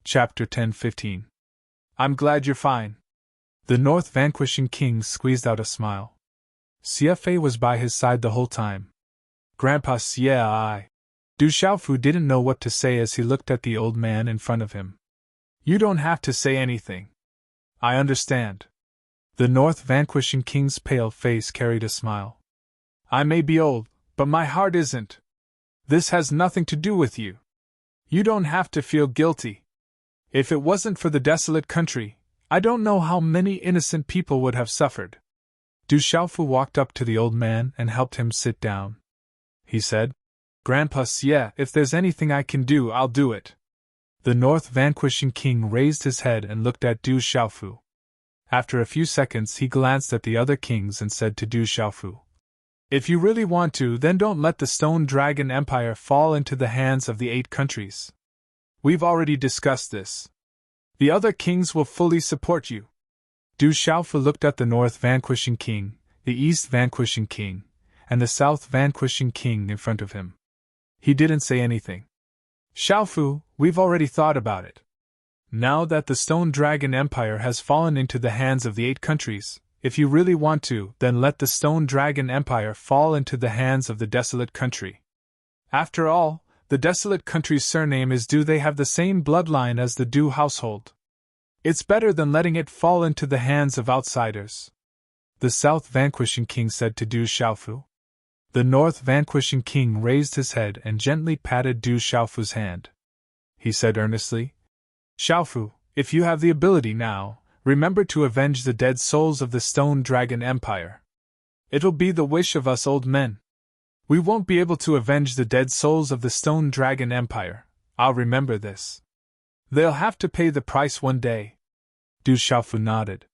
Chapter 10-15. I'm glad you're fine. The North Vanquishing King squeezed out a smile. CFA was by his side the whole time. Grandpa, I. Du Xiaofu didn't know what to say as he looked at the old man in front of him. You don't have to say anything. I understand. The North Vanquishing King's pale face carried a smile. I may be old, but my heart isn't. This has nothing to do with you. You don't have to feel guilty. If it wasn't for the desolate country, I don't know how many innocent people would have suffered. Du Xiaofu walked up to the old man and helped him sit down. He said, Grandpa, if there's anything I can do, I'll do it. The North Vanquishing King raised his head and looked at Du Xiaofu. After a few seconds, he glanced at the other kings and said to Du Xiaofu, If you really want to, then don't let the Stone Dragon Empire fall into the hands of the 8 countries. We've already discussed this. The other kings will fully support you. Du Xiaofu looked at the North Vanquishing King, the East Vanquishing King, and the South Vanquishing King in front of him. He didn't say anything. Xiaofu, we've already thought about it. Now that the Stone Dragon Empire has fallen into the hands of the 8 countries, if you really want to, then let the Stone Dragon Empire fall into the hands of the desolate country. After all, the desolate country's surname is Du. They have the same bloodline as the Du household. It's better than letting it fall into the hands of outsiders. The South Vanquishing King said to Du Xiaofu. The North Vanquishing King raised his head and gently patted Du Xiaofu's hand. He said earnestly, Xiaofu, if you have the ability now, remember to avenge the dead souls of the Stone Dragon Empire. It'll be the wish of us old men. We won't be able to avenge the dead souls of the Stone Dragon Empire. I'll remember this. They'll have to pay the price one day. Du Xiaofu nodded.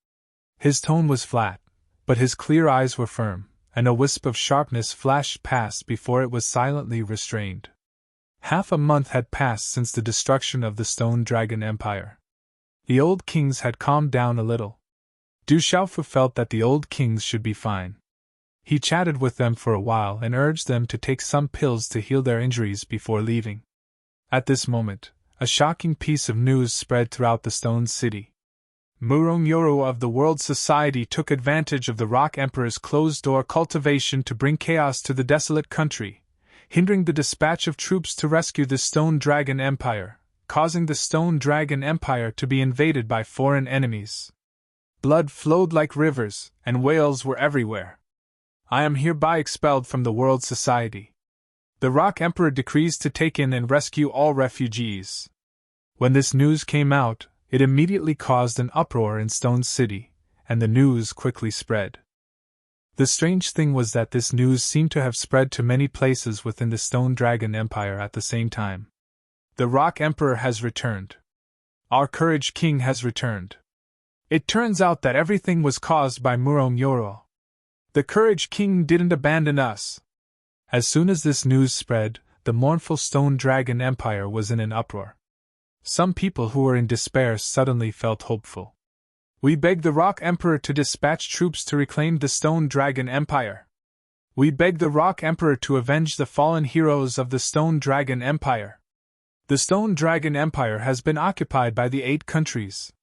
His tone was flat, but his clear eyes were firm, and a wisp of sharpness flashed past before it was silently restrained. Half a month had passed since the destruction of the Stone Dragon Empire. The old kings had calmed down a little. Du Xiaofu felt that the old kings should be fine. He chatted with them for a while and urged them to take some pills to heal their injuries before leaving. At this moment, a shocking piece of news spread throughout the Stone City. Murong Yoro of the World Society took advantage of the Rock Emperor's closed-door cultivation to bring chaos to the desolate country, hindering the dispatch of troops to rescue the Stone Dragon Empire, causing the Stone Dragon Empire to be invaded by foreign enemies. Blood flowed like rivers, and wails were everywhere. I am hereby expelled from the World Society. The Rock Emperor decrees to take in and rescue all refugees. When this news came out, it immediately caused an uproar in Stone City, and the news quickly spread. The strange thing was that this news seemed to have spread to many places within the Stone Dragon Empire at the same time. The Rock Emperor has returned. Our Courage King has returned. It turns out that everything was caused by Murong Yoro. The Courage King didn't abandon us. As soon as this news spread, the mournful Stone Dragon Empire was in an uproar. Some people who were in despair suddenly felt hopeful. We beg the Rock Emperor to dispatch troops to reclaim the Stone Dragon Empire. We beg the Rock Emperor to avenge the fallen heroes of the Stone Dragon Empire. The Stone Dragon Empire has been occupied by the 8 countries.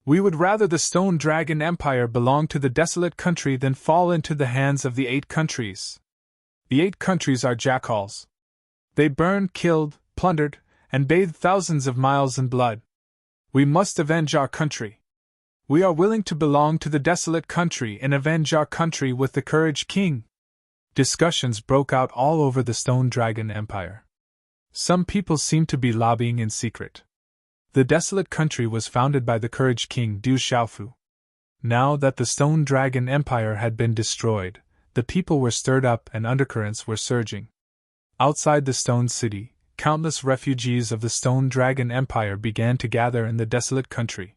We would rather the Stone Dragon Empire belong to the desolate country than fall into the hands of the 8 countries. The 8 countries are jackals. They burned, killed, plundered, and bathed thousands of miles in blood. We must avenge our country. We are willing to belong to the desolate country and avenge our country with the Courage King. Discussions broke out all over the Stone Dragon Empire. Some people seemed to be lobbying in secret. The desolate country was founded by the Courage King Du Xiaofu. Now that the Stone Dragon Empire had been destroyed, the people were stirred up and undercurrents were surging. Outside the Stone City, countless refugees of the Stone Dragon Empire began to gather in the desolate country.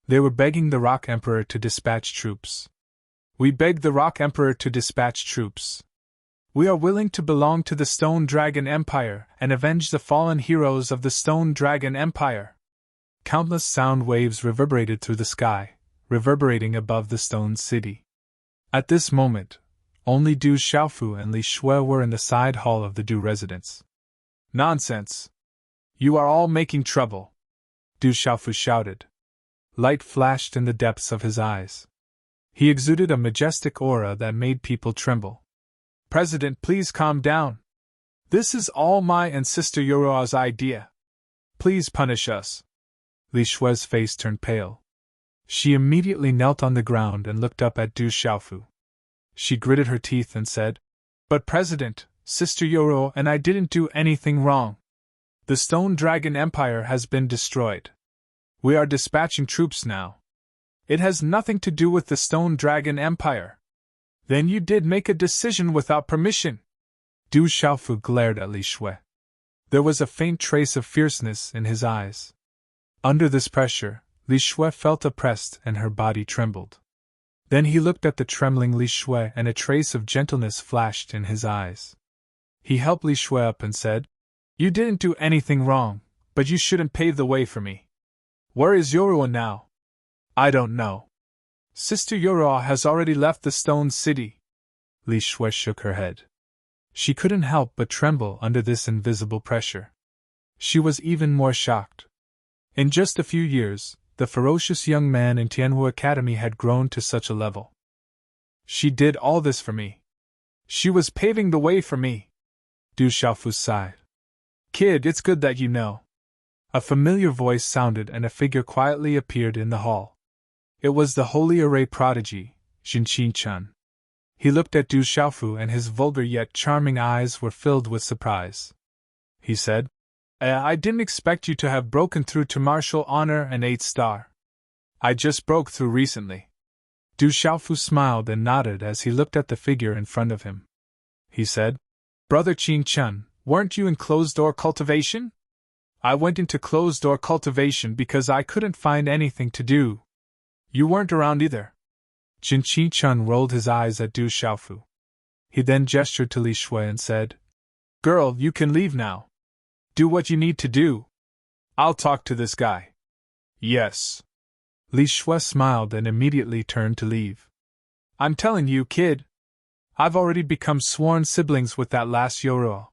They were begging the Rock Emperor to dispatch troops. We beg the Rock Emperor to dispatch troops. We are willing to belong to the Stone Dragon Empire and avenge the fallen heroes of the Stone Dragon Empire. Countless sound waves reverberated through the sky, reverberating above the Stone City. At this moment, only Du Xiaofu and Li Shui were in the side hall of the Du residence. Nonsense! You are all making trouble. Du Xiaofu shouted. Light flashed in the depths of his eyes. He exuded a majestic aura that made people tremble. President, please calm down. This is all my and Sister Yuruo's idea. Please punish us. Li Shue's face turned pale. She immediately knelt on the ground and looked up at Du Xiaofu. She gritted her teeth and said, But President, Sister Yuruo and I didn't do anything wrong. The Stone Dragon Empire has been destroyed. We are dispatching troops now. It has nothing to do with the Stone Dragon Empire. Then you did make a decision without permission. Du Xiaofu glared at Li Shui. There was a faint trace of fierceness in his eyes. Under this pressure, Li Shui felt oppressed and her body trembled. Then he looked at the trembling Li Shui and a trace of gentleness flashed in his eyes. He helped Li Shui up and said, You didn't do anything wrong, but you shouldn't pave the way for me. Where is Yuruo now? I don't know. Sister Yuruo has already left the Stone City. Li Shui shook her head. She couldn't help but tremble under this invisible pressure. She was even more shocked. In just a few years, the ferocious young man in Tianhu Academy had grown to such a level. She did all this for me. She was paving the way for me. Du Xiaofu sighed. Kid, it's good that you know. A familiar voice sounded and a figure quietly appeared in the hall. It was the Holy Array prodigy, Xinqi-chan. He looked at Du Xiaofu and his vulgar yet charming eyes were filled with surprise. He said, I didn't expect you to have broken through to Martial Honor and 8 Star. I just broke through recently. Du Xiaofu smiled and nodded as he looked at the figure in front of him. He said, Brother Qing-chun, weren't you in closed-door cultivation? I went into closed-door cultivation because I couldn't find anything to do. You weren't around either. Qin-chun rolled his eyes at Du Xiaofu. He then gestured to Li Shui and said, Girl, you can leave now. Do what you need to do. I'll talk to this guy. Yes. Li Shui smiled and immediately turned to leave. I'm telling you, kid. I've already become sworn siblings with that last Yuruo.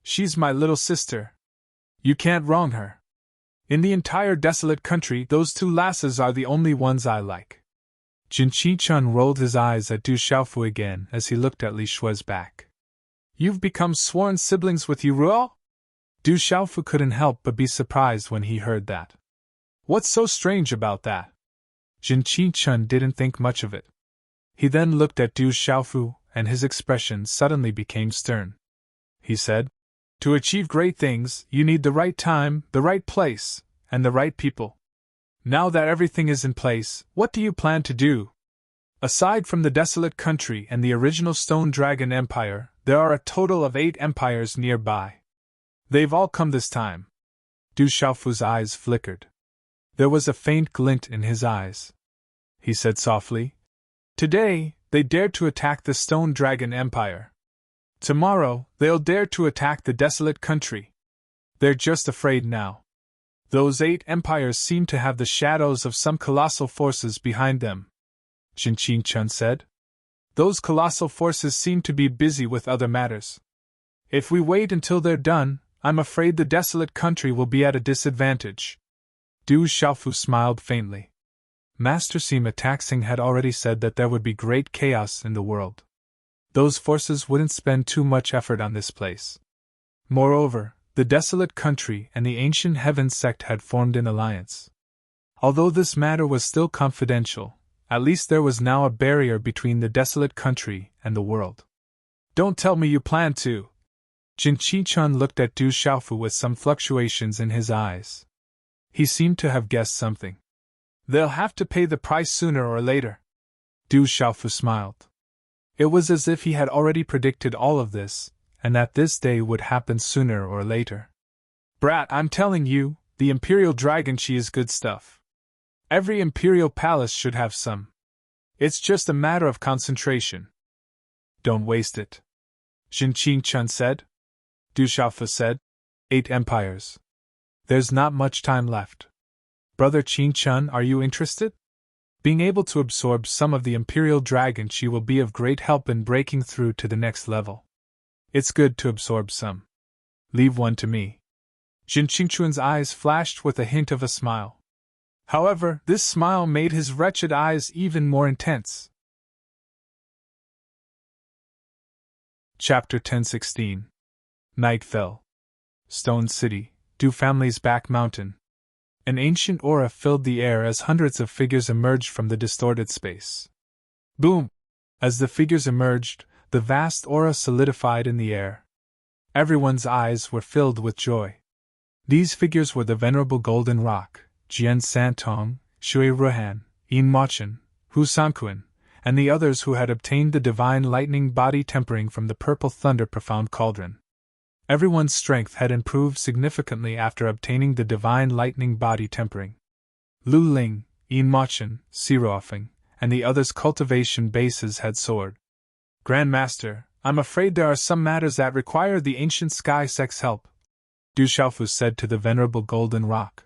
She's my little sister. You can't wrong her. In the entire desolate country, those 2 lasses are the only ones I like. Qin-chun rolled his eyes at Du Xiaofu again as he looked at Li Shui's back. You've become sworn siblings with Yuruo? Du Xiaofu couldn't help but be surprised when he heard that. What's so strange about that? Qin-chun didn't think much of it. He then looked at Du Xiaofu, and his expression suddenly became stern. He said, To achieve great things, you need the right time, the right place, and the right people. Now that everything is in place, what do you plan to do? Aside from the desolate country and the original Stone Dragon Empire, there are a total of 8 empires nearby. They've all come this time. Du Xiaofu's eyes flickered. There was a faint glint in his eyes. He said softly, Today, they dared to attack the Stone Dragon Empire. Tomorrow, they'll dare to attack the desolate country. They're just afraid now. Those 8 empires seem to have the shadows of some colossal forces behind them. Qin-chun said. Those colossal forces seem to be busy with other matters. If we wait until they're done, I'm afraid the desolate country will be at a disadvantage. Du Xiaofu smiled faintly. Master Sima Taxing had already said that there would be great chaos in the world. Those forces wouldn't spend too much effort on this place. Moreover, the desolate country and the ancient heaven sect had formed an alliance. Although this matter was still confidential, at least there was now a barrier between the desolate country and the world. Don't tell me you plan to. Qin-chun looked at Du Xiaofu with some fluctuations in his eyes. He seemed to have guessed something. They'll have to pay the price sooner or later. Du Xiaofu smiled. It was as if he had already predicted all of this, and that this day would happen sooner or later. Brat, I'm telling you, the Imperial Dragon Chi is good stuff. Every Imperial Palace should have some. It's just a matter of concentration. Don't waste it. Qin-chun said. Du Xiaofu said, 8 empires. There's not much time left. Brother Qin-chun, are you interested? Being able to absorb some of the Imperial Dragon Chi will be of great help in breaking through to the next level. It's good to absorb some. Leave one to me. Jin Qingchuan's eyes flashed with a hint of a smile. However, this smile made his wretched eyes even more intense. Chapter 10:16. Night fell. Stone City, Du family's back mountain. An ancient aura filled the air as hundreds of figures emerged from the distorted space. Boom! As the figures emerged, the vast aura solidified in the air. Everyone's eyes were filled with joy. These figures were the Venerable Golden Rock, Jian Santong, Shui Ruhan, Yin Mochen, Hu Sanquan, and the others who had obtained the divine lightning body tempering from the purple thunder profound cauldron. Everyone's strength had improved significantly after obtaining the divine lightning body tempering. Lu Ling, Yin Mochen, Siruofeng, and the others' cultivation bases had soared. Grand Master, I'm afraid there are some matters that require the ancient sky sect's help, Du Xiaofu said to the Venerable Golden Rock.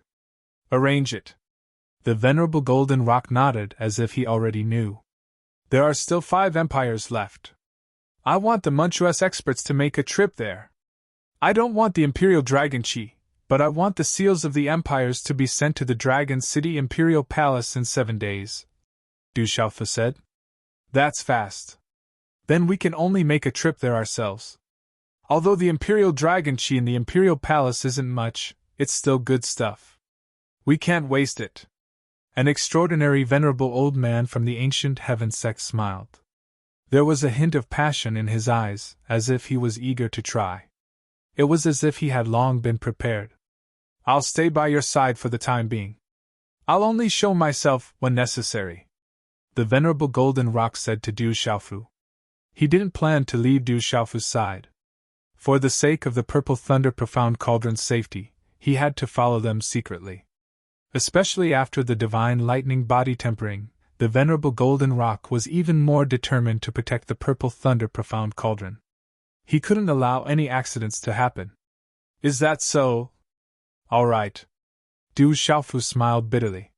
Arrange it. The Venerable Golden Rock nodded as if he already knew. There are still 5 empires left. I want the Manchues experts to make a trip there. I don't want the Imperial Dragon Chi, but I want the seals of the empires to be sent to the Dragon City Imperial Palace in 7 days, Du Xiaofu said. That's fast. Then we can only make a trip there ourselves. Although the Imperial Dragon Chi in the Imperial Palace isn't much, it's still good stuff. We can't waste it. An extraordinary venerable old man from the ancient heaven sect smiled. There was a hint of passion in his eyes, as if he was eager to try. It was as if he had long been prepared. I'll stay by your side for the time being. I'll only show myself when necessary, the Venerable Golden Rock said to Du Xiaofu. He didn't plan to leave Du Xiaofu's side. For the sake of the Purple Thunder Profound Cauldron's safety, he had to follow them secretly. Especially after the divine lightning body tempering, the Venerable Golden Rock was even more determined to protect the Purple Thunder Profound Cauldron. He couldn't allow any accidents to happen. Is that so? All right. Du Xiaofu smiled bitterly.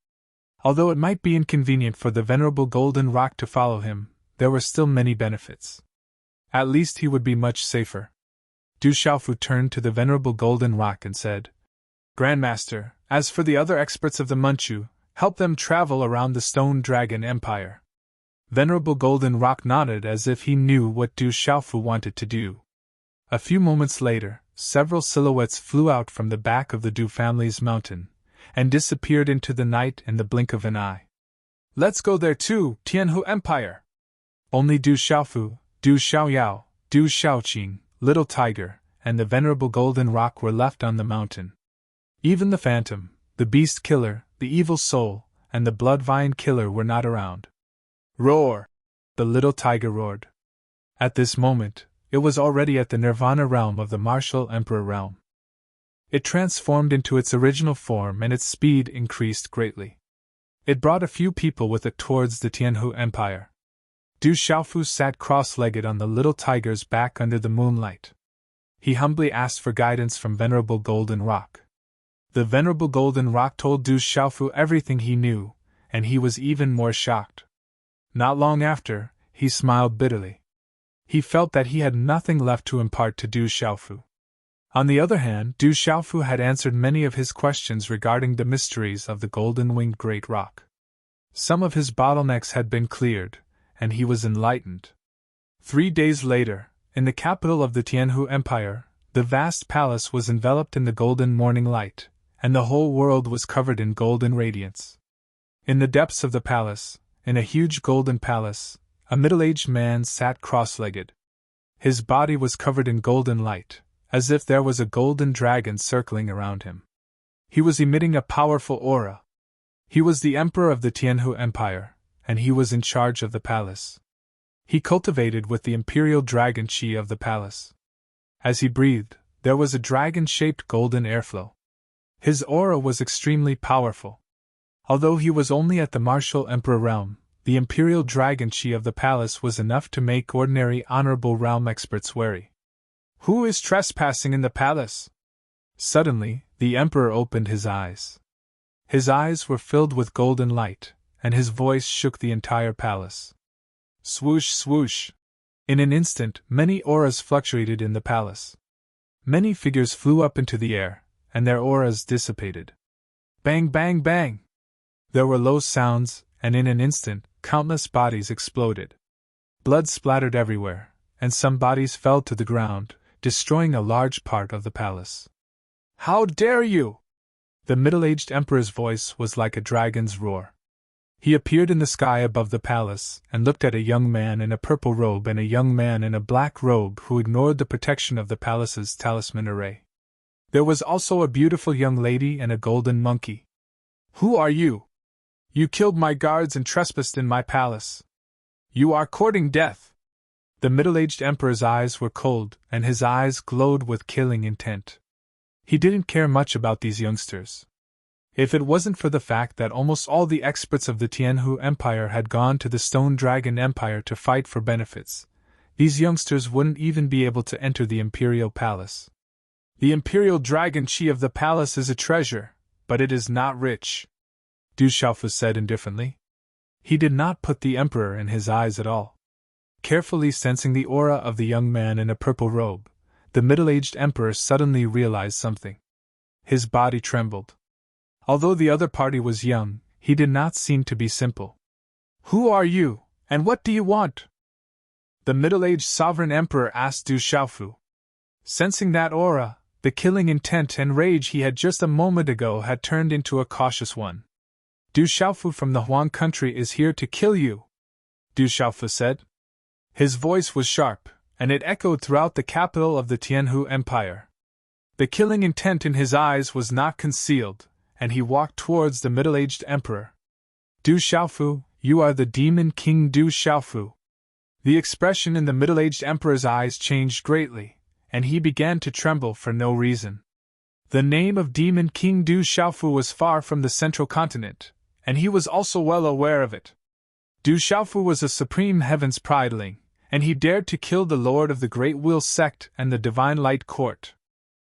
Although it might be inconvenient for the Venerable Golden Rock to follow him, there were still many benefits. At least he would be much safer. Du Xiaofu turned to the Venerable Golden Rock and said, Grandmaster, as for the other experts of the Manchu, help them travel around the Stone Dragon Empire. Venerable Golden Rock nodded as if he knew what Du Xiaofu wanted to do. A few moments later, several silhouettes flew out from the back of the Du family's mountain, and disappeared into the night in the blink of an eye. Let's go there too, Tianhu Empire! Only Du Xiaofu, Du Xiaoyao, Du Xiaoqing, Little Tiger, and the Venerable Golden Rock were left on the mountain. Even the Phantom, the Beast Killer, the Evil Soul, and the Bloodvine Killer were not around. Roar! The Little Tiger roared. At this moment, it was already at the Nirvana realm of the Martial Emperor realm. It transformed into its original form and its speed increased greatly. It brought a few people with it towards the Tianhu Empire. Du Xiaofu sat cross-legged on the Little Tiger's back under the moonlight. He humbly asked for guidance from Venerable Golden Rock. The Venerable Golden Rock told Du Xiaofu everything he knew, and he was even more shocked. Not long after, he smiled bitterly. He felt that he had nothing left to impart to Du Xiaofu. On the other hand, Du Xiaofu had answered many of his questions regarding the mysteries of the golden-winged Great Rock. Some of his bottlenecks had been cleared, and he was enlightened. 3 days later, in the capital of the Tianhu Empire, the vast palace was enveloped in the golden morning light, and the whole world was covered in golden radiance. In the depths of the palace, in a huge golden palace, a middle-aged man sat cross-legged. His body was covered in golden light, as if there was a golden dragon circling around him. He was emitting a powerful aura. He was the emperor of the Tianhu Empire, and he was in charge of the palace. He cultivated with the imperial dragon chi of the palace. As he breathed, there was a dragon-shaped golden airflow. His aura was extremely powerful. Although he was only at the martial emperor realm, the imperial dragon chi of the palace was enough to make ordinary honorable realm experts wary. Who is trespassing in the palace? Suddenly, the emperor opened his eyes. His eyes were filled with golden light, and his voice shook the entire palace. Swoosh, swoosh! In an instant, many auras fluctuated in the palace. Many figures flew up into the air, and their auras dissipated. Bang, bang, bang! There were low sounds, and in an instant, countless bodies exploded. Blood splattered everywhere, and some bodies fell to the ground, destroying a large part of the palace. How dare you! The middle-aged emperor's voice was like a dragon's roar. He appeared in the sky above the palace and looked at a young man in a purple robe and a young man in a black robe who ignored the protection of the palace's talisman array. There was also a beautiful young lady and a golden monkey. Who are you? You killed my guards and trespassed in my palace. You are courting death. The middle-aged emperor's eyes were cold, and his eyes glowed with killing intent. He didn't care much about these youngsters. If it wasn't for the fact that almost all the experts of the Tianhu Empire had gone to the Stone Dragon Empire to fight for benefits, these youngsters wouldn't even be able to enter the Imperial Palace. The Imperial Dragon Chi of the palace is a treasure, but it is not rich, Du Xiaofu said indifferently. He did not put the emperor in his eyes at all. Carefully sensing the aura of the young man in a purple robe, the middle-aged emperor suddenly realized something. His body trembled. Although the other party was young, he did not seem to be simple. Who are you, and what do you want? The middle-aged sovereign emperor asked Du Xiaofu. Sensing that aura, the killing intent and rage he had just a moment ago had turned into a cautious one. Du Xiaofu from the Huang country is here to kill you, Du Xiaofu said. His voice was sharp, and it echoed throughout the capital of the Tianhu Empire. The killing intent in his eyes was not concealed, and he walked towards the middle-aged emperor. Du Xiaofu, you are the Demon King Du Xiaofu. The expression in the middle-aged emperor's eyes changed greatly, and he began to tremble for no reason. The name of Demon King Du Xiaofu was far from the central continent, and he was also well aware of it. Du Xiaofu was a supreme heaven's prideling, and he dared to kill the lord of the Great Wheel sect and the Divine Light Court.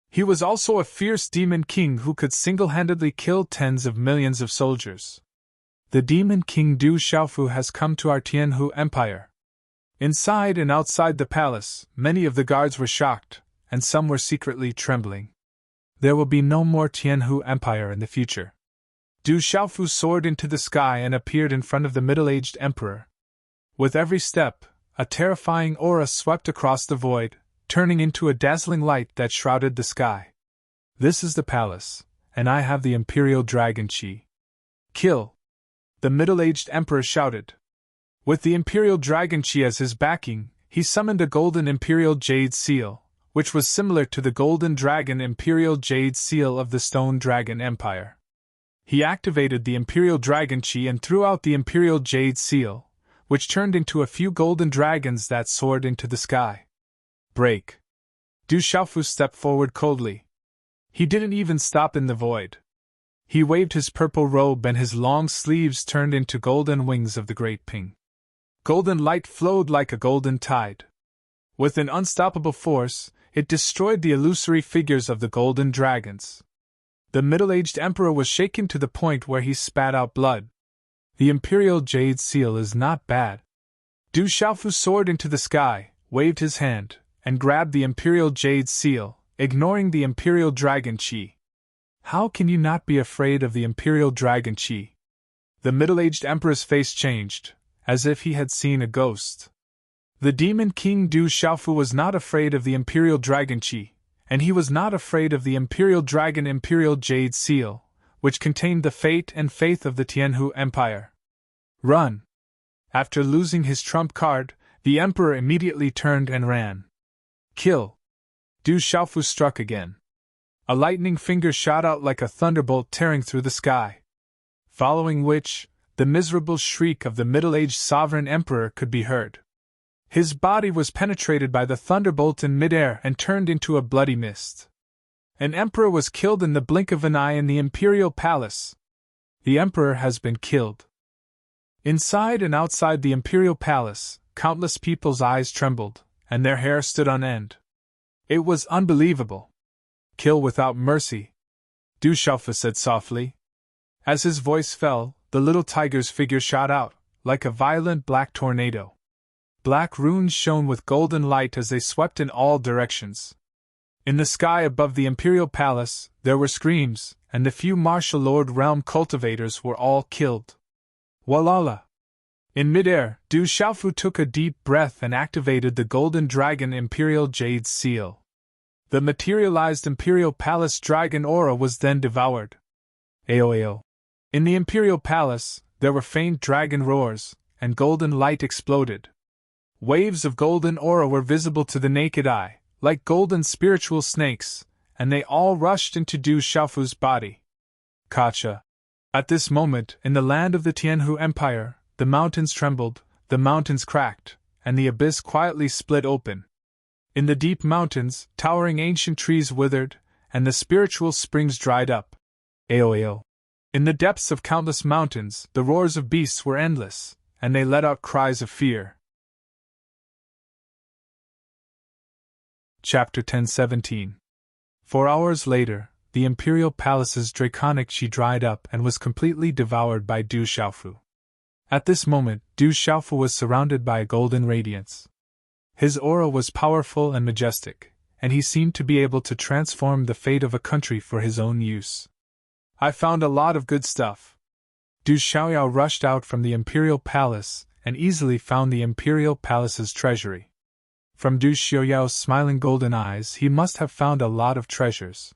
He was also a fierce demon king who could single-handedly kill tens of millions of soldiers. The Demon King Du Xiaofu has come to our Tianhu Empire. Inside and outside the palace, many of the guards were shocked, and some were secretly trembling. There will be no more Tianhu Empire in the future. Du Xiaofu soared into the sky and appeared in front of the middle-aged emperor. With every step, a terrifying aura swept across the void, turning into a dazzling light that shrouded the sky. This is the palace, and I have the Imperial Dragon Chi. Kill! The middle-aged emperor shouted. With the Imperial Dragon Chi as his backing, he summoned a golden Imperial Jade Seal, which was similar to the Golden Dragon Imperial Jade Seal of the Stone Dragon Empire. He activated the Imperial Dragon Chi and threw out the Imperial Jade Seal, which turned into a few golden dragons that soared into the sky. Break! Du Xiaofu stepped forward coldly. He didn't even stop in the void. He waved his purple robe and his long sleeves turned into golden wings of the Great Ping. Golden light flowed like a golden tide. With an unstoppable force, it destroyed the illusory figures of the golden dragons. The middle-aged emperor was shaken to the point where he spat out blood. The Imperial Jade Seal is not bad. Du Xiaofu soared into the sky, waved his hand, and grabbed the Imperial Jade Seal, ignoring the Imperial Dragon Chi. How can you not be afraid of the Imperial Dragon Chi? The middle-aged emperor's face changed, as if he had seen a ghost. The Demon King Du Xiaofu was not afraid of the Imperial Dragon Chi, and he was not afraid of the Imperial Dragon Imperial Jade Seal, which contained the fate and faith of the Tianhu Empire. Run! After losing his trump card, the emperor immediately turned and ran. Kill! Du Xiaofu struck again. A lightning finger shot out like a thunderbolt tearing through the sky. Following which, the miserable shriek of the middle-aged sovereign emperor could be heard. His body was penetrated by the thunderbolt in midair and turned into a bloody mist. An emperor was killed in the blink of an eye in the imperial palace. The emperor has been killed. Inside and outside the imperial palace, countless people's eyes trembled, and their hair stood on end. It was unbelievable. Kill without mercy, Du Xiaofu said softly. As his voice fell, the little tiger's figure shot out, like a violent black tornado. Black runes shone with golden light as they swept in all directions. In the sky above the imperial palace, there were screams, and the few martial lord realm cultivators were all killed. Walala! In midair, Du Xiaofu took a deep breath and activated the Golden Dragon Imperial Jade Seal. The materialized Imperial Palace Dragon Aura was then devoured. Aoao. In the Imperial Palace, there were faint dragon roars, and golden light exploded. Waves of golden aura were visible to the naked eye, like golden spiritual snakes, and they all rushed into Du Xiaofu's body. Kacha. At this moment, in the land of the Tianhu Empire, the mountains trembled, the mountains cracked, and the abyss quietly split open. In the deep mountains, towering ancient trees withered, and the spiritual springs dried up. Aoao. In the depths of countless mountains, the roars of beasts were endless, and they let out cries of fear. Chapter 10:17. 4 hours later, the imperial palace's draconic qi dried up and was completely devoured by Du Xiaofu. At this moment, Du Xiaofu was surrounded by a golden radiance. His aura was powerful and majestic, and he seemed to be able to transform the fate of a country for his own use. I found a lot of good stuff. Du Xiaoyao rushed out from the imperial palace and easily found the imperial palace's treasury. From Du Xiaoyao's smiling golden eyes, he must have found a lot of treasures.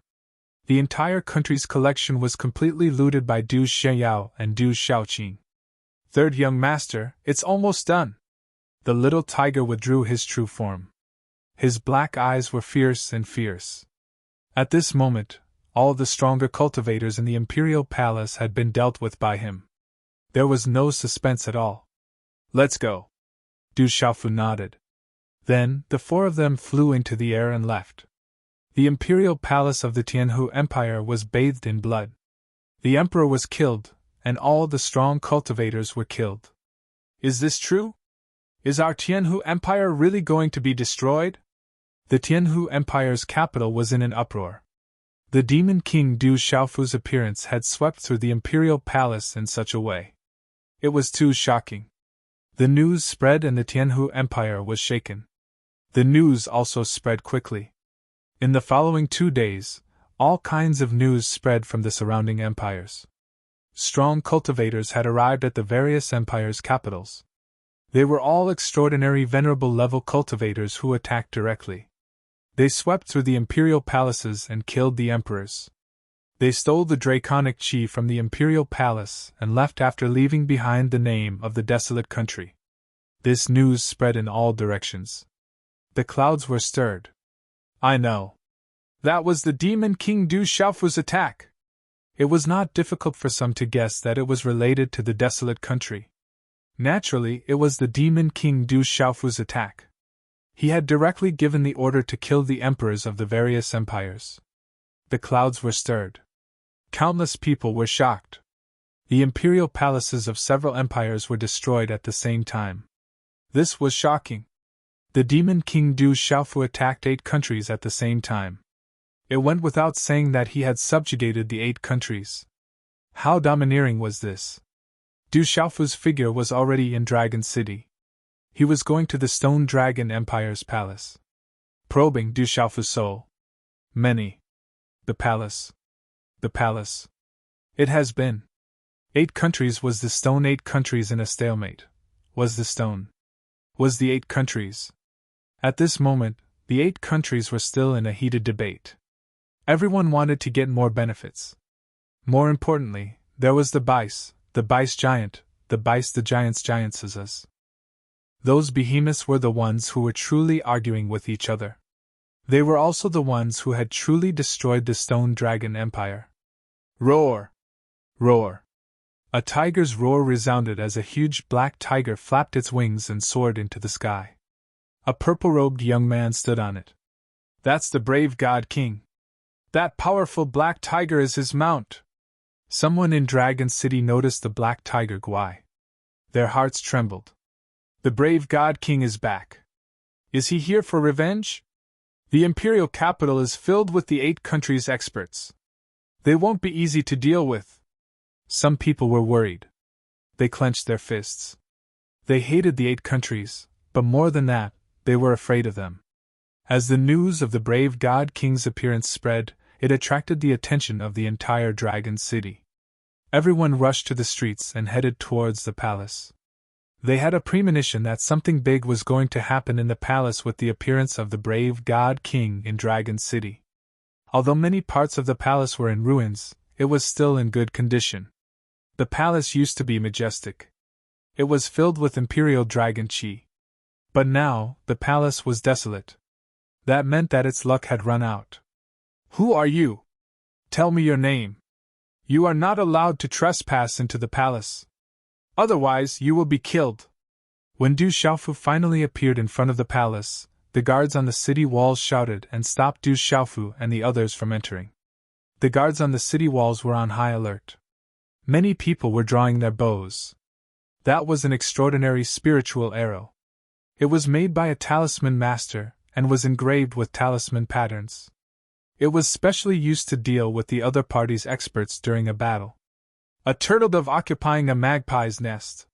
The entire country's collection was completely looted by Du Xiaoyao and Du Xiaoqing. Third young master, it's almost done. The little tiger withdrew his true form. His black eyes were fierce and fierce. At this moment, all the stronger cultivators in the imperial palace had been dealt with by him. There was no suspense at all. Let's go. Du Xiaofu nodded. Then, the 4 of them flew into the air and left. The imperial palace of the Tianhu Empire was bathed in blood. The emperor was killed, and all the strong cultivators were killed. Is this true? Is our Tianhu Empire really going to be destroyed? The Tianhu Empire's capital was in an uproar. The demon king Du Xiaofu's appearance had swept through the imperial palace in such a way. It was too shocking. The news spread and the Tianhu Empire was shaken. The news also spread quickly. In the following 2 days, all kinds of news spread from the surrounding empires. Strong cultivators had arrived at the various empires' capitals. They were all extraordinary venerable level cultivators who attacked directly. They swept through the imperial palaces and killed the emperors. They stole the draconic qi from the imperial palace and left after leaving behind the name of the desolate country. This news spread in all directions. The clouds were stirred. I know. That was the demon king Du Xiaofu's attack. It was not difficult for some to guess that it was related to the desolate country. Naturally, it was the demon king Du Xiaofu's attack. He had directly given the order to kill the emperors of the various empires. The clouds were stirred. Countless people were shocked. The imperial palaces of several empires were destroyed at the same time. This was shocking. The demon king Du Xiaofu attacked 8 countries at the same time. It went without saying that he had subjugated the 8 countries. How domineering was this? Du Xiaofu's figure was already in Dragon City. He was going to the Stone Dragon Empire's palace. Probing Du Xiaofu's soul. Many. The palace. The palace. It has been. 8 countries. Was the stone 8 countries in a stalemate? Was the stone? Was the 8 countries? At this moment, the 8 countries were still in a heated debate. Everyone wanted to get more benefits. More importantly, there was the Bice giant, the Bice the giant's giantesses. Those behemoths were the ones who were truly arguing with each other. They were also the ones who had truly destroyed the Stone Dragon Empire. Roar! Roar! A tiger's roar resounded as a huge black tiger flapped its wings and soared into the sky. A purple-robed young man stood on it. That's the brave God King. That powerful black tiger is his mount. Someone in Dragon City noticed the black tiger Guai. Their hearts trembled. The brave God King is back. Is he here for revenge? The imperial capital is filled with the 8 countries' experts. They won't be easy to deal with. Some people were worried. They clenched their fists. They hated the 8 countries, but more than that, they were afraid of them. As the news of the brave God King's appearance spread, it attracted the attention of the entire Dragon City. Everyone rushed to the streets and headed towards the palace. They had a premonition that something big was going to happen in the palace with the appearance of the brave God King in Dragon City. Although many parts of the palace were in ruins, it was still in good condition. The palace used to be majestic. It was filled with imperial dragon chi. But now, the palace was desolate. That meant that its luck had run out. "Who are you? Tell me your name. You are not allowed to trespass into the palace. Otherwise, you will be killed." When Du Xiaofu finally appeared in front of the palace, the guards on the city walls shouted and stopped Du Xiaofu and the others from entering. The guards on the city walls were on high alert. Many people were drawing their bows. That was an extraordinary spiritual arrow. It was made by a talisman master and was engraved with talisman patterns. It was specially used to deal with the other party's experts during a battle. A turtledove occupying a magpie's nest.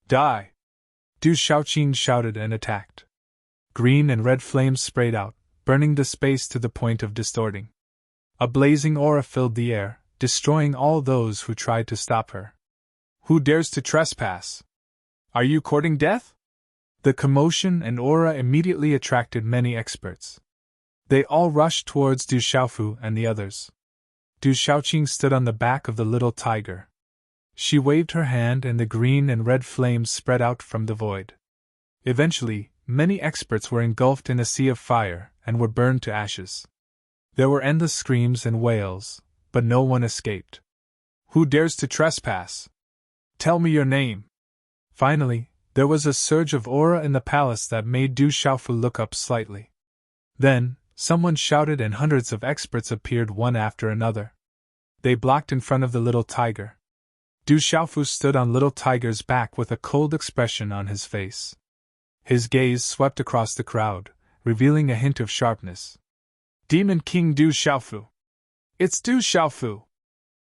Die! Du Xiaoqing shouted and attacked. Green and red flames sprayed out, burning the space to the point of distorting. A blazing aura filled the air, destroying all those who tried to stop her. "Who dares to trespass? Are you courting death?" The commotion and aura immediately attracted many experts. They all rushed towards Du Xiaofu and the others. Du Xiaoqing stood on the back of the little tiger. She waved her hand and the green and red flames spread out from the void. Eventually, many experts were engulfed in a sea of fire and were burned to ashes. There were endless screams and wails, but no one escaped. "Who dares to trespass? Tell me your name." Finally, there was a surge of aura in the palace that made Du Xiaofu look up slightly. Then, someone shouted and hundreds of experts appeared one after another. They blocked in front of the little tiger. Du Xiaofu stood on little tiger's back with a cold expression on his face. His gaze swept across the crowd, revealing a hint of sharpness. "Demon King Du Xiaofu! It's Du Xiaofu!"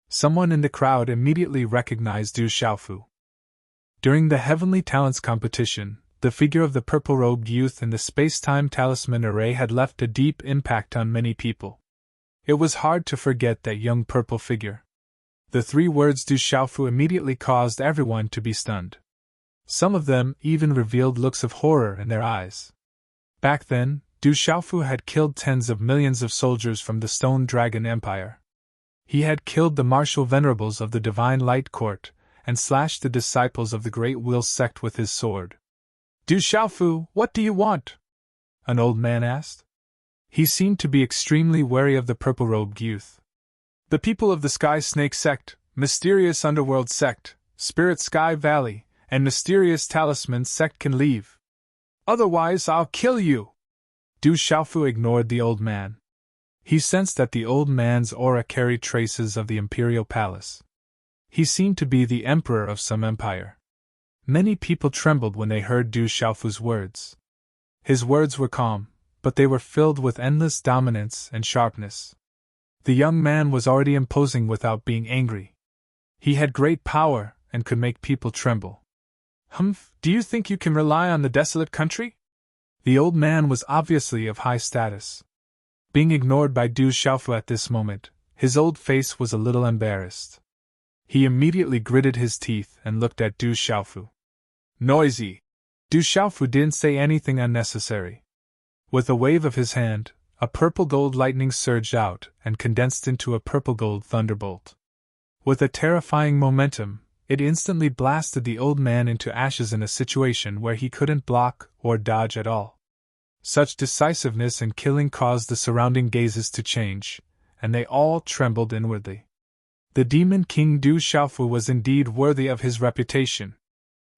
Someone in the crowd immediately recognized Du Xiaofu. During the Heavenly Talents competition, the figure of the purple-robed youth in the space-time talisman array had left a deep impact on many people. It was hard to forget that young purple figure. The 3 words Du Xiaofu immediately caused everyone to be stunned. Some of them even revealed looks of horror in their eyes. Back then, Du Xiaofu had killed tens of millions of soldiers from the Stone Dragon Empire. He had killed the martial venerables of the Divine Light Court, and slashed the disciples of the Great Will sect with his sword. "Du Xiaofu, what do you want?" an old man asked. He seemed to be extremely wary of the purple-robed youth. "The people of the Sky Snake Sect, Mysterious Underworld Sect, Spirit Sky Valley, and Mysterious Talisman Sect can leave. Otherwise, I'll kill you!" Du Xiaofu ignored the old man. He sensed that the old man's aura carried traces of the imperial palace. He seemed to be the emperor of some empire. Many people trembled when they heard Du Xiaofu's words. His words were calm, but they were filled with endless dominance and sharpness. The young man was already imposing without being angry. He had great power and could make people tremble. "Humph, do you think you can rely on the desolate country?" The old man was obviously of high status. Being ignored by Du Xiaofu at this moment, his old face was a little embarrassed. He immediately gritted his teeth and looked at Du Xiaofu. "Noisy!" Du Xiaofu didn't say anything unnecessary. With a wave of his hand, a purple-gold lightning surged out and condensed into a purple-gold thunderbolt. With a terrifying momentum, it instantly blasted the old man into ashes in a situation where he couldn't block or dodge at all. Such decisiveness and killing caused the surrounding gazes to change, and they all trembled inwardly. The Demon King Du Xiaofu was indeed worthy of his reputation.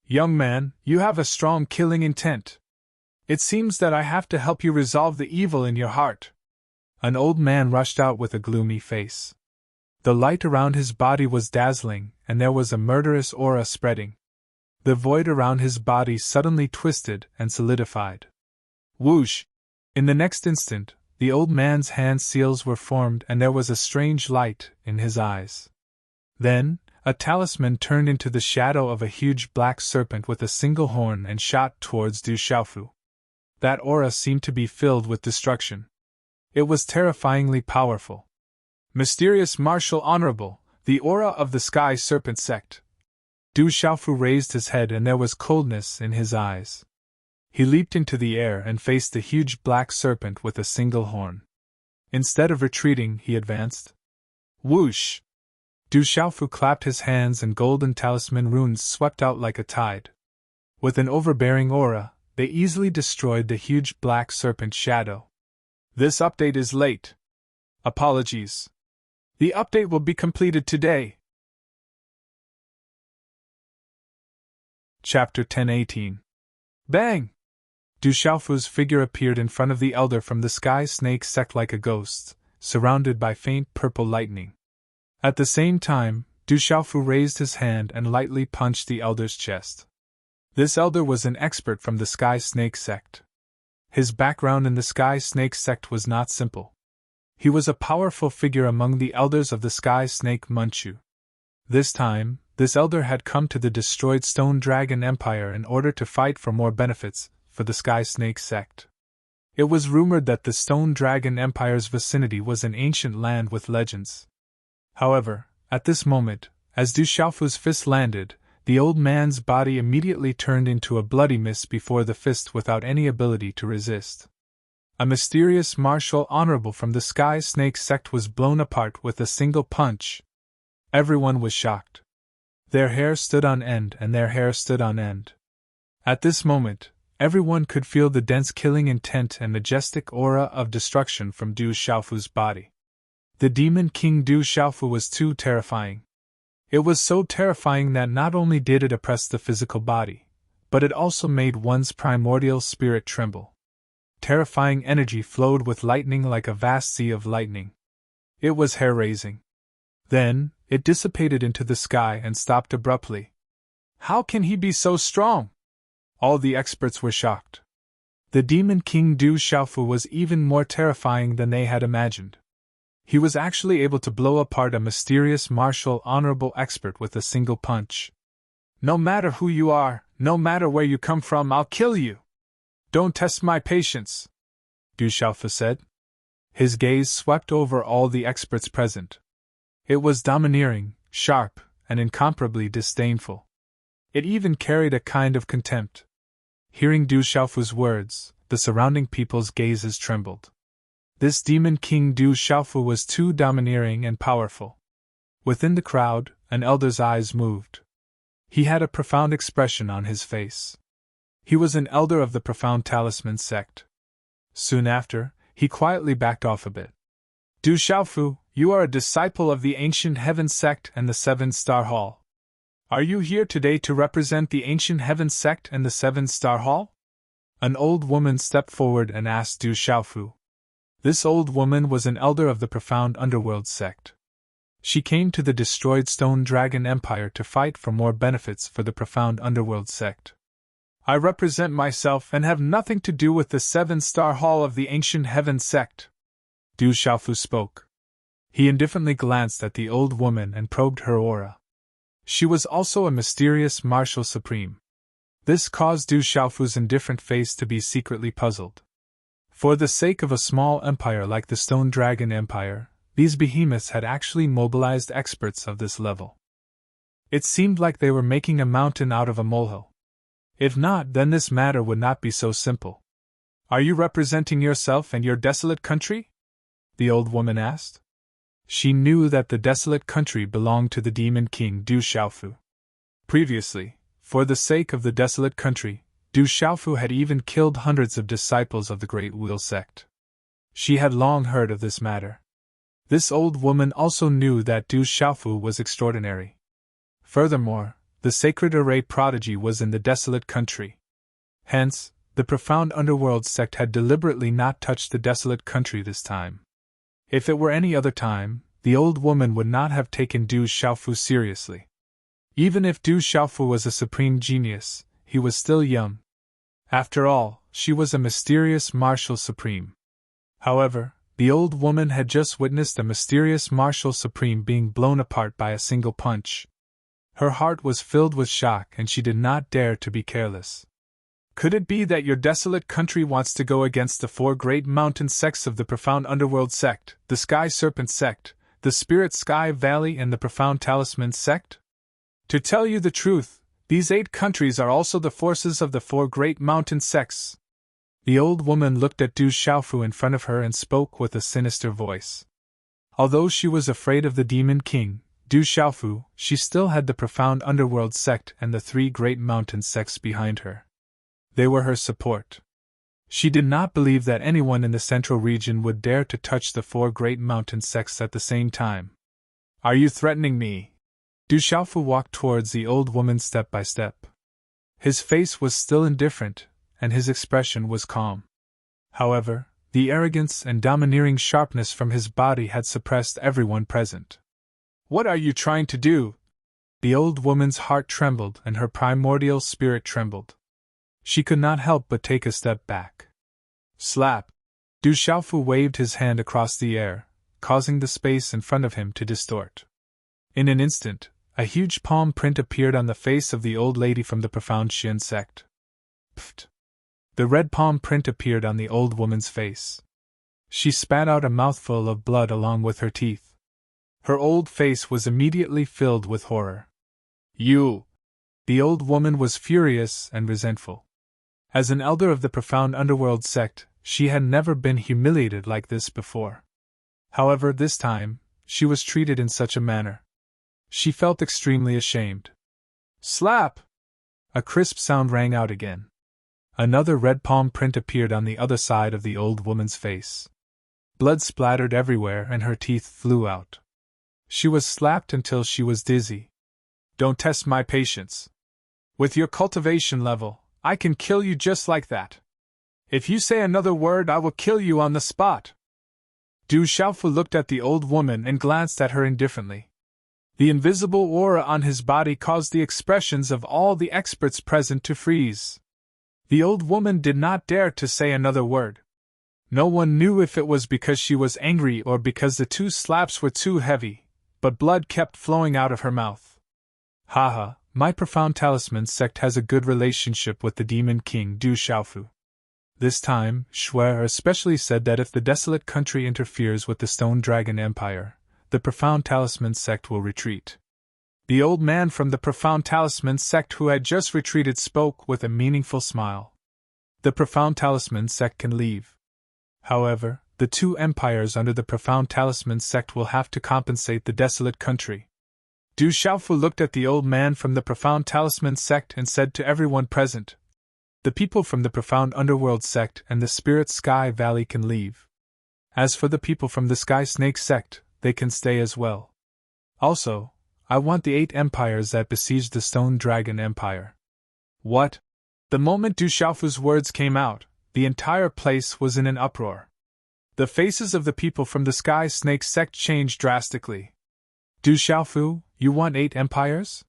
"Young man, you have a strong killing intent. It seems that I have to help you resolve the evil in your heart." An old man rushed out with a gloomy face. The light around his body was dazzling, and there was a murderous aura spreading. The void around his body suddenly twisted and solidified. Whoosh! In the next instant, the old man's hand seals were formed and there was a strange light in his eyes. Then, a talisman turned into the shadow of a huge black serpent with a single horn and shot towards Du Xiaofu. That aura seemed to be filled with destruction. It was terrifyingly powerful. Mysterious martial honorable, the aura of the Sky Serpent sect. Du Xiaofu raised his head and there was coldness in his eyes. He leaped into the air and faced the huge black serpent with a single horn. Instead of retreating, he advanced. Whoosh! Du Xiaofu clapped his hands and golden talisman runes swept out like a tide. With an overbearing aura, they easily destroyed the huge black serpent shadow. This update is late. Apologies. The update will be completed today. Chapter 10:18. Bang! Du Xiaofu's figure appeared in front of the elder from the Sky Snake sect like a ghost, surrounded by faint purple lightning. At the same time, Du Xiaofu raised his hand and lightly punched the elder's chest. This elder was an expert from the Sky Snake sect. His background in the Sky Snake sect was not simple. He was a powerful figure among the elders of the Sky Snake Manchu. This time, this elder had come to the destroyed Stone Dragon Empire in order to fight for more benefits for the Sky Snake sect. It was rumored that the Stone Dragon Empire's vicinity was an ancient land with legends. However, at this moment, as Du Xiaofu's fist landed, the old man's body immediately turned into a bloody mist before the fist without any ability to resist. A mysterious martial honorable from the Sky Snake sect was blown apart with a single punch. Everyone was shocked. Their hair stood on end and their hair stood on end. At this moment, everyone could feel the dense killing intent and majestic aura of destruction from Du Xiaofu's body. The Demon King Du Xiaofu was too terrifying. It was so terrifying that not only did it oppress the physical body, but it also made one's primordial spirit tremble. Terrifying energy flowed with lightning like a vast sea of lightning. It was hair-raising. Then, it dissipated into the sky and stopped abruptly. How can he be so strong? All the experts were shocked. The Demon King Du Xiaofu was even more terrifying than they had imagined. He was actually able to blow apart a mysterious martial honorable expert with a single punch. No matter who you are, no matter where you come from, I'll kill you. Don't test my patience, Du Xiaofu said. His gaze swept over all the experts present. It was domineering, sharp, and incomparably disdainful. It even carried a kind of contempt. Hearing Du Xiaofu's words, the surrounding people's gazes trembled. This Demon King Du Xiaofu was too domineering and powerful. Within the crowd, an elder's eyes moved. He had a profound expression on his face. He was an elder of the Profound Talisman sect. Soon after, he quietly backed off a bit. Du Xiaofu, you are a disciple of the Ancient Heaven sect and the Seven-Star Hall. Are you here today to represent the Ancient Heaven sect and the Seven-Star Hall? An old woman stepped forward and asked Du Xiaofu. This old woman was an elder of the Profound Underworld sect. She came to the destroyed Stone Dragon Empire to fight for more benefits for the Profound Underworld sect. I represent myself and have nothing to do with the Seven-Star Hall of the Ancient Heaven sect. Du Xiaofu spoke. He indifferently glanced at the old woman and probed her aura. She was also a mysterious martial supreme. This caused Du Xiaofu's indifferent face to be secretly puzzled. For the sake of a small empire like the Stone Dragon Empire, these behemoths had actually mobilized experts of this level. It seemed like they were making a mountain out of a molehill. If not, then this matter would not be so simple. Are you representing yourself and your desolate country? The old woman asked. She knew that the desolate country belonged to the Demon King Du Xiaofu. Previously, for the sake of the desolate country, Du Xiaofu had even killed hundreds of disciples of the Great Wheel sect. She had long heard of this matter. This old woman also knew that Du Xiaofu was extraordinary. Furthermore, the Sacred Array prodigy was in the desolate country. Hence, the Profound Underworld sect had deliberately not touched the desolate country this time. If it were any other time, the old woman would not have taken Du Xiaofu seriously. Even if Du Xiaofu was a supreme genius, he was still young. After all, she was a mysterious martial supreme. However, the old woman had just witnessed a mysterious martial supreme being blown apart by a single punch. Her heart was filled with shock and she did not dare to be careless. Could it be that your desolate country wants to go against the 4 great mountain sects of the profound underworld sect, the Sky Serpent sect, the Spirit Sky Valley, and the Profound Talisman sect? To tell you the truth, these 8 countries are also the forces of the 4 great mountain sects. The old woman looked at Du Xiaofu in front of her and spoke with a sinister voice. Although she was afraid of the Demon King, Du Xiaofu, she still had the profound underworld sect and the 3 great mountain sects behind her. They were her support. She did not believe that anyone in the central region would dare to touch the 4 great mountain sects at the same time. Are you threatening me? Du Xiaofu walked towards the old woman step by step. His face was still indifferent, and his expression was calm. However, the arrogance and domineering sharpness from his body had suppressed everyone present. What are you trying to do? The old woman's heart trembled and her primordial spirit trembled. She could not help but take a step back. Slap! Du Xiaofu waved his hand across the air, causing the space in front of him to distort. In an instant, a huge palm print appeared on the face of the old lady from the profound Xian sect. Pfft! The red palm print appeared on the old woman's face. She spat out a mouthful of blood along with her teeth. Her old face was immediately filled with horror. You! The old woman was furious and resentful. As an elder of the profound underworld sect, she had never been humiliated like this before. However, this time, she was treated in such a manner. She felt extremely ashamed. Slap! A crisp sound rang out again. Another red palm print appeared on the other side of the old woman's face. Blood splattered everywhere and her teeth flew out. She was slapped until she was dizzy. Don't test my patience. With your cultivation level, I can kill you just like that. If you say another word, I will kill you on the spot. Du Xiaofu looked at the old woman and glanced at her indifferently. The invisible aura on his body caused the expressions of all the experts present to freeze. The old woman did not dare to say another word. No one knew if it was because she was angry or because the 2 slaps were too heavy, but blood kept flowing out of her mouth. Haha, my profound talisman sect has a good relationship with the Demon King Du Xiaofu. This time, Shuer especially said that if the desolate country interferes with the Stone Dragon Empire, the profound talisman sect will retreat. The old man from the profound talisman sect who had just retreated spoke with a meaningful smile. The profound talisman sect can leave. However, the 2 empires under the profound talisman sect will have to compensate the desolate country. Du Xiaofu looked at the old man from the profound talisman sect and said to everyone present, the people from the profound underworld sect and the Spirit Sky Valley can leave. As for the people from the Sky Snake sect, they can stay as well. Also, I want the 8 empires that besieged the Stone Dragon Empire. What? The moment Du Xiaofu's words came out, the entire place was in an uproar. The faces of the people from the Sky Snake sect changed drastically. Du Xiaofu, you want 8 empires?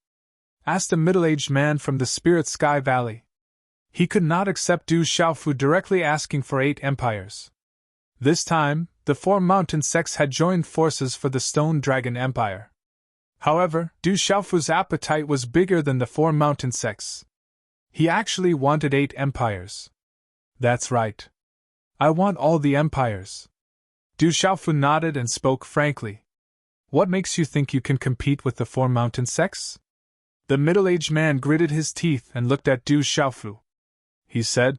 Asked a middle-aged man from the Spirit Sky Valley. He could not accept Du Xiaofu directly asking for 8 empires. This time, the 4 mountain sects had joined forces for the Stone Dragon Empire. However, Du Xiaofu's appetite was bigger than the 4 mountain sects. He actually wanted 8 empires. That's right. I want all the empires. Du Xiaofu nodded and spoke frankly. What makes you think you can compete with the 4 mountain sects? The middle-aged man gritted his teeth and looked at Du Xiaofu. He said,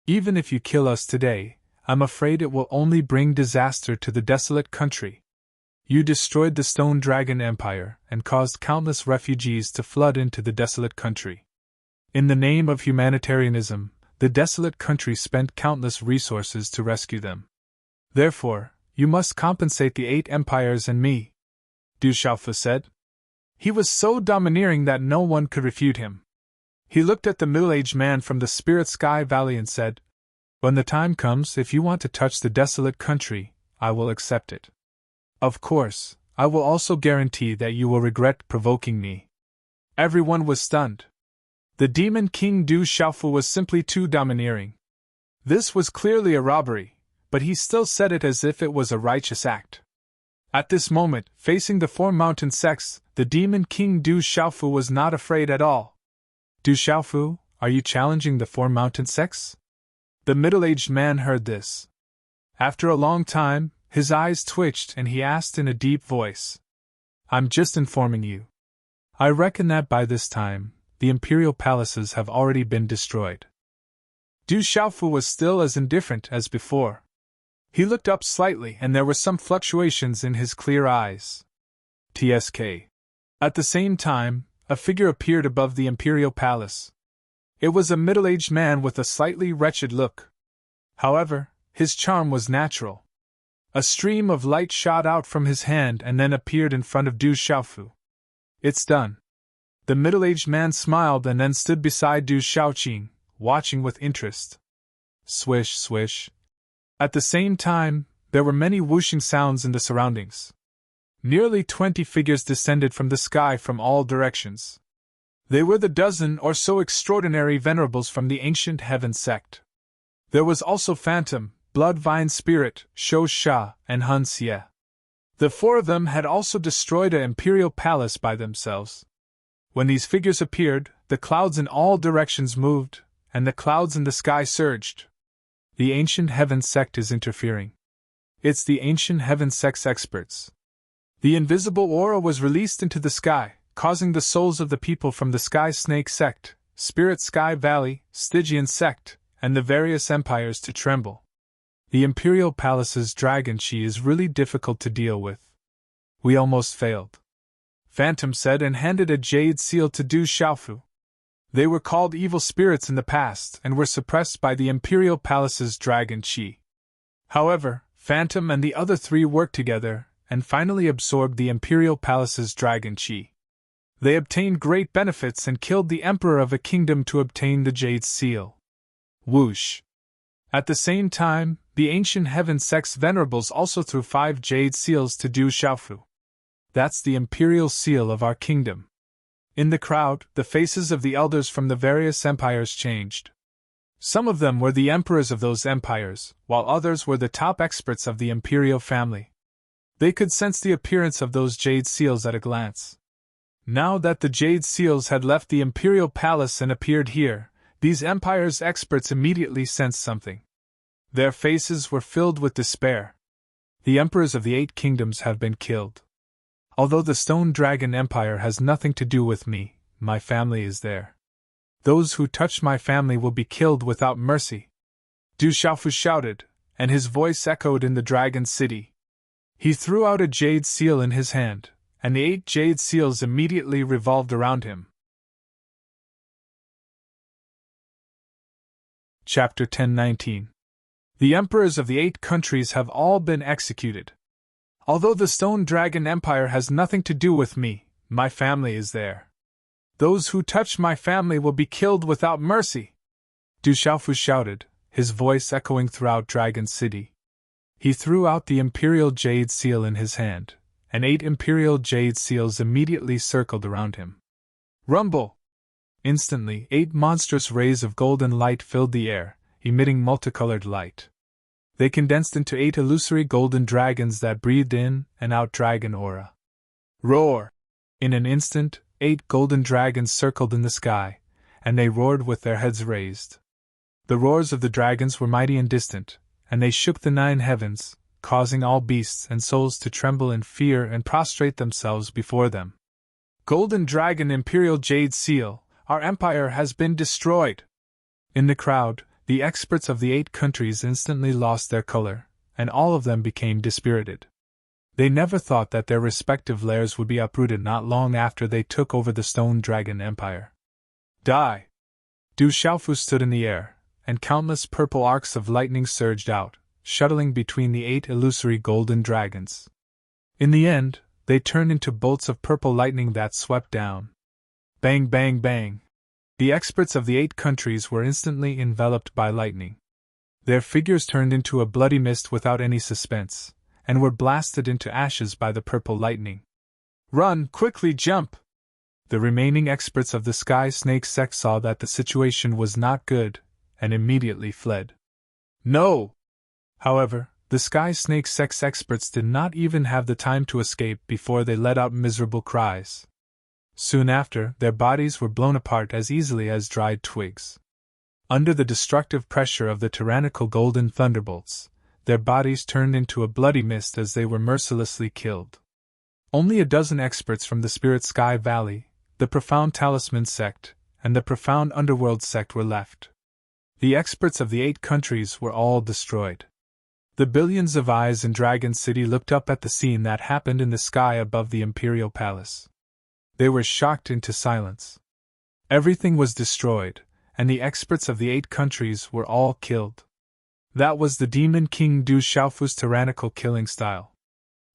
even if you kill us today, I'm afraid it will only bring disaster to the desolate country. You destroyed the Stone Dragon Empire and caused countless refugees to flood into the desolate country. In the name of humanitarianism, the desolate country spent countless resources to rescue them. Therefore, you must compensate the 8 empires and me, Du Xiaofu said. He was so domineering that no one could refute him. He looked at the middle-aged man from the Spirit Sky Valley and said, when the time comes, if you want to touch the desolate country, I will accept it. Of course, I will also guarantee that you will regret provoking me. Everyone was stunned. The Demon King Du Xiaofu was simply too domineering. This was clearly a robbery, but he still said it as if it was a righteous act. At this moment, facing the 4 mountain sects, the Demon King Du Xiaofu was not afraid at all. Du Xiaofu, are you challenging the four mountain sects? The middle-aged man heard this. After a long time, his eyes twitched and he asked in a deep voice, I'm just informing you. I reckon that by this time, the imperial palaces have already been destroyed. Du Xiaofu was still as indifferent as before. He looked up slightly and there were some fluctuations in his clear eyes. TSK. At the same time, a figure appeared above the imperial palace. It was a middle-aged man with a slightly wretched look. However, his charm was natural. A stream of light shot out from his hand and then appeared in front of Du Xiaofu. It's done. The middle-aged man smiled and then stood beside Du Xiaoqing, watching with interest. Swish, swish. At the same time, there were many whooshing sounds in the surroundings. Nearly 20 figures descended from the sky from all directions. They were the dozen or so extraordinary venerables from the ancient heaven sect. There was also Phantom, Bloodvine Spirit, Shou Sha, and Hun Xie. The four of them had also destroyed an imperial palace by themselves. When these figures appeared, the clouds in all directions moved, and the clouds in the sky surged. The ancient heaven sect is interfering. It's the ancient heaven sect's experts. The invisible aura was released into the sky, causing the souls of the people from the Sky Snake sect, Spirit Sky Valley, Stygian sect, and the various empires to tremble. The imperial palace's dragon chi is really difficult to deal with. We almost failed. Phantom said and handed a jade seal to Du Xiaofu. They were called evil spirits in the past and were suppressed by the imperial palace's dragon chi. However, Phantom and the other three worked together and finally absorbed the imperial palace's dragon chi. They obtained great benefits and killed the emperor of a kingdom to obtain the jade seal. Whoosh! At the same time, the ancient heaven sect's venerables also threw 5 jade seals to Du Xiaofu. That's the imperial seal of our kingdom. In the crowd, the faces of the elders from the various empires changed. Some of them were the emperors of those empires, while others were the top experts of the imperial family. They could sense the appearance of those jade seals at a glance. Now that the jade seals had left the imperial palace and appeared here, these empires' experts immediately sensed something. Their faces were filled with despair. The emperors of the 8 kingdoms have been killed. Although the Stone Dragon Empire has nothing to do with me, my family is there. Those who touch my family will be killed without mercy. Du Xiaofu shouted, and his voice echoed in the Dragon City. He threw out a jade seal in his hand, and the 8 jade seals immediately revolved around him. Chapter 10:19. The emperors of the 8 countries have all been executed. Although the Stone Dragon Empire has nothing to do with me, my family is there. Those who touch my family will be killed without mercy. Du Xiaofu shouted, his voice echoing throughout Dragon City. He threw out the imperial jade seal in his hand, and 8 imperial jade seals immediately circled around him. Rumble! Instantly, 8 monstrous rays of golden light filled the air, emitting multicolored light. They condensed into 8 illusory golden dragons that breathed in and out dragon aura. Roar! In an instant, 8 golden dragons circled in the sky, and they roared with their heads raised. The roars of the dragons were mighty and distant, and they shook the 9 heavens, causing all beasts and souls to tremble in fear and prostrate themselves before them. Golden Dragon Imperial Jade Seal, our empire has been destroyed! In the crowd, the experts of the 8 countries instantly lost their color, and all of them became dispirited. They never thought that their respective lairs would be uprooted not long after they took over the Stone Dragon Empire. Die! Du Xiaofu stood in the air, and countless purple arcs of lightning surged out, shuttling between the 8 illusory golden dragons. In the end, they turned into bolts of purple lightning that swept down. Bang, bang, bang! The experts of the 8 countries were instantly enveloped by lightning. Their figures turned into a bloody mist without any suspense, and were blasted into ashes by the purple lightning. Run, quickly jump! The remaining experts of the Sky Snake sect saw that the situation was not good, and immediately fled. No! However, the Sky Snake sect's experts did not even have the time to escape before they let out miserable cries. Soon after, their bodies were blown apart as easily as dried twigs. Under the destructive pressure of the tyrannical golden thunderbolts, their bodies turned into a bloody mist as they were mercilessly killed. Only a dozen experts from the Spirit Sky Valley, the Profound Talisman sect, and the Profound Underworld sect were left. The experts of the 8 countries were all destroyed. The billions of eyes in Dragon City looked up at the scene that happened in the sky above the Imperial Palace. They were shocked into silence. Everything was destroyed, and the experts of the 8 countries were all killed. That was the Demon King Du Xiaofu's tyrannical killing style.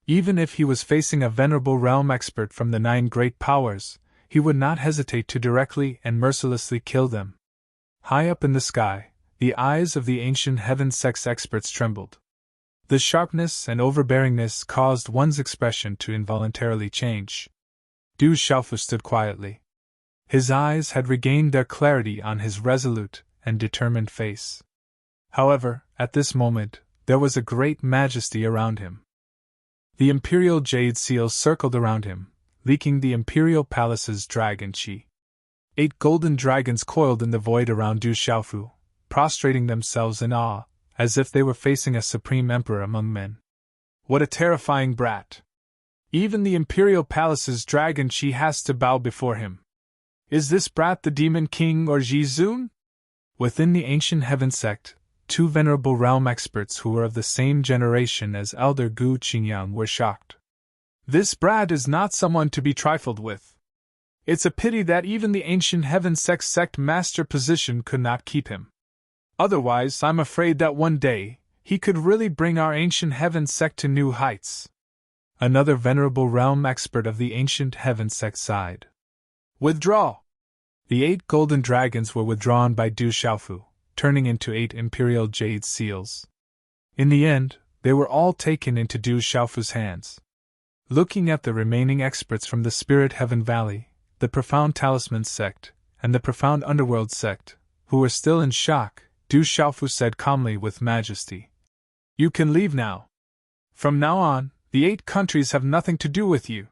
Even if he was facing a venerable realm expert from the 9 great powers, he would not hesitate to directly and mercilessly kill them. High up in the sky, the eyes of the ancient heaven sex experts trembled. The sharpness and overbearingness caused one's expression to involuntarily change. Du Xiaofu stood quietly. His eyes had regained their clarity on his resolute and determined face. However, at this moment, there was a great majesty around him. The imperial jade seals circled around him, leaking the imperial palace's dragon chi. 8 golden dragons coiled in the void around Du Xiaofu, prostrating themselves in awe, as if they were facing a supreme emperor among men. What a terrifying brat! Even the imperial palace's dragon chi has to bow before him. Is this brat the demon king or Jizun? Within the ancient heaven sect, 2 venerable realm experts who were of the same generation as Elder Gu Qingyang were shocked. This brat is not someone to be trifled with. It's a pity that even the ancient heaven sect master position could not keep him. Otherwise, I'm afraid that one day, he could really bring our ancient heaven sect to new heights. Another venerable realm expert of the ancient heaven sect sighed. Withdraw! The 8 golden dragons were withdrawn by Du Xiaofu, turning into 8 imperial jade seals. In the end, they were all taken into Du Xiaofu's hands. Looking at the remaining experts from the Spirit Heaven Valley, the Profound Talisman sect, and the Profound Underworld sect, who were still in shock, Du Xiaofu said calmly with majesty, "You can leave now. From now on, the 8 countries have nothing to do with you.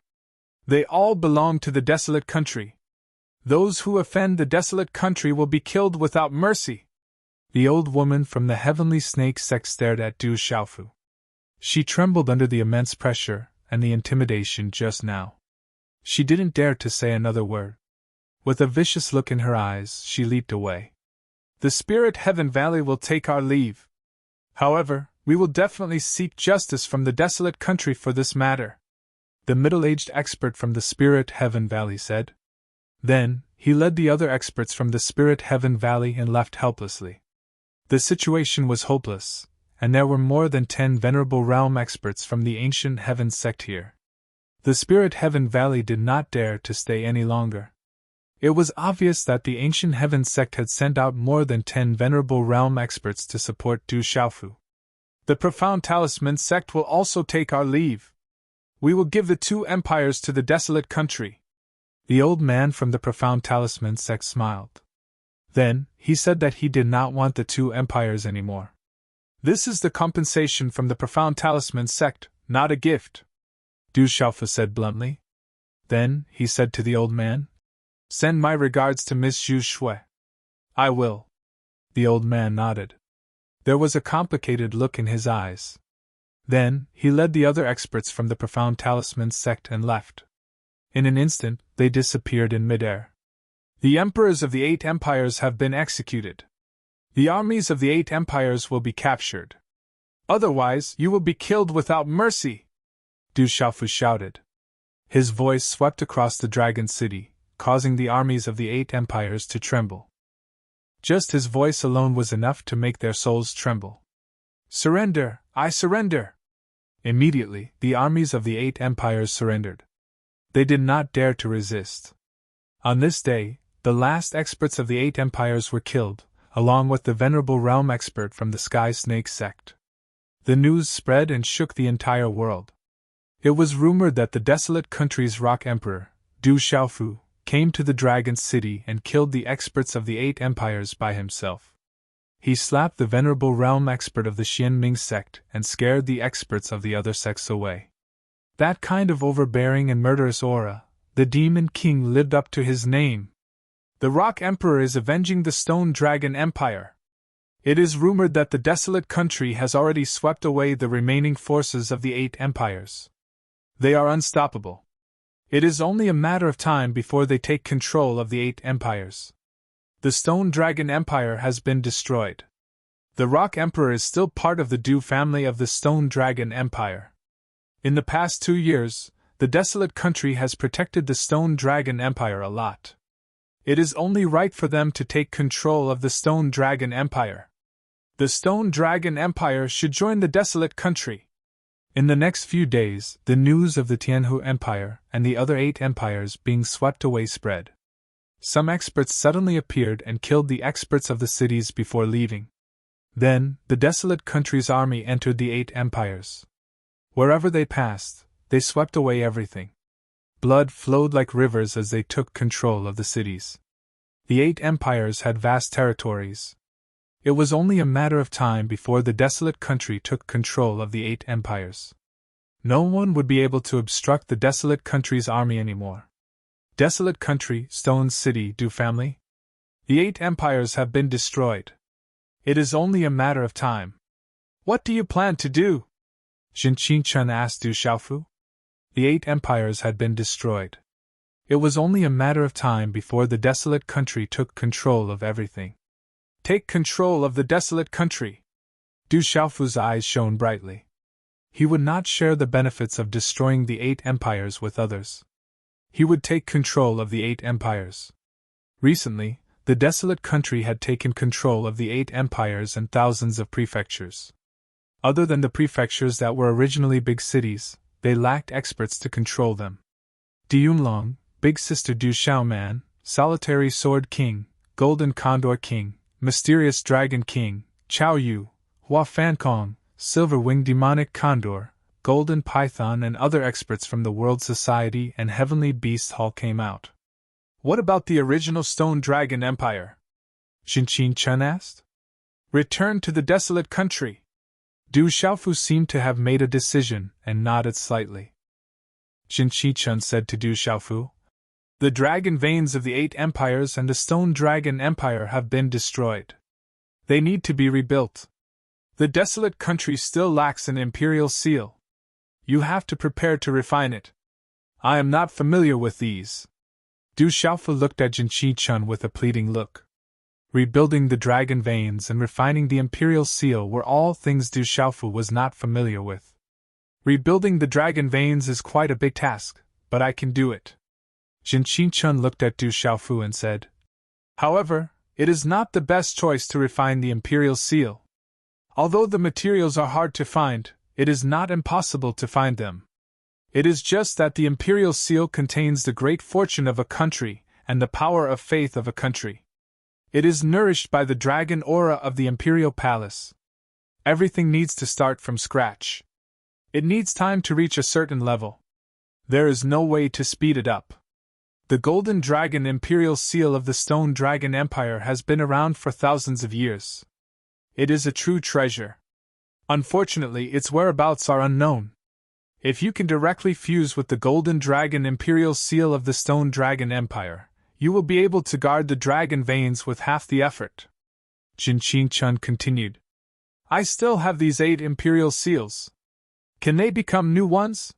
They all belong to the desolate country. Those who offend the desolate country will be killed without mercy." The old woman from the Heavenly Snake sect stared at Du Xiaofu. She trembled under the immense pressure and the intimidation just now. She didn't dare to say another word. With a vicious look in her eyes, she leaped away. The Spirit Heaven Valley will take our leave. However, we will definitely seek justice from the desolate country for this matter, the middle-aged expert from the Spirit Heaven Valley said. Then, he led the other experts from the Spirit Heaven Valley and left helplessly. The situation was hopeless, and there were more than 10 venerable realm experts from the ancient heaven sect here. The Spirit Heaven Valley did not dare to stay any longer. It was obvious that the ancient heaven sect had sent out more than 10 venerable realm experts to support Du Xiaofu. The Profound Talisman sect will also take our leave. We will give the 2 empires to the desolate country. The old man from the Profound Talisman sect smiled. Then, he said that he did not want the 2 empires anymore. This is the compensation from the Profound Talisman sect, not a gift, Du Xiaofu said bluntly. Then, he said to the old man, "Send my regards to Miss Zhu Shui." "I will." The old man nodded. There was a complicated look in his eyes. Then, he led the other experts from the Profound Talisman sect and left. In an instant, they disappeared in midair. The emperors of the 8 empires have been executed. The armies of the 8 empires will be captured. Otherwise, you will be killed without mercy, Du Xiaofu shouted. His voice swept across the Dragon City, causing the armies of the 8 empires to tremble. Just his voice alone was enough to make their souls tremble. "Surrender! I surrender!" Immediately, the armies of the 8 empires surrendered. They did not dare to resist. On this day, the last experts of the 8 empires were killed, along with the venerable realm expert from the Sky Snake sect. The news spread and shook the entire world. It was rumored that the desolate country's rock emperor, Du Xiaofu, came to the Dragon City and killed the experts of the 8 empires by himself. He slapped the venerable realm expert of the Xianming sect and scared the experts of the other sects away. That kind of overbearing and murderous aura, the Demon King lived up to his name. The Rock Emperor is avenging the Stone Dragon Empire. It is rumored that the desolate country has already swept away the remaining forces of the 8 empires. They are unstoppable. It is only a matter of time before they take control of the 8 empires. The Stone Dragon Empire has been destroyed. The Rock Emperor is still part of the Du family of the Stone Dragon Empire. In the past 2 years, the desolate country has protected the Stone Dragon Empire a lot. It is only right for them to take control of the Stone Dragon Empire. The Stone Dragon Empire should join the desolate country. In the next few days, the news of the Tianhu Empire and the other 8 empires being swept away spread. Some experts suddenly appeared and killed the experts of the cities before leaving. Then, the desolate country's army entered the 8 empires. Wherever they passed, they swept away everything. Blood flowed like rivers as they took control of the cities. The 8 empires had vast territories. It was only a matter of time before the desolate country took control of the 8 empires. No one would be able to obstruct the desolate country's army anymore. Desolate country, Stone City, Du family? The 8 empires have been destroyed. It is only a matter of time. What do you plan to do? Jin Qingchen asked Du Xiaofu. The 8 empires had been destroyed. It was only a matter of time before the desolate country took control of everything. Take control of the desolate country. Du Xiaofu's eyes shone brightly. He would not share the benefits of destroying the 8 empires with others. He would take control of the 8 empires. Recently, the desolate country had taken control of the 8 empires and thousands of prefectures. Other than the prefectures that were originally big cities, they lacked experts to control them. Diunlong, Big Sister Du Xiaoman, Solitary Sword King, Golden Condor King, Mysterious Dragon King, Chao Yu, Hua Fankong, Silver-Winged Demonic Condor, Golden Python and other experts from the World Society and Heavenly Beast Hall came out. What about the original Stone Dragon Empire? Jin Qingchen asked. Return to the desolate country. Du Xiaofu seemed to have made a decision and nodded slightly. Jin Qingchen said to Du Xiaofu, the dragon veins of the 8 empires and the Stone Dragon Empire have been destroyed. They need to be rebuilt. The desolate country still lacks an imperial seal. You have to prepare to refine it. I am not familiar with these. Du Xiaofu looked at Jin Qingchen with a pleading look. Rebuilding the dragon veins and refining the imperial seal were all things Du Xiaofu was not familiar with. Rebuilding the dragon veins is quite a big task, but I can do it. Jin Qingchen looked at Du Xiaofu and said, however, it is not the best choice to refine the imperial seal. Although the materials are hard to find, it is not impossible to find them. It is just that the imperial seal contains the great fortune of a country and the power of faith of a country. It is nourished by the dragon aura of the imperial palace. Everything needs to start from scratch. It needs time to reach a certain level. There is no way to speed it up. The Golden Dragon Imperial Seal of the Stone Dragon Empire has been around for thousands of years. It is a true treasure. Unfortunately, its whereabouts are unknown. If you can directly fuse with the Golden Dragon Imperial Seal of the Stone Dragon Empire, you will be able to guard the dragon veins with half the effort. Jin Qingchen continued. I still have these 8 Imperial Seals. Can they become new ones?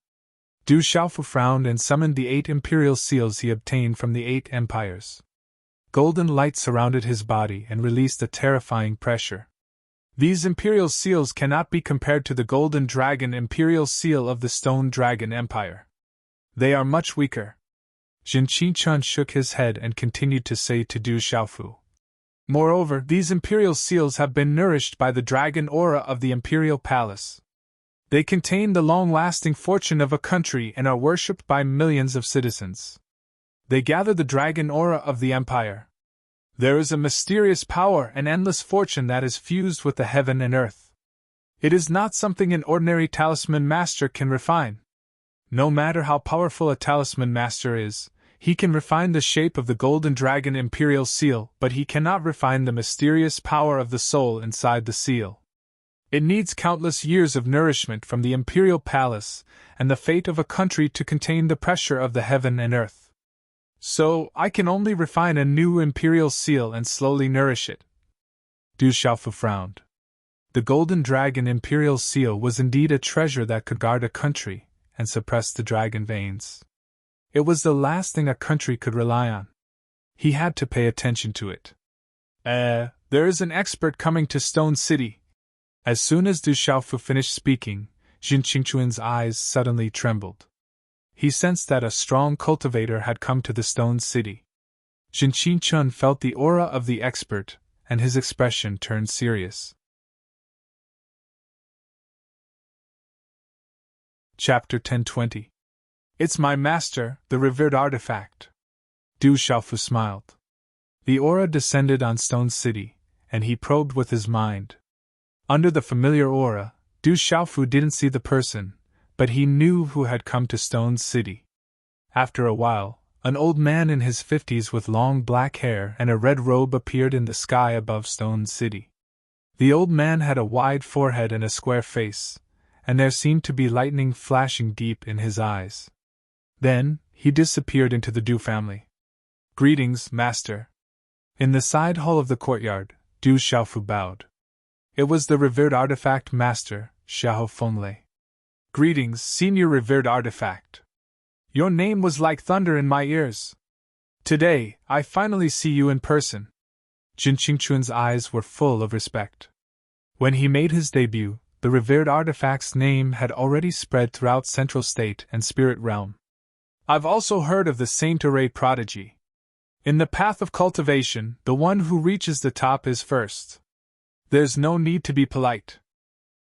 Du Xiaofu frowned and summoned the 8 Imperial Seals he obtained from the 8 empires. Golden light surrounded his body and released a terrifying pressure. These Imperial Seals cannot be compared to the Golden Dragon Imperial Seal of the Stone Dragon Empire. They are much weaker. Jin Qingchen shook his head and continued to say to Du Xiaofu. Moreover, these Imperial Seals have been nourished by the dragon aura of the Imperial Palace. They contain the long-lasting fortune of a country and are worshipped by millions of citizens. They gather the dragon aura of the empire. There is a mysterious power and endless fortune that is fused with the heaven and earth. It is not something an ordinary talisman master can refine. No matter how powerful a talisman master is, he can refine the shape of the Golden Dragon Imperial Seal, but he cannot refine the mysterious power of the soul inside the seal. It needs countless years of nourishment from the Imperial Palace and the fate of a country to contain the pressure of the heaven and earth. So, I can only refine a new imperial seal and slowly nourish it. Du Xiaofu frowned. The golden dragon imperial seal was indeed a treasure that could guard a country and suppress the dragon veins. It was the last thing a country could rely on. He had to pay attention to it. There is an expert coming to Stone City. As soon as Du Xiaofu finished speaking, Jin Qingquan's eyes suddenly trembled. He sensed that a strong cultivator had come to the Stone City. Jin Qingquan felt the aura of the expert, and his expression turned serious. Chapter 1020. It's my master, the revered artifact. Du Xiaofu smiled. The aura descended on Stone City, and he probed with his mind. Under the familiar aura, Du Xiaofu didn't see the person, but he knew who had come to Stone City. After a while, an old man in his 50s with long black hair and a red robe appeared in the sky above Stone City. The old man had a wide forehead and a square face, and there seemed to be lightning flashing deep in his eyes. Then, he disappeared into the Du family. Greetings, master. In the side hall of the courtyard, Du Xiaofu bowed. It was the revered artifact master, Xiao Fenglei. Greetings, senior revered artifact. Your name was like thunder in my ears. Today, I finally see you in person. Jin Qingquan's eyes were full of respect. When he made his debut, the revered artifact's name had already spread throughout Central State and Spirit Realm. I've also heard of the Saint Array prodigy. In the path of cultivation, the one who reaches the top is first. There's no need to be polite.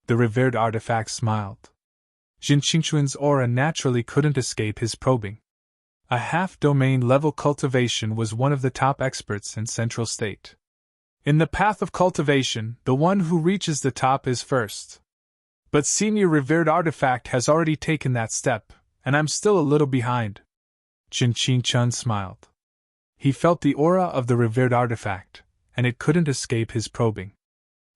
The revered artifact smiled. Jin Qingquan's aura naturally couldn't escape his probing. A half-domain level cultivation was one of the top experts in Central State. In the path of cultivation, the one who reaches the top is first. But senior revered artifact has already taken that step, and I'm still a little behind. Jin Qingquan smiled. He felt the aura of the revered artifact, and it couldn't escape his probing.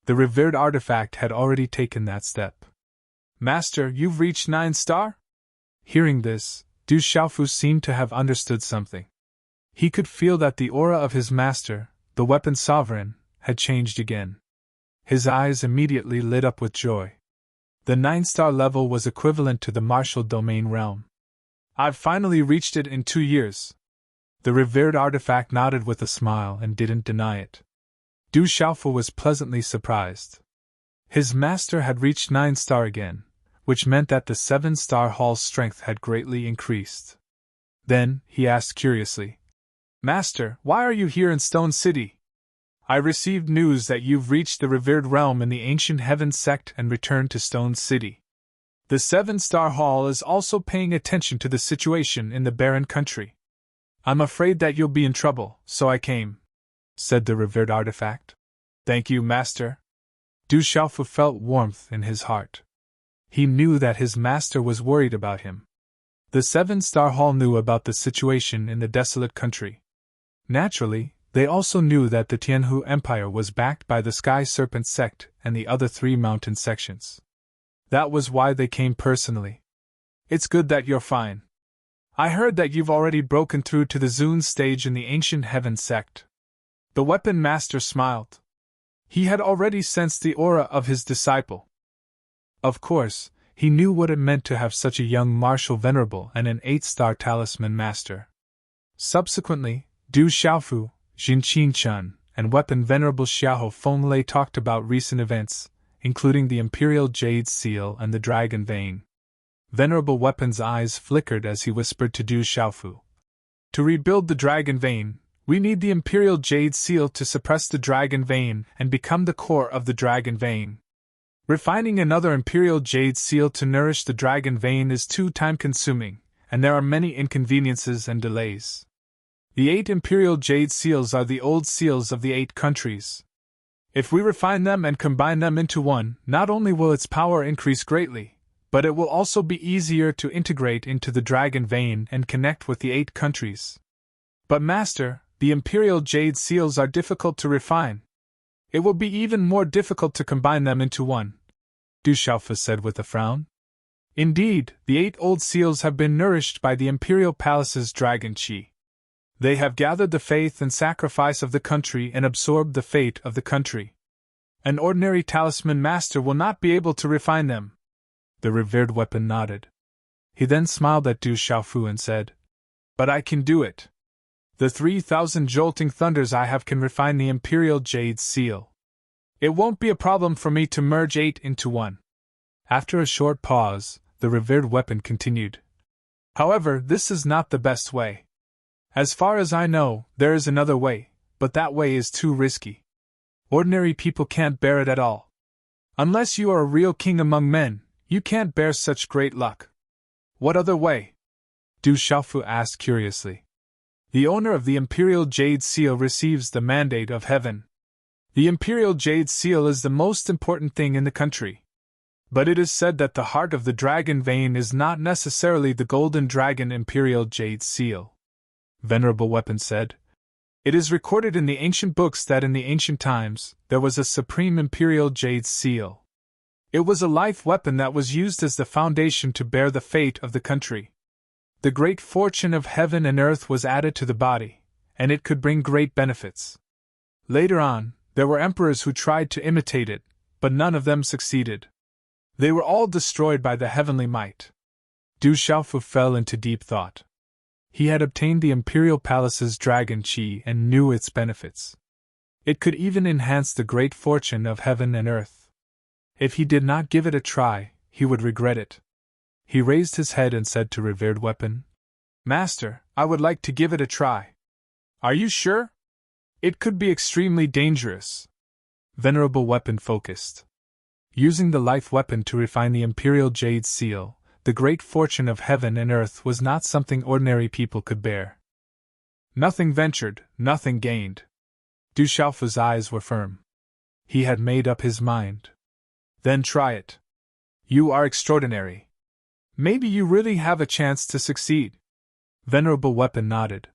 The revered artifact had already taken that step. Master, you've reached 9-star? Hearing this, Du Xiaofu seemed to have understood something. He could feel that the aura of his master, the weapon sovereign, had changed again. His eyes immediately lit up with joy. The 9-star level was equivalent to the martial domain realm. I've finally reached it in 2 years. The revered artifact nodded with a smile and didn't deny it. Du Xiaofu was pleasantly surprised. His master had reached 9-star again, which meant that the 7-star hall's strength had greatly increased. Then, he asked curiously, Master, why are you here in Stone City? I received news that you've reached the revered realm in the ancient heaven sect and returned to Stone City. The 7-star hall is also paying attention to the situation in the barren country. I'm afraid that you'll be in trouble, so I came, said the revered artifact. Thank you, Master. Du Xiaofu felt warmth in his heart. He knew that his master was worried about him. The 7-star hall knew about the situation in the desolate country. Naturally, they also knew that the Tianhu Empire was backed by the Sky Serpent sect and the other 3 mountain sections. That was why they came personally. It's good that you're fine. I heard that you've already broken through to the Zune stage in the ancient heaven sect. The weapon master smiled. He had already sensed the aura of his disciple. Of course, he knew what it meant to have such a young martial venerable and an 8-star talisman master. Subsequently, Du Xiaofu, Jin Qingquan, and weapon venerable Xiao Fenglei talked about recent events, including the Imperial Jade Seal and the Dragon Vein. Venerable Weapon's eyes flickered as he whispered to Du Xiaofu. To rebuild the Dragon Vein, we need the Imperial Jade Seal to suppress the Dragon Vein and become the core of the Dragon Vein. Refining another Imperial Jade Seal to nourish the Dragon Vein is too time-consuming, and there are many inconveniences and delays. The 8 Imperial Jade Seals are the old seals of the 8 countries. If we refine them and combine them into one, not only will its power increase greatly, but it will also be easier to integrate into the Dragon Vein and connect with the 8 countries. But Master, the Imperial Jade Seals are difficult to refine. It will be even more difficult to combine them into one, Du Xiaofu said with a frown. Indeed, the 8 old seals have been nourished by the Imperial Palace's dragon qi. They have gathered the faith and sacrifice of the country and absorbed the fate of the country. An ordinary talisman master will not be able to refine them. The revered weapon nodded. He then smiled at Du Xiaofu and said, "But I can do it. The 3,000 jolting thunders I have can refine the Imperial Jade Seal. It won't be a problem for me to merge 8 into 1. After a short pause, the revered weapon continued. "However, this is not the best way. As far as I know, there is another way, but that way is too risky. Ordinary people can't bear it at all. Unless you are a real king among men, you can't bear such great luck." "What other way?" Du Xiaofu asked curiously. "The owner of the Imperial Jade Seal receives the mandate of heaven. The Imperial Jade Seal is the most important thing in the country. But it is said that the heart of the dragon vein is not necessarily the golden dragon Imperial Jade Seal," Venerable Weapon said. "It is recorded in the ancient books that in the ancient times, there was a supreme Imperial Jade Seal. It was a life weapon that was used as the foundation to bear the fate of the country. The great fortune of heaven and earth was added to the body, and it could bring great benefits. Later on, there were emperors who tried to imitate it, but none of them succeeded. They were all destroyed by the heavenly might." Du Xiaofu fell into deep thought. He had obtained the Imperial Palace's dragon chi and knew its benefits. It could even enhance the great fortune of heaven and earth. If he did not give it a try, he would regret it. He raised his head and said to Revered Weapon, "Master, I would like to give it a try." "Are you sure? It could be extremely dangerous." Venerable Weapon focused. Using the life weapon to refine the Imperial Jade Seal, the great fortune of heaven and earth was not something ordinary people could bear. Nothing ventured, nothing gained. Du Xiaofu's eyes were firm. He had made up his mind. "Then try it. You are extraordinary. Maybe you really have a chance to succeed." Venerable Weapon nodded.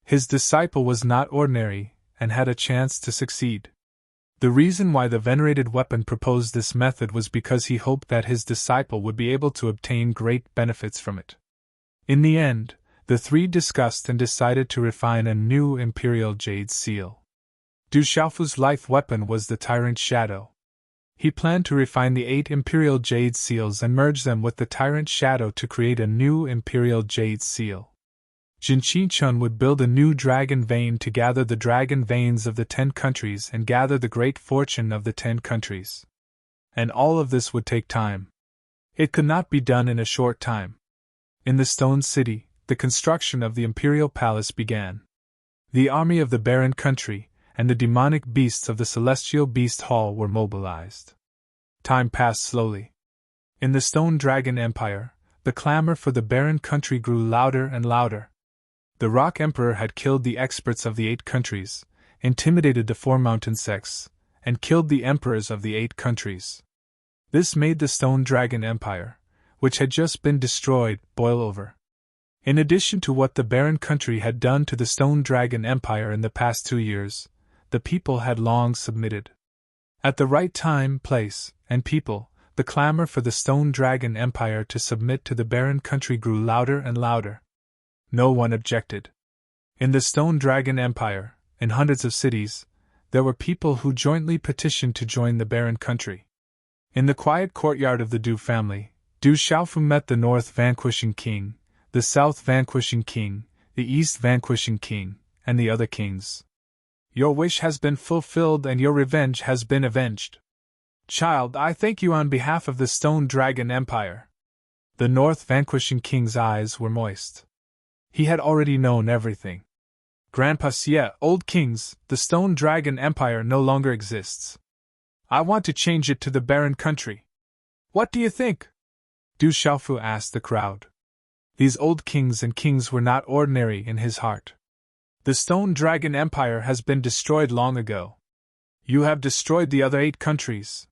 His disciple was not ordinary, and had a chance to succeed. The reason why the venerated weapon proposed this method was because he hoped that his disciple would be able to obtain great benefits from it. In the end, the three discussed and decided to refine a new Imperial Jade Seal. Du Xiaofu's life weapon was the Tyrant Shadow. He planned to refine the 8 Imperial Jade Seals and merge them with the Tyrant Shadow to create a new Imperial Jade Seal. Jinqi Chun would build a new dragon vein to gather the dragon veins of the 10 countries and gather the great fortune of the 10 countries. And all of this would take time. It could not be done in a short time. In the Stone City, the construction of the Imperial Palace began. The army of the barren country and the demonic beasts of the Celestial Beast Hall were mobilized. Time passed slowly. In the Stone Dragon Empire, the clamor for the barren country grew louder and louder. The Rock Emperor had killed the experts of the 8 countries, intimidated the 4 mountain sects, and killed the emperors of the 8 countries. This made the Stone Dragon Empire, which had just been destroyed, boil over. In addition to what the barren country had done to the Stone Dragon Empire in the past 2 years, the people had long submitted. At the right time, place, and people, the clamor for the Stone Dragon Empire to submit to the barren country grew louder and louder. No one objected. In the Stone Dragon Empire, in hundreds of cities, there were people who jointly petitioned to join the barren country. In the quiet courtyard of the Du family, Du Xiaofu met the North Vanquishing King, the South Vanquishing King, the East Vanquishing King, and the other kings. "Your wish has been fulfilled and your revenge has been avenged. Child, I thank you on behalf of the Stone Dragon Empire." The North Vanquishing King's eyes were moist. He had already known everything. "Grandpa Xie, old kings, the Stone Dragon Empire no longer exists. I want to change it to the barren country. What do you think?" Du Xiaofu asked the crowd. These old kings and kings were not ordinary in his heart. "The Stone Dragon Empire has been destroyed long ago. You have destroyed the other 8 countries.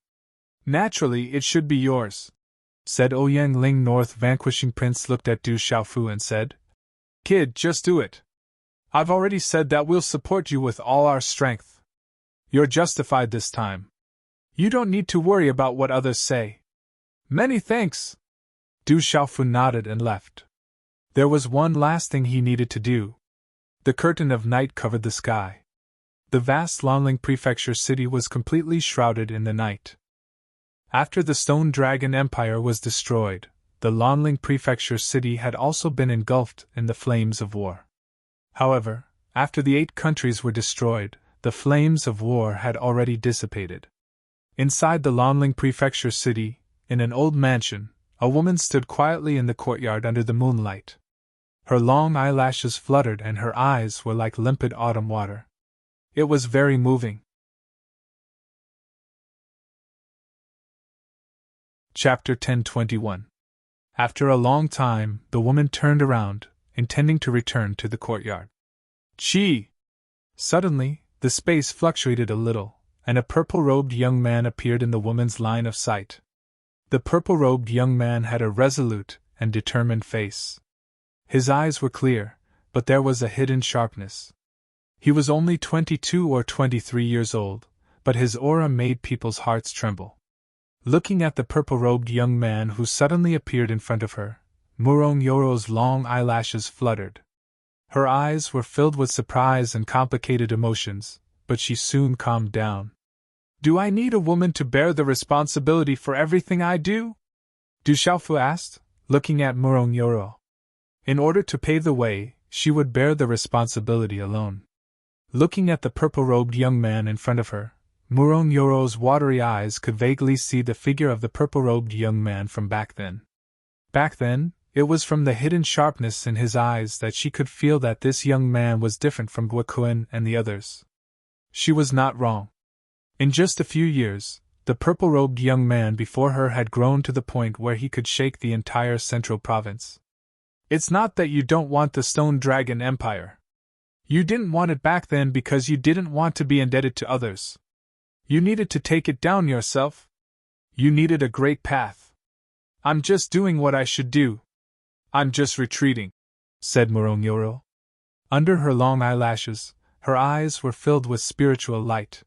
Naturally, it should be yours," said Ouyang Ling. North Vanquishing Prince looked at Du Xiaofu and said, "Kid, just do it. I've already said that we'll support you with all our strength. You're justified this time. You don't need to worry about what others say." "Many thanks." Du Xiaofu nodded and left. There was one last thing he needed to do. The curtain of night covered the sky. The vast Lanling Prefecture city was completely shrouded in the night. After the Stone Dragon Empire was destroyed, the Lanling Prefecture city had also been engulfed in the flames of war. However, after the 8 countries were destroyed, the flames of war had already dissipated. Inside the Lanling Prefecture city, in an old mansion, a woman stood quietly in the courtyard under the moonlight. Her long eyelashes fluttered and her eyes were like limpid autumn water. It was very moving. Chapter 10:21. After a long time, the woman turned around, intending to return to the courtyard. Chi! Suddenly, the space fluctuated a little, and a purple-robed young man appeared in the woman's line of sight. The purple-robed young man had a resolute and determined face. His eyes were clear, but there was a hidden sharpness. He was only 22 or 23 years old, but his aura made people's hearts tremble. Looking at the purple-robed young man who suddenly appeared in front of her, Murong Yoro's long eyelashes fluttered. Her eyes were filled with surprise and complicated emotions, but she soon calmed down. Do I need a woman to bear the responsibility for everything I do? Du Xiaofu asked, looking at Murong Yoro. In order to pave the way, she would bear the responsibility alone. Looking at the purple-robed young man in front of her, Murong Yoro's watery eyes could vaguely see the figure of the purple-robed young man from back then. Back then, it was from the hidden sharpness in his eyes that she could feel that this young man was different from Guokuen and the others. She was not wrong. In just a few years, the purple-robed young man before her had grown to the point where he could shake the entire central province. It's not that you don't want the Stone Dragon Empire. You didn't want it back then because you didn't want to be indebted to others. You needed to take it down yourself. You needed a great path. I'm just doing what I should do. I'm just retreating, said Murong Yoro. Under her long eyelashes, her eyes were filled with spiritual light.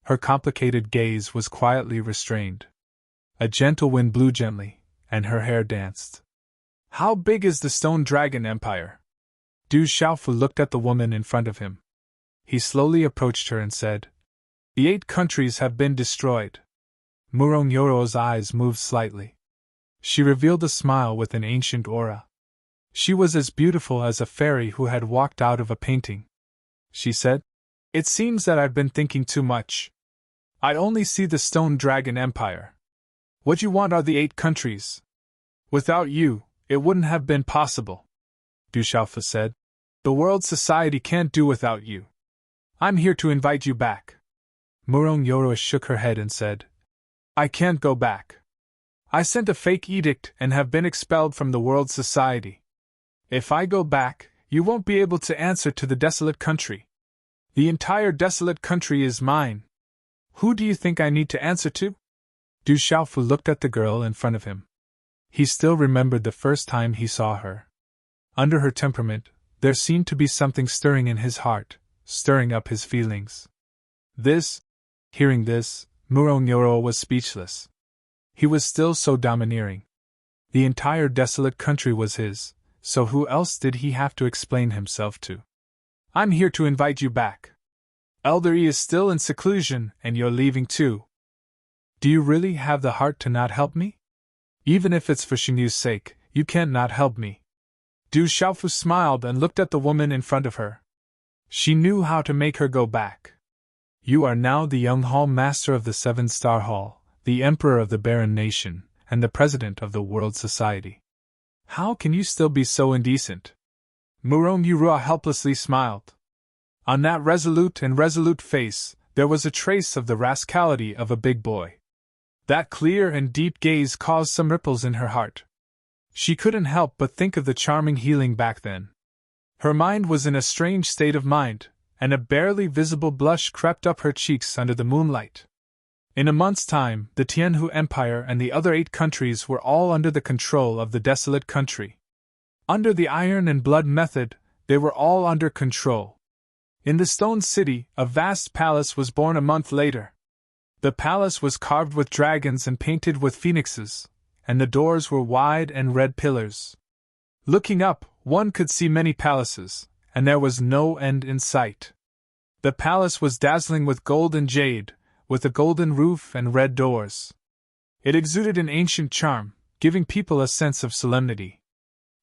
Her complicated gaze was quietly restrained. A gentle wind blew gently, and her hair danced. How big is the Stone Dragon Empire? Du Xiaofu looked at the woman in front of him. He slowly approached her and said, The 8 countries have been destroyed. Murong Yoro's eyes moved slightly. She revealed a smile with an ancient aura. She was as beautiful as a fairy who had walked out of a painting. She said, It seems that I've been thinking too much. I only see the Stone Dragon Empire. What you want are the 8 countries. Without you, it wouldn't have been possible. Du Xiaofu said, The world society can't do without you. I'm here to invite you back. Murong Yoro shook her head and said, I can't go back. I sent a fake edict and have been expelled from the world society. If I go back, you won't be able to answer to the desolate country. The entire desolate country is mine. Who do you think I need to answer to? Du Xiaofu looked at the girl in front of him. He still remembered the first time he saw her. Under her temperament, there seemed to be something stirring in his heart, stirring up his feelings. Hearing this, Murong Yoro was speechless. He was still so domineering. The entire desolate country was his, so who else did he have to explain himself to? I'm here to invite you back. Elder Yi is still in seclusion, and you're leaving too. Do you really have the heart to not help me? Even if it's for Xingyu's sake, you can't not help me. Du Xiaofu smiled and looked at the woman in front of her. She knew how to make her go back. You are now the young hall master of the 7-star hall, the emperor of the barren nation, and the president of the world society. How can you still be so indecent? Murong Yoro helplessly smiled. On that resolute face, there was a trace of the rascality of a big boy. That clear and deep gaze caused some ripples in her heart. She couldn't help but think of the charming healing back then. Her mind was in a strange state of mind, and a barely visible blush crept up her cheeks under the moonlight. In a month's time, the Tianhu Empire and the other 8 countries were all under the control of the desolate country. Under the iron and blood method, they were all under control. In the Stone City, a vast palace was born a month later. The palace was carved with dragons and painted with phoenixes, and the doors were wide and red pillars. Looking up, one could see many palaces, and there was no end in sight. The palace was dazzling with gold and jade, with a golden roof and red doors. It exuded an ancient charm, giving people a sense of solemnity.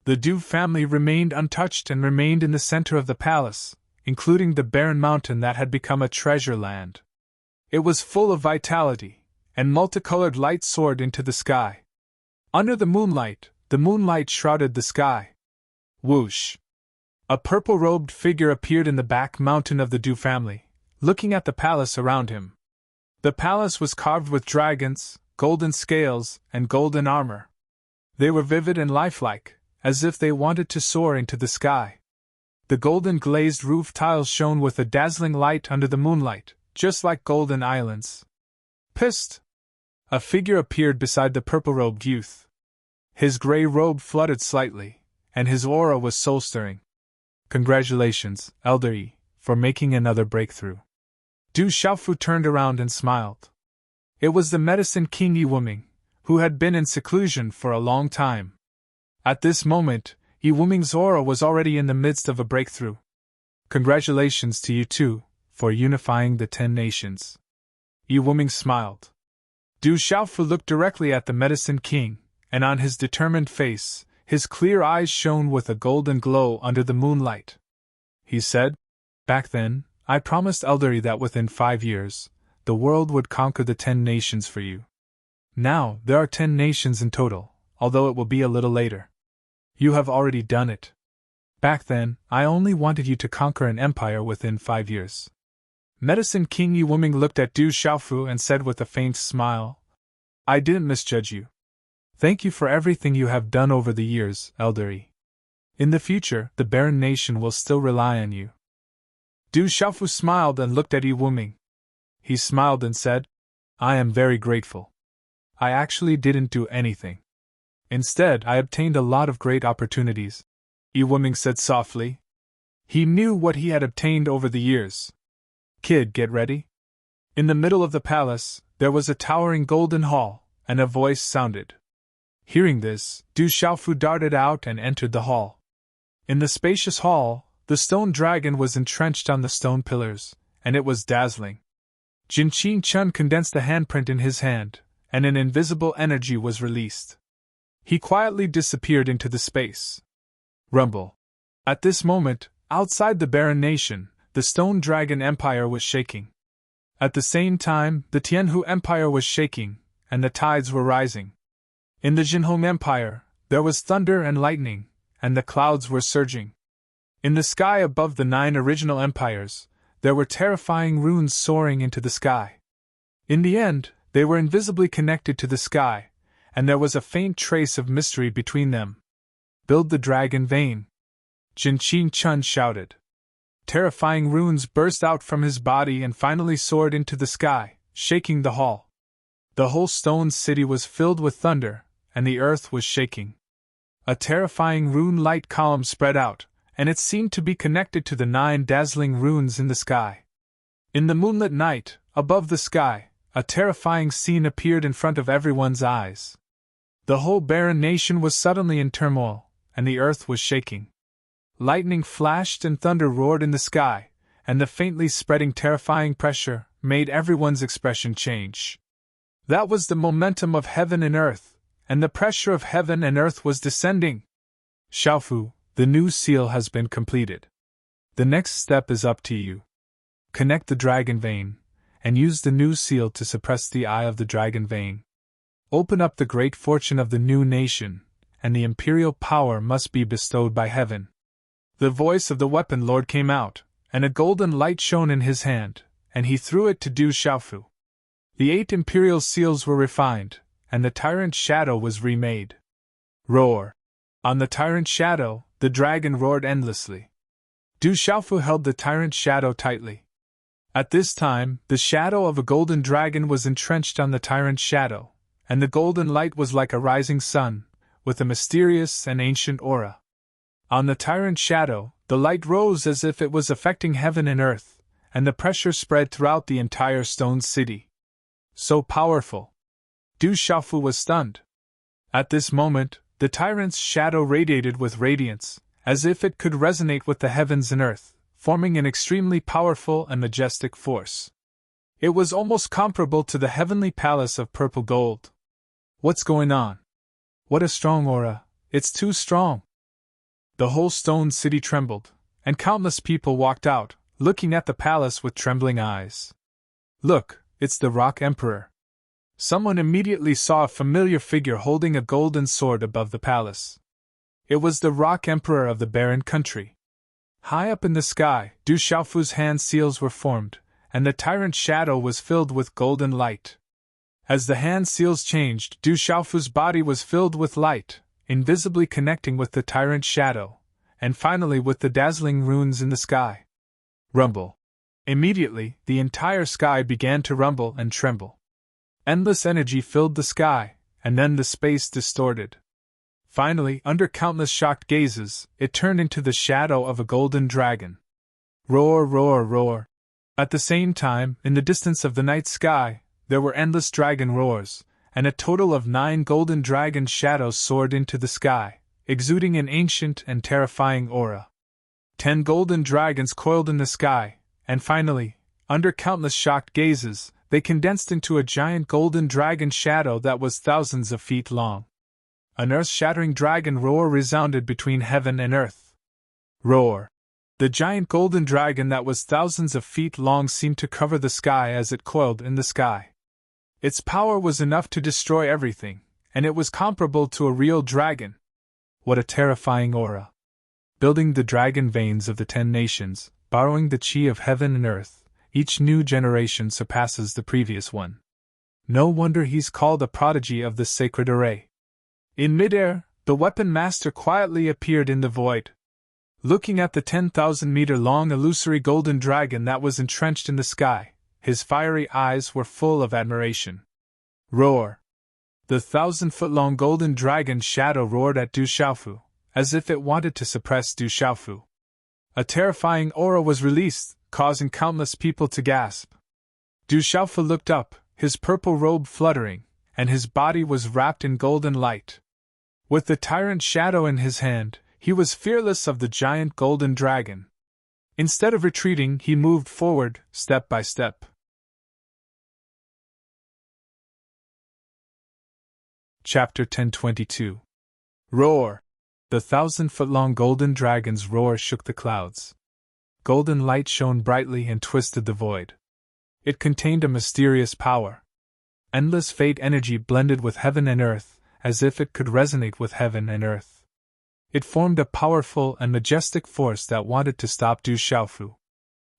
The Du family remained untouched and remained in the center of the palace, including the barren mountain that had become a treasure land. It was full of vitality, and multicolored light soared into the sky. Under the moonlight shrouded the sky. Whoosh! A purple-robed figure appeared in the back mountain of the Du family, looking at the palace around him. The palace was carved with dragons, golden scales, and golden armor. They were vivid and lifelike, as if they wanted to soar into the sky. The golden glazed roof tiles shone with a dazzling light under the moonlight, just like golden islands. Psst! A figure appeared beside the purple-robed youth. His gray robe fluttered slightly, and his aura was soul-stirring. Congratulations, Elder Yi, for making another breakthrough. Du Xiaofu turned around and smiled. It was the medicine king Yi Wuming, who had been in seclusion for a long time. At this moment, Yi Wuming's aura was already in the midst of a breakthrough. Congratulations to you too, for unifying the 10 nations. Yi Wuming smiled. Du Xiaofu looked directly at the medicine king, and on his determined face, his clear eyes shone with a golden glow under the moonlight. He said, "Back then, I promised Elder Yi that within 5 years, the world would conquer the 10 nations for you. Now, there are 10 nations in total, although it will be a little later. You have already done it. Back then, I only wanted you to conquer an empire within 5 years." Medicine King Yi Wuming looked at Du Xiaofu and said with a faint smile, "I didn't misjudge you. Thank you for everything you have done over the years, Elder Yi. In the future, the barren nation will still rely on you." Du Xiaofu smiled and looked at Yi Wuming. He smiled and said, "I am very grateful. I actually didn't do anything. Instead, I obtained a lot of great opportunities," Yi Wuming said softly. He knew what he had obtained over the years. "Kid, get ready." In the middle of the palace, there was a towering golden hall, and a voice sounded. Hearing this, Du Xiaofu darted out and entered the hall. In the spacious hall, the stone dragon was entrenched on the stone pillars, and it was dazzling. Jinqing Chun condensed the handprint in his hand, and an invisible energy was released. He quietly disappeared into the space. Rumble. At this moment, outside the barren nation, the Stone Dragon Empire was shaking. At the same time, the Tianhu Empire was shaking, and the tides were rising. In the Jinhong Empire, there was thunder and lightning, and the clouds were surging. In the sky above the 9 original empires, there were terrifying runes soaring into the sky. In the end, they were invisibly connected to the sky, and there was a faint trace of mystery between them. "Build the dragon vein," Jinqing Chun shouted. Terrifying runes burst out from his body and finally soared into the sky, shaking the hall. The whole stone city was filled with thunder, and the earth was shaking. A terrifying rune light column spread out, and it seemed to be connected to the 9 dazzling runes in the sky. In the moonlit night, above the sky, a terrifying scene appeared in front of everyone's eyes. The whole barren nation was suddenly in turmoil, and the earth was shaking. Lightning flashed and thunder roared in the sky, and the faintly spreading terrifying pressure made everyone's expression change. That was the momentum of heaven and earth, and the pressure of heaven and earth was descending. "Xiaofu, the new seal has been completed. The next step is up to you. Connect the dragon vein, and use the new seal to suppress the eye of the dragon vein. Open up the great fortune of the new nation, and the imperial power must be bestowed by heaven." The voice of the weapon lord came out, and a golden light shone in his hand, and he threw it to Du Xiaofu. The 8 imperial seals were refined, and the tyrant shadow was remade. Roar! On the tyrant shadow, the dragon roared endlessly. Du Xiaofu held the tyrant shadow tightly. At this time, the shadow of a golden dragon was entrenched on the tyrant shadow, and the golden light was like a rising sun, with a mysterious and ancient aura. On the tyrant shadow, the light rose as if it was affecting heaven and earth, and the pressure spread throughout the entire stone city. So powerful! Du Xiaofu was stunned. At this moment, the tyrant's shadow radiated with radiance, as if it could resonate with the heavens and earth, forming an extremely powerful and majestic force. It was almost comparable to the heavenly palace of purple gold. What's going on? What a strong aura, it's too strong! The whole stone city trembled, and countless people walked out, looking at the palace with trembling eyes. Look, it's the Rock Emperor. Someone immediately saw a familiar figure holding a golden sword above the palace. It was the Rock Emperor of the barren country. High up in the sky, Du Xiaofu's hand seals were formed, and the tyrant's shadow was filled with golden light. As the hand seals changed, Du Xiaofu's body was filled with light, invisibly connecting with the tyrant's shadow, and finally with the dazzling runes in the sky. Rumble. Immediately, the entire sky began to rumble and tremble. Endless energy filled the sky, and then the space distorted. Finally, under countless shocked gazes, it turned into the shadow of a golden dragon. Roar, roar, roar. At the same time, in the distance of the night sky, there were endless dragon roars, and a total of 9 golden dragon shadows soared into the sky, exuding an ancient and terrifying aura. 10 golden dragons coiled in the sky, and finally, under countless shocked gazes, they condensed into a giant golden dragon shadow that was thousands of feet long. An earth-shattering dragon roar resounded between heaven and earth. Roar! The giant golden dragon that was thousands of feet long seemed to cover the sky as it coiled in the sky. Its power was enough to destroy everything, and it was comparable to a real dragon. What a terrifying aura! Building the dragon veins of the 10 nations, borrowing the chi of heaven and earth, each new generation surpasses the previous one. No wonder he's called a prodigy of the sacred array. In midair, the weapon master quietly appeared in the void. Looking at the 10,000-meter-long illusory golden dragon that was entrenched in the sky, his fiery eyes were full of admiration. Roar! The 1,000-foot-long golden dragon shadow roared at Du Xiaofu, as if it wanted to suppress Du Xiaofu. A terrifying aura was released, causing countless people to gasp. Du Xiaofu looked up, his purple robe fluttering, and his body was wrapped in golden light. With the tyrant shadow in his hand, he was fearless of the giant golden dragon. Instead of retreating, he moved forward, step by step. Chapter 1022. Roar! The 1,000-foot-long golden dragon's roar shook the clouds. Golden light shone brightly and twisted the void. It contained a mysterious power. Endless fate energy blended with heaven and earth, as if it could resonate with heaven and earth. It formed a powerful and majestic force that wanted to stop Du Xiaofu.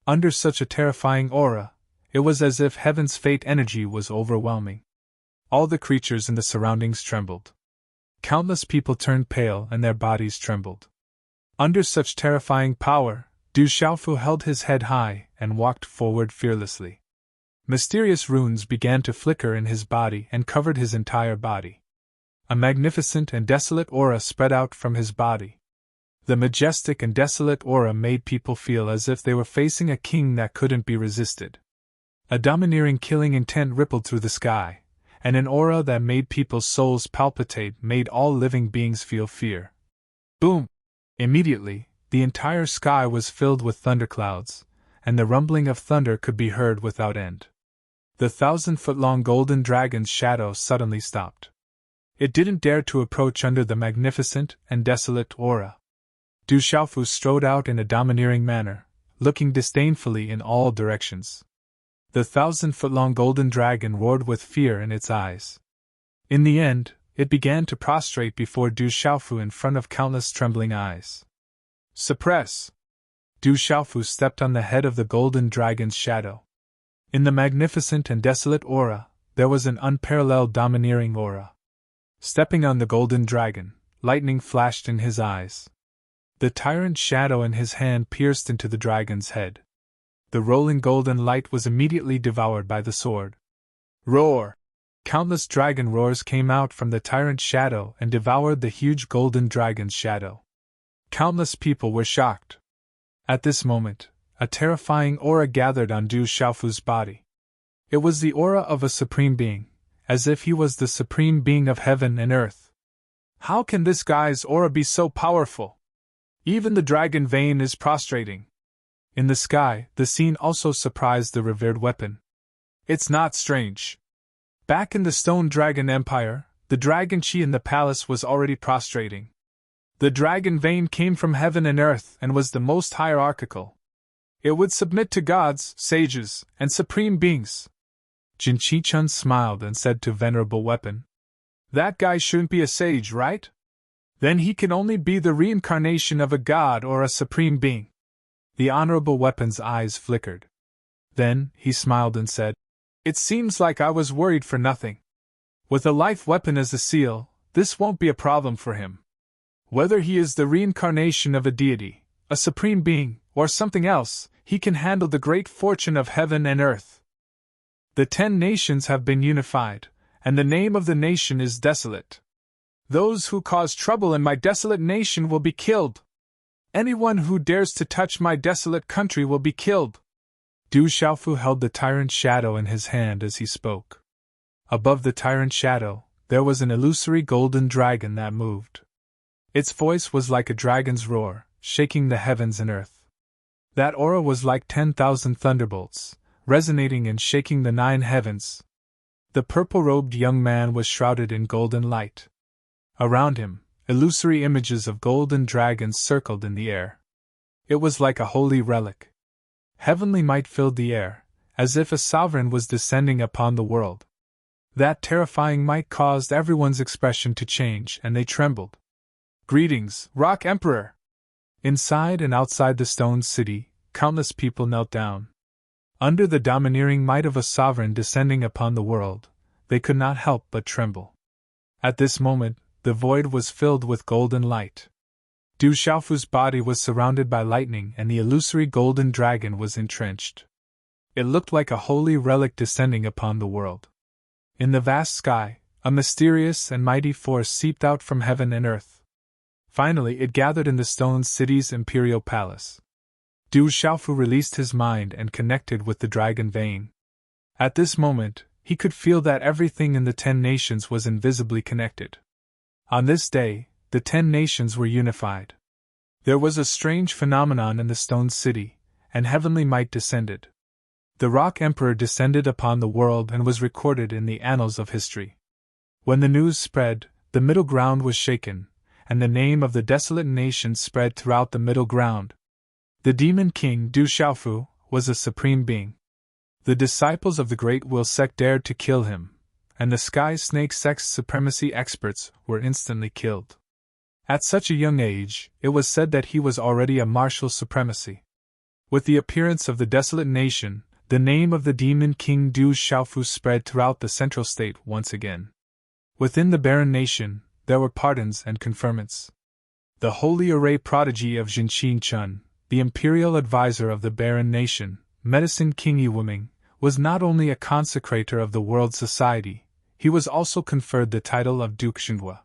Under such a terrifying aura, it was as if heaven's fate energy was overwhelming. All the creatures in the surroundings trembled. Countless people turned pale and their bodies trembled. Under such terrifying power, Du Xiaofu held his head high and walked forward fearlessly. Mysterious runes began to flicker in his body and covered his entire body. A magnificent and desolate aura spread out from his body. The majestic and desolate aura made people feel as if they were facing a king that couldn't be resisted. A domineering killing intent rippled through the sky, and an aura that made people's souls palpitate made all living beings feel fear. Boom! Immediately, the entire sky was filled with thunderclouds, and the rumbling of thunder could be heard without end. The 1,000-foot-long golden dragon's shadow suddenly stopped. It didn't dare to approach under the magnificent and desolate aura. Du Xiaofu strode out in a domineering manner, looking disdainfully in all directions. The 1,000-foot-long golden dragon roared with fear in its eyes. In the end, it began to prostrate before Du Xiaofu in front of countless trembling eyes. Suppress! Du Xiaofu stepped on the head of the golden dragon's shadow. In the magnificent and desolate aura, there was an unparalleled domineering aura. Stepping on the golden dragon, lightning flashed in his eyes. The tyrant shadow in his hand pierced into the dragon's head. The rolling golden light was immediately devoured by the sword. Roar! Countless dragon roars came out from the tyrant shadow and devoured the huge golden dragon's shadow. Countless people were shocked. At this moment, a terrifying aura gathered on Du Xiaofu's body. It was the aura of a supreme being, as if he was the supreme being of heaven and earth. How can this guy's aura be so powerful? Even the dragon vein is prostrating. In the sky, the scene also surprised the revered weapon. It's not strange. Back in the Stone Dragon Empire, the dragon chi in the palace was already prostrating. The dragon vein came from heaven and earth and was the most hierarchical. It would submit to gods, sages, and supreme beings. Jin Chi-chun smiled and said to Venerable Weapon, "That guy shouldn't be a sage, right? Then he can only be the reincarnation of a god or a supreme being." The Honorable Weapon's eyes flickered. Then, he smiled and said, "It seems like I was worried for nothing. With a life weapon as a seal, this won't be a problem for him. Whether he is the reincarnation of a deity, a supreme being, or something else, he can handle the great fortune of heaven and earth. The 10 nations have been unified, and the name of the nation is Desolate. Those who cause trouble in my desolate nation will be killed. Anyone who dares to touch my desolate country will be killed." Du Xiaofu held the tyrant shadow in his hand as he spoke. Above the tyrant shadow, there was an illusory golden dragon that moved. Its voice was like a dragon's roar, shaking the heavens and earth. That aura was like 10,000 thunderbolts, resonating and shaking the 9 heavens. The purple-robed young man was shrouded in golden light. Around him, illusory images of golden dragons circled in the air. It was like a holy relic. Heavenly might filled the air, as if a sovereign was descending upon the world. That terrifying might caused everyone's expression to change, and they trembled. "Greetings, Rock Emperor!" Inside and outside the stone city, countless people knelt down. Under the domineering might of a sovereign descending upon the world, they could not help but tremble. At this moment, the void was filled with golden light. Du Xiaofu's body was surrounded by lightning and the illusory golden dragon was entrenched. It looked like a holy relic descending upon the world. In the vast sky, a mysterious and mighty force seeped out from heaven and earth. Finally, it gathered in the stone city's imperial palace. Du Xiaofu released his mind and connected with the dragon vein. At this moment, he could feel that everything in the 10 nations was invisibly connected. On this day, the 10 nations were unified. There was a strange phenomenon in the stone city, and heavenly might descended. The Rock Emperor descended upon the world and was recorded in the annals of history. When the news spread, the middle ground was shaken, and the name of the desolate nation spread throughout the middle ground. The demon king Du Xiaofu was a supreme being. The disciples of the Great Will sect dared to kill him, and the Sky Snake sect's supremacy experts were instantly killed. At such a young age, it was said that he was already a martial supremacy. With the appearance of the desolate nation, the name of the demon king Du Xiaofu spread throughout the central state once again. Within the barren nation, there were pardons and conferments. The holy array prodigy of Jin Chi-chun, the imperial advisor of the barren nation, Medicine King Yiwuming, was not only a consecrator of the world society, he was also conferred the title of Duke Xinhua.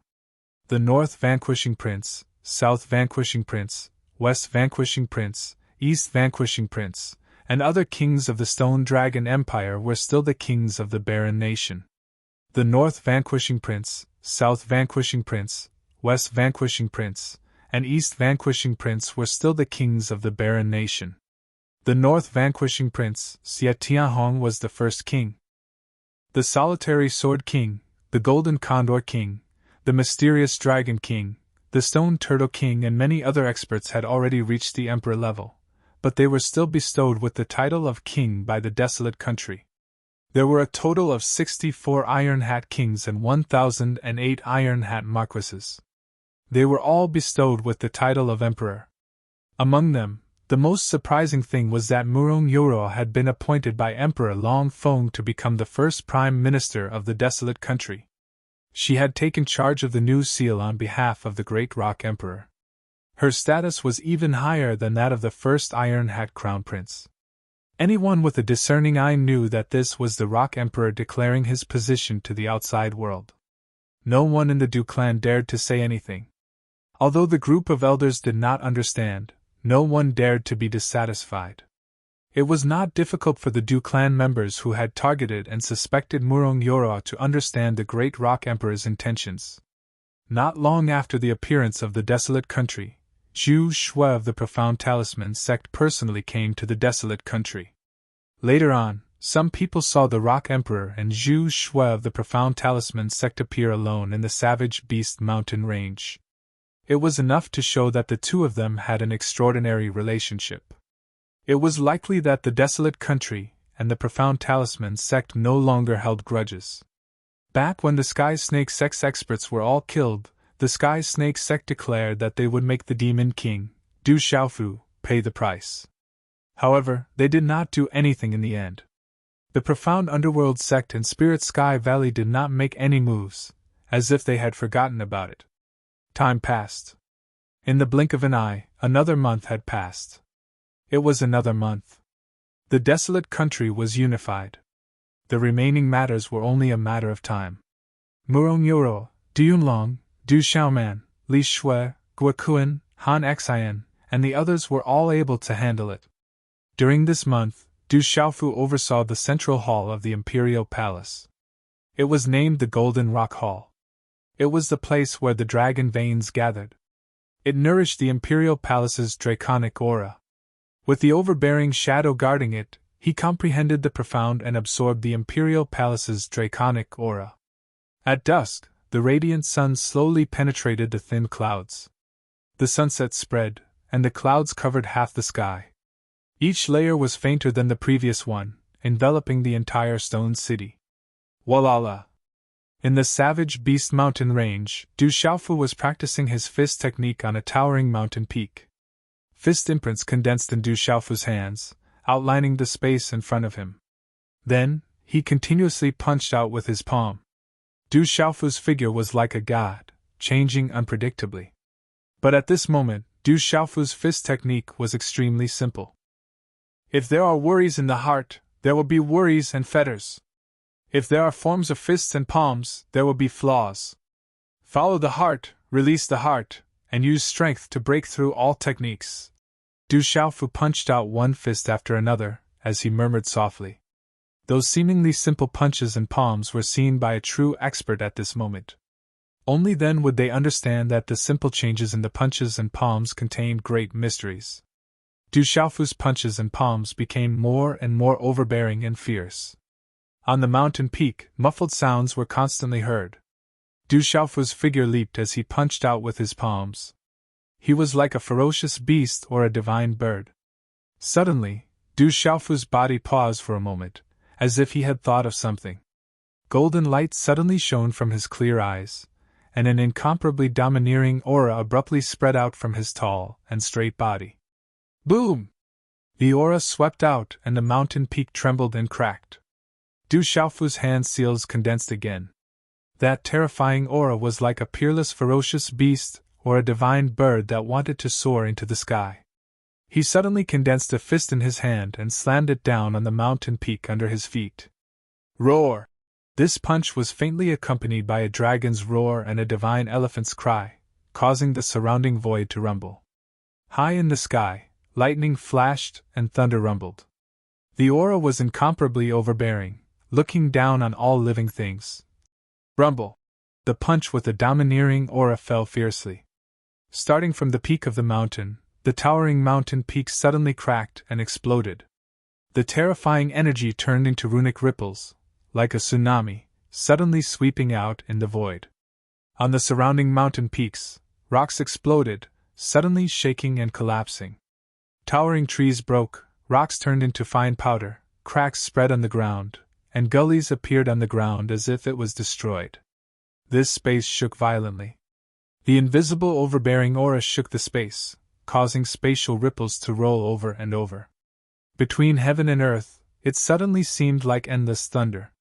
The North Vanquishing Prince, South Vanquishing Prince, West Vanquishing Prince, East Vanquishing Prince, and other kings of the Stone Dragon Empire were still the kings of the barren nation. The North Vanquishing Prince, South Vanquishing Prince, West Vanquishing Prince, and East Vanquishing Prince were still the kings of the barren nation. The North Vanquishing Prince, Xie Tianhong, was the first king. The Solitary Sword King, the Golden Condor King, the Mysterious Dragon King, the Stone Turtle King, and many other experts had already reached the emperor level, but they were still bestowed with the title of king by the desolate country. There were a total of 64 Iron Hat Kings and 1,008 Iron Hat Marquises. They were all bestowed with the title of emperor. Among them, the most surprising thing was that Murong Yoro had been appointed by Emperor Long Feng to become the first prime minister of the desolate country. She had taken charge of the new seal on behalf of the Great Rock Emperor. Her status was even higher than that of the first Iron Hat Crown Prince. Anyone with a discerning eye knew that this was the Rock Emperor declaring his position to the outside world. No one in the Du clan dared to say anything. Although the group of elders did not understand, no one dared to be dissatisfied. It was not difficult for the Du clan members who had targeted and suspected Murong Yoro to understand the Great Rock Emperor's intentions. Not long after the appearance of the desolate country, Zhu Shui of the Profound Talisman sect personally came to the desolate country. Later on, some people saw the Rock Emperor and Zhu Shui of the Profound Talisman sect appear alone in the Savage Beast mountain range. It was enough to show that the two of them had an extraordinary relationship. It was likely that the desolate country and the Profound Talisman sect no longer held grudges. Back when the Sky Snake sect's experts were all killed, the Sky Snake sect declared that they would make the Demon King, Du Xiaofu, pay the price. However, they did not do anything in the end. The Profound Underworld sect in Spirit Sky Valley did not make any moves, as if they had forgotten about it. Time passed. In the blink of an eye, another month had passed. It was another month. The desolate country was unified. The remaining matters were only a matter of time. Murong Yoro, Duyunlong, Du Xiaoman, Li Shui, Guokuan, Han Xian, and the others were all able to handle it. During this month, Du Xiaofu oversaw the central hall of the Imperial Palace. It was named the Golden Rock Hall. It was the place where the dragon veins gathered. It nourished the Imperial Palace's draconic aura. With the overbearing shadow guarding it, he comprehended the profound and absorbed the Imperial Palace's draconic aura. At dusk, the radiant sun slowly penetrated the thin clouds. The sunset spread, and the clouds covered half the sky. Each layer was fainter than the previous one, enveloping the entire stone city. Walala! In the Savage Beast mountain range, Du Xiaofu was practicing his fist technique on a towering mountain peak. Fist imprints condensed in Du Xiaofu's hands, outlining the space in front of him. Then, he continuously punched out with his palm. Du Xiaofu's figure was like a god, changing unpredictably. But at this moment, Du Xiaofu's fist technique was extremely simple. If there are worries in the heart, there will be worries and fetters. If there are forms of fists and palms, there will be flaws. Follow the heart, release the heart, and use strength to break through all techniques. Du Xiaofu punched out one fist after another, as he murmured softly. Those seemingly simple punches and palms were seen by a true expert at this moment. Only then would they understand that the simple changes in the punches and palms contained great mysteries. Du Xiaofu's punches and palms became more and more overbearing and fierce. On the mountain peak, muffled sounds were constantly heard. Du Xiaofu's figure leaped as he punched out with his palms. He was like a ferocious beast or a divine bird. Suddenly, Du Xiaofu's body paused for a moment, as if he had thought of something. Golden light suddenly shone from his clear eyes, and an incomparably domineering aura abruptly spread out from his tall and straight body. Boom! The aura swept out and the mountain peak trembled and cracked. Du Xiaofu's hand seals condensed again. That terrifying aura was like a peerless ferocious beast or a divine bird that wanted to soar into the sky. He suddenly condensed a fist in his hand and slammed it down on the mountain peak under his feet. Roar! This punch was faintly accompanied by a dragon's roar and a divine elephant's cry, causing the surrounding void to rumble. High in the sky, lightning flashed and thunder rumbled. The aura was incomparably overbearing, looking down on all living things. Rumble! The punch with the domineering aura fell fiercely. Starting from the peak of the mountain, the towering mountain peak suddenly cracked and exploded. The terrifying energy turned into runic ripples, like a tsunami, suddenly sweeping out in the void. On the surrounding mountain peaks, rocks exploded, suddenly shaking and collapsing. Towering trees broke, rocks turned into fine powder, cracks spread on the ground, and gullies appeared on the ground as if it was destroyed. This space shook violently. The invisible overbearing aura shook the space, causing spatial ripples to roll over and over. Between heaven and earth, it suddenly seemed like endless thunder.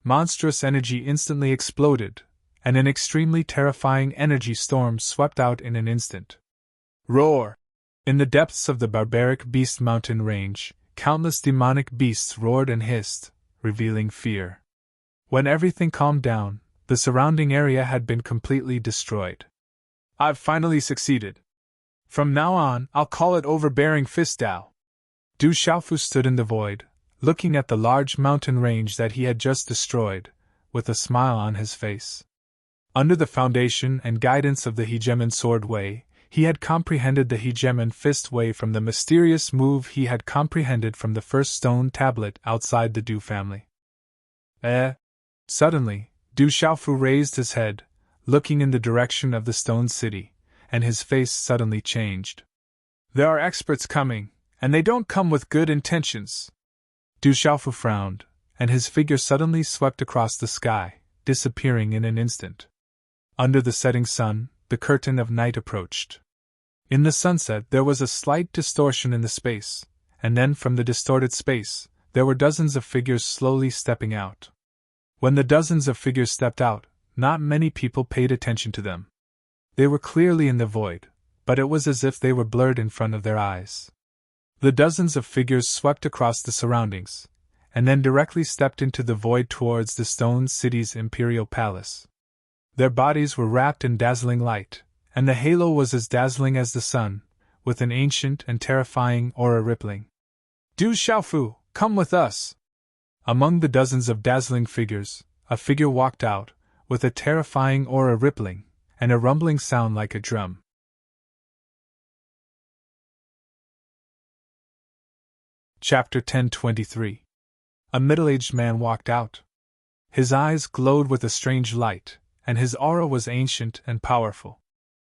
Monstrous energy instantly exploded, and an extremely terrifying energy storm swept out in an instant. Roar! In the depths of the barbaric beast mountain range, countless demonic beasts roared and hissed, revealing fear. When everything calmed down, the surrounding area had been completely destroyed. I've finally succeeded. From now on, I'll call it Overbearing Fist Dao. Du Xiaofu stood in the void, looking at the large mountain range that he had just destroyed, with a smile on his face. Under the foundation and guidance of the Hegemon Sword Way, He had comprehended the hegemon fist way from the mysterious move he had comprehended from the first stone tablet outside the Du family. Suddenly, Du Xiaofu raised his head, looking in the direction of the stone city, and his face suddenly changed. There are experts coming, and they don't come with good intentions. Du Xiaofu frowned, and his figure suddenly swept across the sky, disappearing in an instant. Under the setting sun, the curtain of night approached. In the sunset there was a slight distortion in the space, and then from the distorted space, there were dozens of figures slowly stepping out. When the dozens of figures stepped out, not many people paid attention to them. They were clearly in the void, but it was as if they were blurred in front of their eyes. The dozens of figures swept across the surroundings, and then directly stepped into the void towards the stone city's imperial palace. Their bodies were wrapped in dazzling light, and the halo was as dazzling as the sun, with an ancient and terrifying aura rippling. Du Xiaofu, come with us! Among the dozens of dazzling figures, a figure walked out, with a terrifying aura rippling, and a rumbling sound like a drum. Chapter 1023. A middle-aged man walked out. His eyes glowed with a strange light, and his aura was ancient and powerful.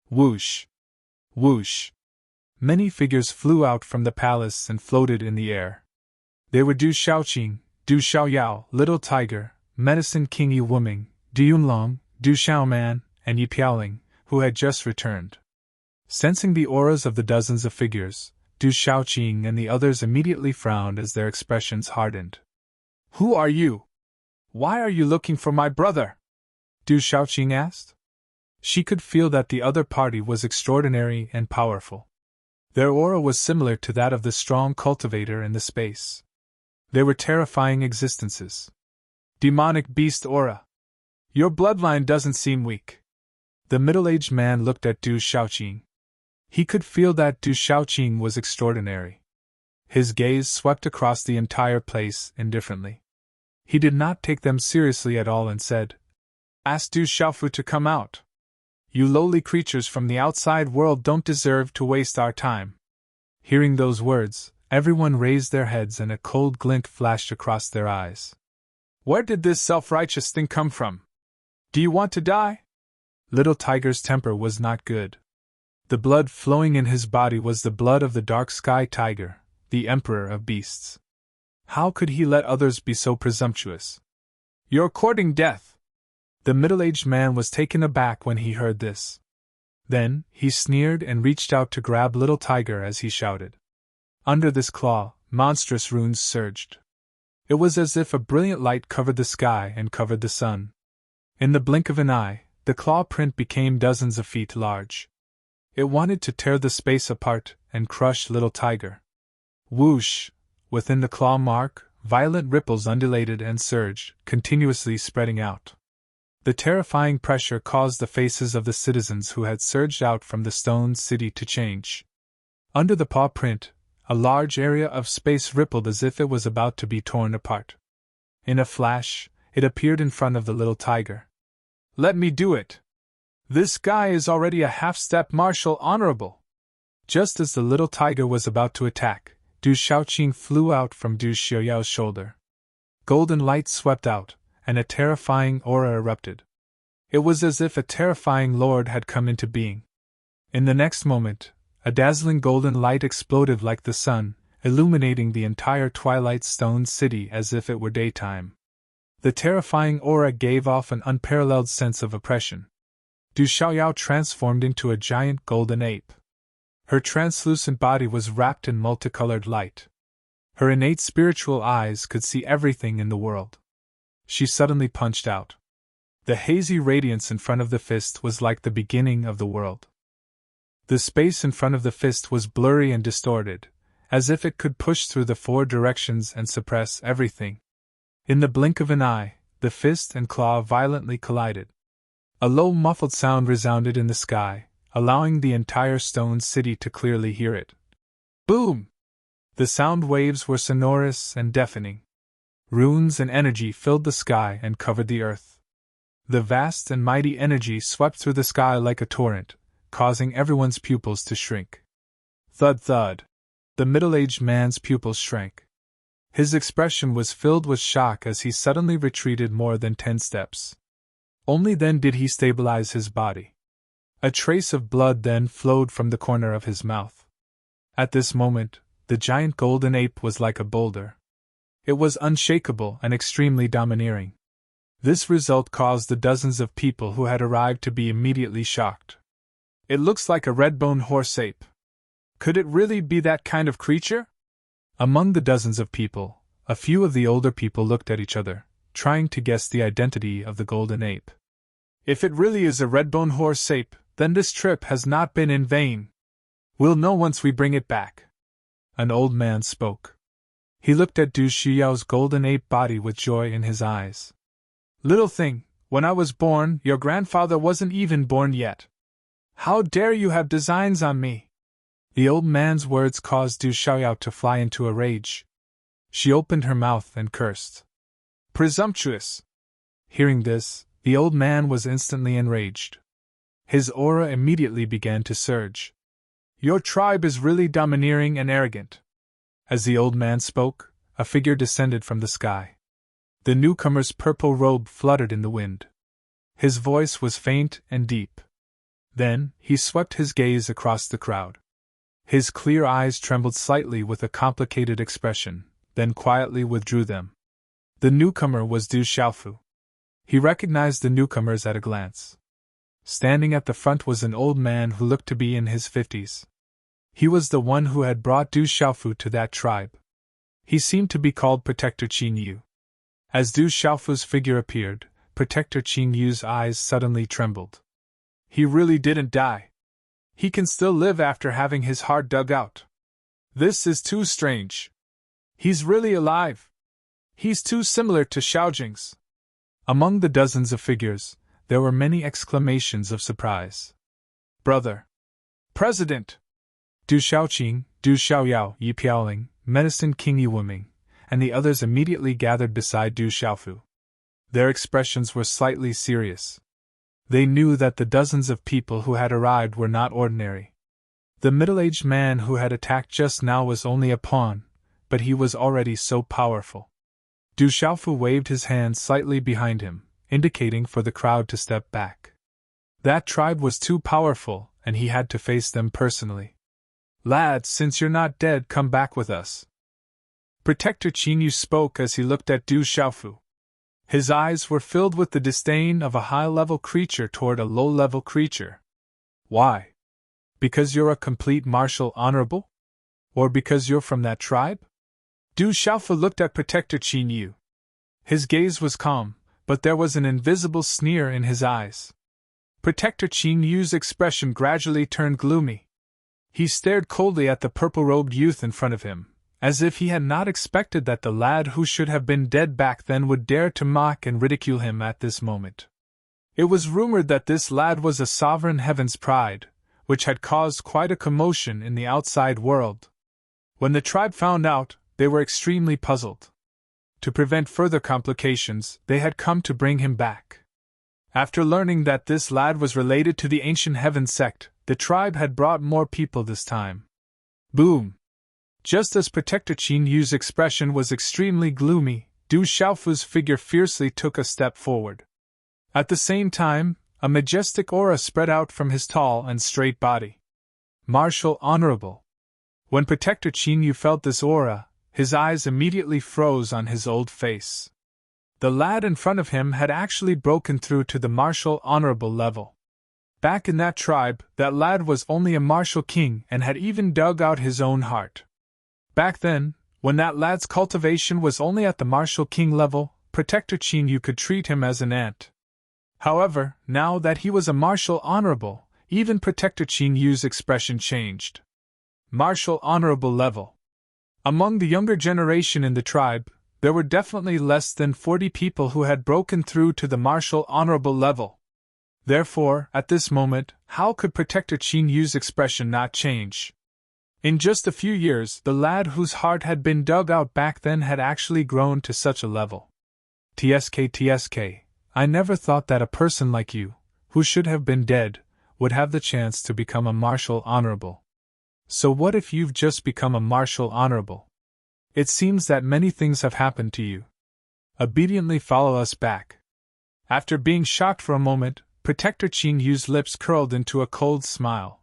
Whoosh! Whoosh! Many figures flew out from the palace and floated in the air. They were Du Xiaoqing, Du Xiaoyao, Little Tiger, Medicine King Yi Wuming, Du Yunlong, Du Xiaoman, and Yi Piaoling, who had just returned. Sensing the auras of the dozens of figures, Du Xiaoqing and the others immediately frowned as their expressions hardened. Who are you? Why are you looking for my brother? Du Xiaoqing asked. She could feel that the other party was extraordinary and powerful. Their aura was similar to that of the strong cultivator in the space. They were terrifying existences. Demonic beast aura. Your bloodline doesn't seem weak. The middle-aged man looked at Du Xiaoqing. He could feel that Du Xiaoqing was extraordinary. His gaze swept across the entire place indifferently. He did not take them seriously at all and said, Ask Du Xiaofu to come out. You lowly creatures from the outside world don't deserve to waste our time. Hearing those words, everyone raised their heads and a cold glint flashed across their eyes. Where did this self-righteous thing come from? Do you want to die? Little Tiger's temper was not good. The blood flowing in his body was the blood of the dark sky tiger, the emperor of beasts. How could he let others be so presumptuous? You're courting death. The middle-aged man was taken aback when he heard this. Then, he sneered and reached out to grab Little Tiger as he shouted. Under this claw, monstrous runes surged. It was as if a brilliant light covered the sky and covered the sun. In the blink of an eye, the claw print became dozens of feet large. It wanted to tear the space apart and crush Little Tiger. Whoosh! Within the claw mark, violent ripples undulated and surged, continuously spreading out. The terrifying pressure caused the faces of the citizens who had surged out from the stone city to change. Under the paw print, a large area of space rippled as if it was about to be torn apart. In a flash, it appeared in front of the Little Tiger. Let me do it! This guy is already a half-step martial honorable! Just as the Little Tiger was about to attack, Du Xiaoqing flew out from Du Xiaoyao's shoulder. Golden light swept out, and a terrifying aura erupted. It was as if a terrifying lord had come into being. In the next moment, a dazzling golden light exploded like the sun, illuminating the entire Twilight Stone city as if it were daytime. The terrifying aura gave off an unparalleled sense of oppression. Du Xiaoyao transformed into a giant golden ape. Her translucent body was wrapped in multicolored light. Her innate spiritual eyes could see everything in the world. She suddenly punched out. The hazy radiance in front of the fist was like the beginning of the world. The space in front of the fist was blurry and distorted, as if it could push through the four directions and suppress everything. In the blink of an eye, the fist and claw violently collided. A low muffled sound resounded in the sky, allowing the entire stone city to clearly hear it. Boom! The sound waves were sonorous and deafening. Runes and energy filled the sky and covered the earth. The vast and mighty energy swept through the sky like a torrent, causing everyone's pupils to shrink. Thud thud. The middle-aged man's pupils shrank. His expression was filled with shock as he suddenly retreated more than 10 steps. Only then did he stabilize his body. A trace of blood then flowed from the corner of his mouth. At this moment, the giant golden ape was like a boulder. It was unshakable and extremely domineering. This result caused the dozens of people who had arrived to be immediately shocked. It looks like a red-boned horse ape. Could it really be that kind of creature? Among the dozens of people, a few of the older people looked at each other, trying to guess the identity of the golden ape. If it really is a red-boned horse ape, then this trip has not been in vain. We'll know once we bring it back. An old man spoke. He looked at Du Xiao's golden ape body with joy in his eyes. Little thing, when I was born, your grandfather wasn't even born yet. How dare you have designs on me? The old man's words caused Du Xiao to fly into a rage. She opened her mouth and cursed. Presumptuous! Hearing this, the old man was instantly enraged. His aura immediately began to surge. Your tribe is really domineering and arrogant. As the old man spoke, a figure descended from the sky. The newcomer's purple robe fluttered in the wind. His voice was faint and deep. Then, he swept his gaze across the crowd. His clear eyes trembled slightly with a complicated expression, then quietly withdrew them. The newcomer was Du Xiaofu. He recognized the newcomers at a glance. Standing at the front was an old man who looked to be in his 50s. He was the one who had brought Du Xiaofu to that tribe. He seemed to be called Protector Qing Yu. As Du Xiaofu's figure appeared, Protector Qing Yu's eyes suddenly trembled. He really didn't die. He can still live after having his heart dug out. This is too strange. He's really alive. He's too similar to Xiaojing's. Among the dozens of figures, there were many exclamations of surprise. Brother! President! Du Xiaoqing, Du Xiaoyao, Yi Piaoling, Medicine King Yi Wuming, and the others immediately gathered beside Du Xiaofu. Their expressions were slightly serious. They knew that the dozens of people who had arrived were not ordinary. The middle-aged man who had attacked just now was only a pawn, but he was already so powerful. Du Xiaofu waved his hand slightly behind him, indicating for the crowd to step back. That tribe was too powerful, and he had to face them personally. Lads, since you're not dead, come back with us. Protector Qing Yu spoke as he looked at Du Xiaofu. His eyes were filled with the disdain of a high-level creature toward a low-level creature. Why? Because you're a complete martial honorable? Or because you're from that tribe? Du Xiaofu looked at Protector Qing Yu. His gaze was calm, but there was an invisible sneer in his eyes. Protector Qing Yu's expression gradually turned gloomy. He stared coldly at the purple-robed youth in front of him, as if he had not expected that the lad who should have been dead back then would dare to mock and ridicule him at this moment. It was rumored that this lad was a sovereign heaven's pride, which had caused quite a commotion in the outside world. When the tribe found out, they were extremely puzzled. To prevent further complications, they had come to bring him back. After learning that this lad was related to the ancient heaven sect, the tribe had brought more people this time. Boom! Just as Protector Qing Yu's expression was extremely gloomy, Du Xiaofu's figure fiercely took a step forward. At the same time, a majestic aura spread out from his tall and straight body. Martial honorable. When Protector Qing Yu felt this aura, his eyes immediately froze on his old face. The lad in front of him had actually broken through to the martial honorable level. Back in that tribe, that lad was only a martial king and had even dug out his own heart. Back then, when that lad's cultivation was only at the martial king level, Protector Qing Yu could treat him as an ant. However, now that he was a martial honorable, even Protector Qing Yu's expression changed. Martial honorable level. Among the younger generation in the tribe, there were definitely less than 40 people who had broken through to the martial honorable level. Therefore, at this moment, how could Protector Qing Yu's expression not change? In just a few years, the lad whose heart had been dug out back then had actually grown to such a level. TSK, I never thought that a person like you, who should have been dead, would have the chance to become a Marshal Honorable. So what if you've just become a Marshal Honorable? It seems that many things have happened to you. Obediently follow us back. After being shocked for a moment, Protector Qin Yu's lips curled into a cold smile.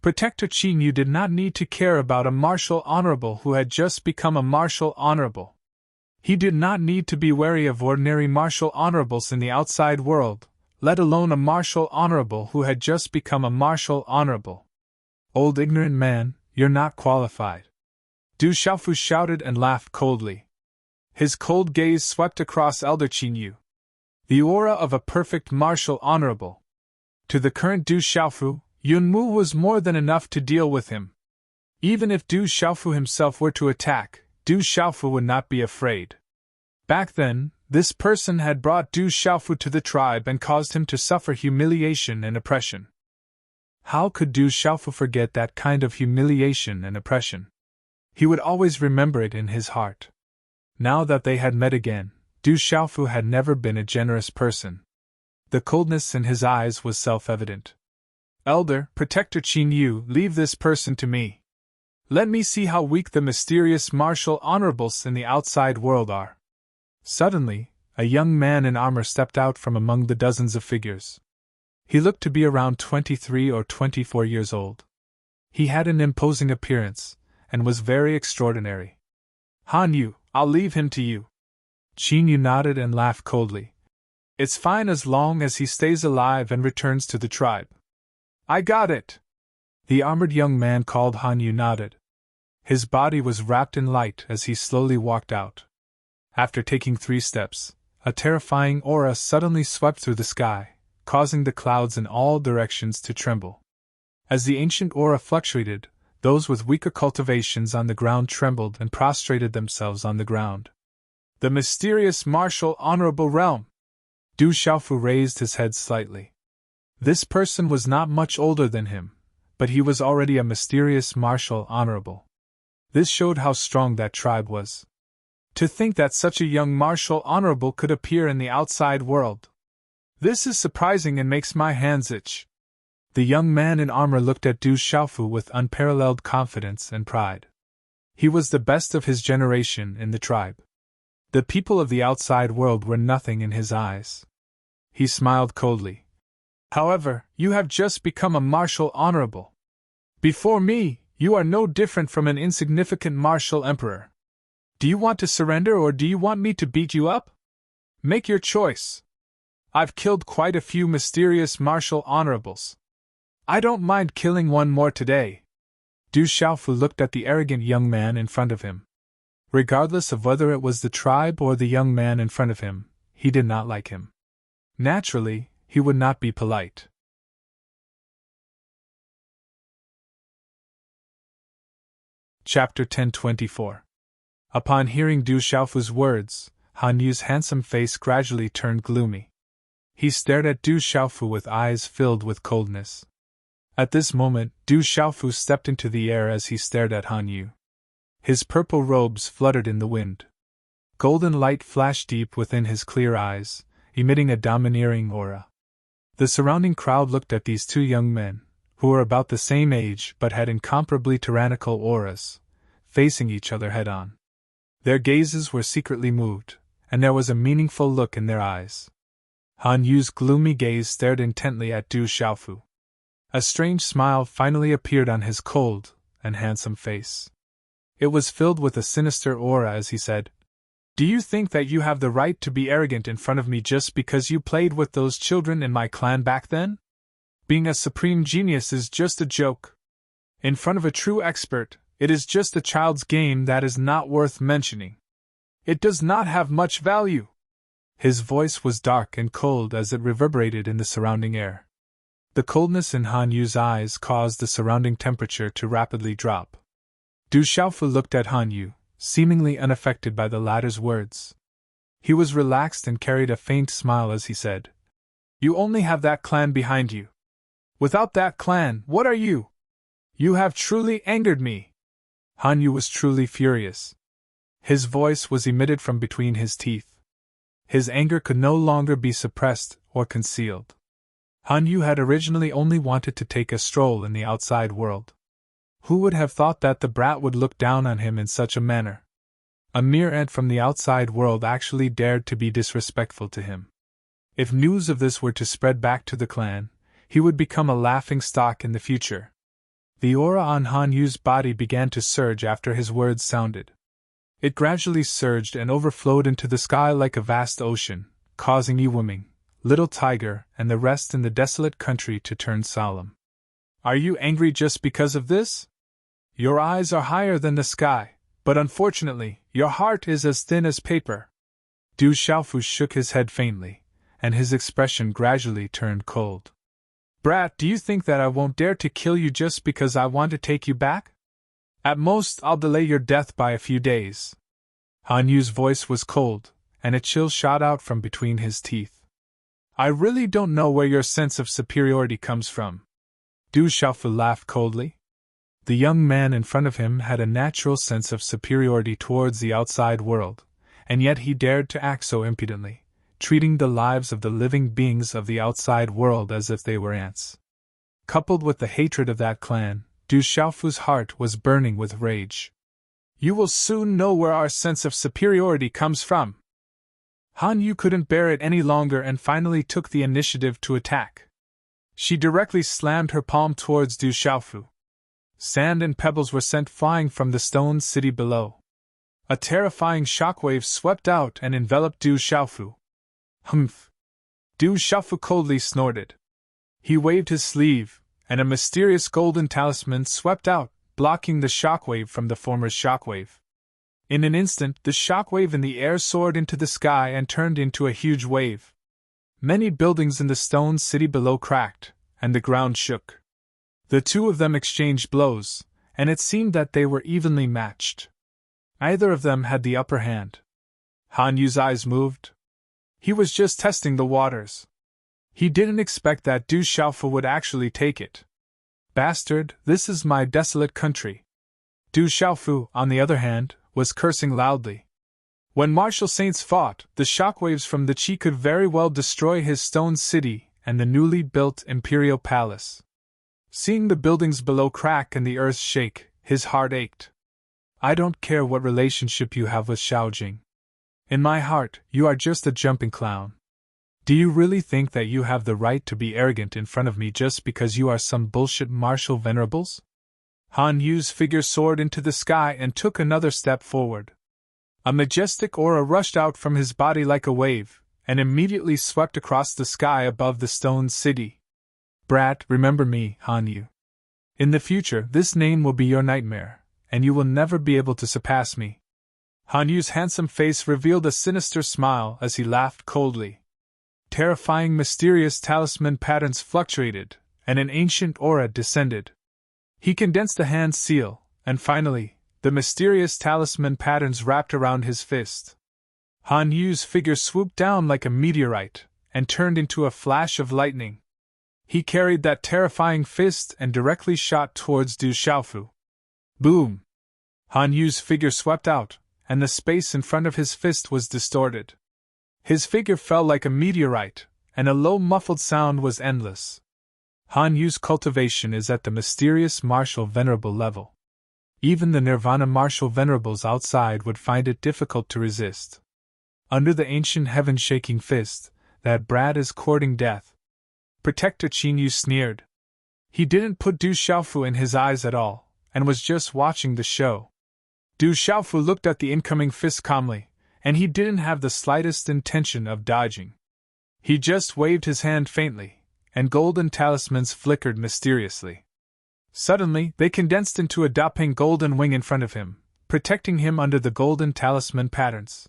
Protector Qin Yu did not need to care about a Marshal Honorable who had just become a Marshal Honorable. He did not need to be wary of ordinary Marshal Honorables in the outside world, let alone a Marshal Honorable who had just become a Marshal Honorable. Old ignorant man, you're not qualified. Du Xiaofu shouted and laughed coldly. His cold gaze swept across Elder Qin Yu. The aura of a perfect Marshal Honorable. To the current Du Xiaofu, Yun Mu was more than enough to deal with him. Even if Du Xiaofu himself were to attack, Du Xiaofu would not be afraid. Back then, this person had brought Du Xiaofu to the tribe and caused him to suffer humiliation and oppression. How could Du Xiaofu forget that kind of humiliation and oppression? He would always remember it in his heart. Now that they had met again, Du Xiaofu had never been a generous person. The coldness in his eyes was self-evident. Elder, Protector Qin Yu, leave this person to me. Let me see how weak the mysterious Marshal Honorables in the outside world are. Suddenly, a young man in armor stepped out from among the dozens of figures. He looked to be around 23 or 24 years old. He had an imposing appearance, and was very extraordinary. Han Yu, I'll leave him to you. Qin Yu nodded and laughed coldly. It's fine as long as he stays alive and returns to the tribe. I got it! The armored young man called Han Yu nodded. His body was wrapped in light as he slowly walked out. After taking 3 steps, a terrifying aura suddenly swept through the sky, causing the clouds in all directions to tremble. As the ancient aura fluctuated, those with weaker cultivations on the ground trembled and prostrated themselves on the ground. The mysterious Marshal Honorable Realm! Du Xiaofu raised his head slightly. This person was not much older than him, but he was already a mysterious Marshal Honorable. This showed how strong that tribe was. To think that such a young Marshal Honorable could appear in the outside world. This is surprising and makes my hands itch. The young man in armor looked at Du Xiaofu with unparalleled confidence and pride. He was the best of his generation in the tribe. The people of the outside world were nothing in his eyes. He smiled coldly. However, you have just become a Marshal Honorable. Before me, you are no different from an insignificant Marshal Emperor. Do you want to surrender or do you want me to beat you up? Make your choice. I've killed quite a few mysterious Marshal Honorables. I don't mind killing one more today. Du Xiaofu looked at the arrogant young man in front of him. Regardless of whether it was the tribe or the young man in front of him, he did not like him. Naturally, he would not be polite. Chapter 1024. Upon hearing Du Xiaofu's words, Han Yu's handsome face gradually turned gloomy. He stared at Du Xiaofu with eyes filled with coldness. At this moment, Du Xiaofu stepped into the air as he stared at Han Yu. His purple robes fluttered in the wind. Golden light flashed deep within his clear eyes, emitting a domineering aura. The surrounding crowd looked at these 2 young men, who were about the same age but had incomparably tyrannical auras, facing each other head-on. Their gazes were secretly moved, and there was a meaningful look in their eyes. Han Yu's gloomy gaze stared intently at Du Xiaofu. A strange smile finally appeared on his cold and handsome face. It was filled with a sinister aura as he said, Do you think that you have the right to be arrogant in front of me just because you played with those children in my clan back then? Being a supreme genius is just a joke. In front of a true expert, it is just a child's game that is not worth mentioning. It does not have much value. His voice was dark and cold as it reverberated in the surrounding air. The coldness in Han Yu's eyes caused the surrounding temperature to rapidly drop. Du Xiaofu looked at Han Yu, seemingly unaffected by the latter's words. He was relaxed and carried a faint smile as he said, You only have that clan behind you. Without that clan, what are you? You have truly angered me. Han Yu was truly furious. His voice was emitted from between his teeth. His anger could no longer be suppressed or concealed. Han Yu had originally only wanted to take a stroll in the outside world. Who would have thought that the brat would look down on him in such a manner? A mere ant from the outside world actually dared to be disrespectful to him. If news of this were to spread back to the clan, he would become a laughing stock in the future. The aura on Han Yu's body began to surge after his words sounded. It gradually surged and overflowed into the sky like a vast ocean, causing Ewuming, Little Tiger, and the rest in the desolate country to turn solemn. Are you angry just because of this? Your eyes are higher than the sky, but unfortunately, your heart is as thin as paper. Du Xiaofu shook his head faintly, and his expression gradually turned cold. Brat, do you think that I won't dare to kill you just because I want to take you back? At most, I'll delay your death by a few days. Han Yu's voice was cold, and a chill shot out from between his teeth. I really don't know where your sense of superiority comes from. Du Xiaofu laughed coldly. The young man in front of him had a natural sense of superiority towards the outside world, and yet he dared to act so impudently, treating the lives of the living beings of the outside world as if they were ants. Coupled with the hatred of that clan, Du Xiaofu's heart was burning with rage. You will soon know where our sense of superiority comes from. Han Yu couldn't bear it any longer and finally took the initiative to attack. She directly slammed her palm towards Du Xiaofu. Sand and pebbles were sent flying from the stone city below. A terrifying shockwave swept out and enveloped Du Xiaofu. Humph! Du Xiaofu coldly snorted. He waved his sleeve, and a mysterious golden talisman swept out, blocking the shockwave from the former shockwave. In an instant, the shockwave in the air soared into the sky and turned into a huge wave. Many buildings in the stone city below cracked, and the ground shook. The two of them exchanged blows, and it seemed that they were evenly matched. Neither of them had the upper hand. Han Yu's eyes moved. He was just testing the waters. He didn't expect that Du Xiaofu would actually take it. Bastard, this is my desolate country. Du Xiaofu, on the other hand, was cursing loudly. When martial saints fought, the shockwaves from the Qi could very well destroy his stone city and the newly built imperial palace. Seeing the buildings below crack and the earth shake, his heart ached. I don't care what relationship you have with Xiaojing. In my heart, you are just a jumping clown. Do you really think that you have the right to be arrogant in front of me just because you are some bullshit martial venerables? Han Yu's figure soared into the sky and took another step forward. A majestic aura rushed out from his body like a wave, and immediately swept across the sky above the stone city. Brat, remember me, Han Yu. In the future, this name will be your nightmare, and you will never be able to surpass me. Han Yu's handsome face revealed a sinister smile as he laughed coldly. Terrifying mysterious talisman patterns fluctuated, and an ancient aura descended. He condensed the hand seal, and finally, the mysterious talisman patterns wrapped around his fist. Han Yu's figure swooped down like a meteorite, and turned into a flash of lightning. He carried that terrifying fist and directly shot towards Du Xiaofu. Boom! Han Yu's figure swept out, and the space in front of his fist was distorted. His figure fell like a meteorite, and a low muffled sound was endless. Han Yu's cultivation is at the mysterious martial venerable level. Even the Nirvana martial venerables outside would find it difficult to resist. Under the ancient heaven-shaking fist, that brat is courting death. Protector Qin Yu sneered. He didn't put Du Xiaofu in his eyes at all, and was just watching the show. Du Xiaofu looked at the incoming fist calmly, and he didn't have the slightest intention of dodging. He just waved his hand faintly, and golden talismans flickered mysteriously. Suddenly, they condensed into a Dapeng golden wing in front of him, protecting him under the golden talisman patterns.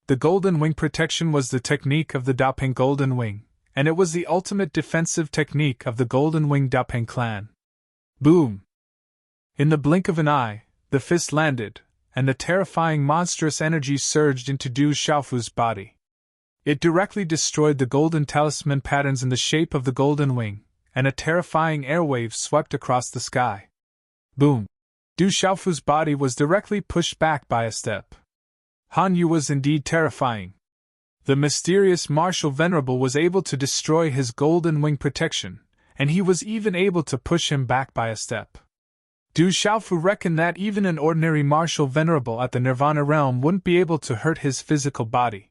The golden wing protection was the technique of the Dapeng golden wing, and it was the ultimate defensive technique of the Golden Wing Dapeng clan. Boom! In the blink of an eye, the fist landed, and the terrifying monstrous energy surged into Du Xiaofu's body. It directly destroyed the golden talisman patterns in the shape of the golden wing, and a terrifying airwave swept across the sky. Boom! Du Xiaofu's body was directly pushed back by a step. Han Yu was indeed terrifying. The mysterious Martial Venerable was able to destroy his golden wing protection, and he was even able to push him back by a step. Du Xiaofu reckoned that even an ordinary Martial Venerable at the Nirvana realm wouldn't be able to hurt his physical body.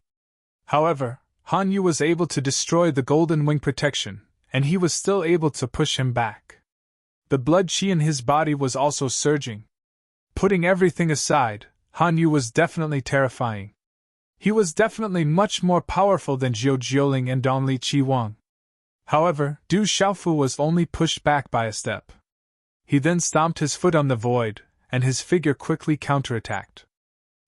However, Han Yu was able to destroy the golden wing protection, and he was still able to push him back. The blood qi in his body was also surging. Putting everything aside, Han Yu was definitely terrifying. He was definitely much more powerful than Zhou Zhioling and Dongli Qi Wang. However, Du Xiaofu was only pushed back by a step. He then stomped his foot on the void, and his figure quickly counterattacked.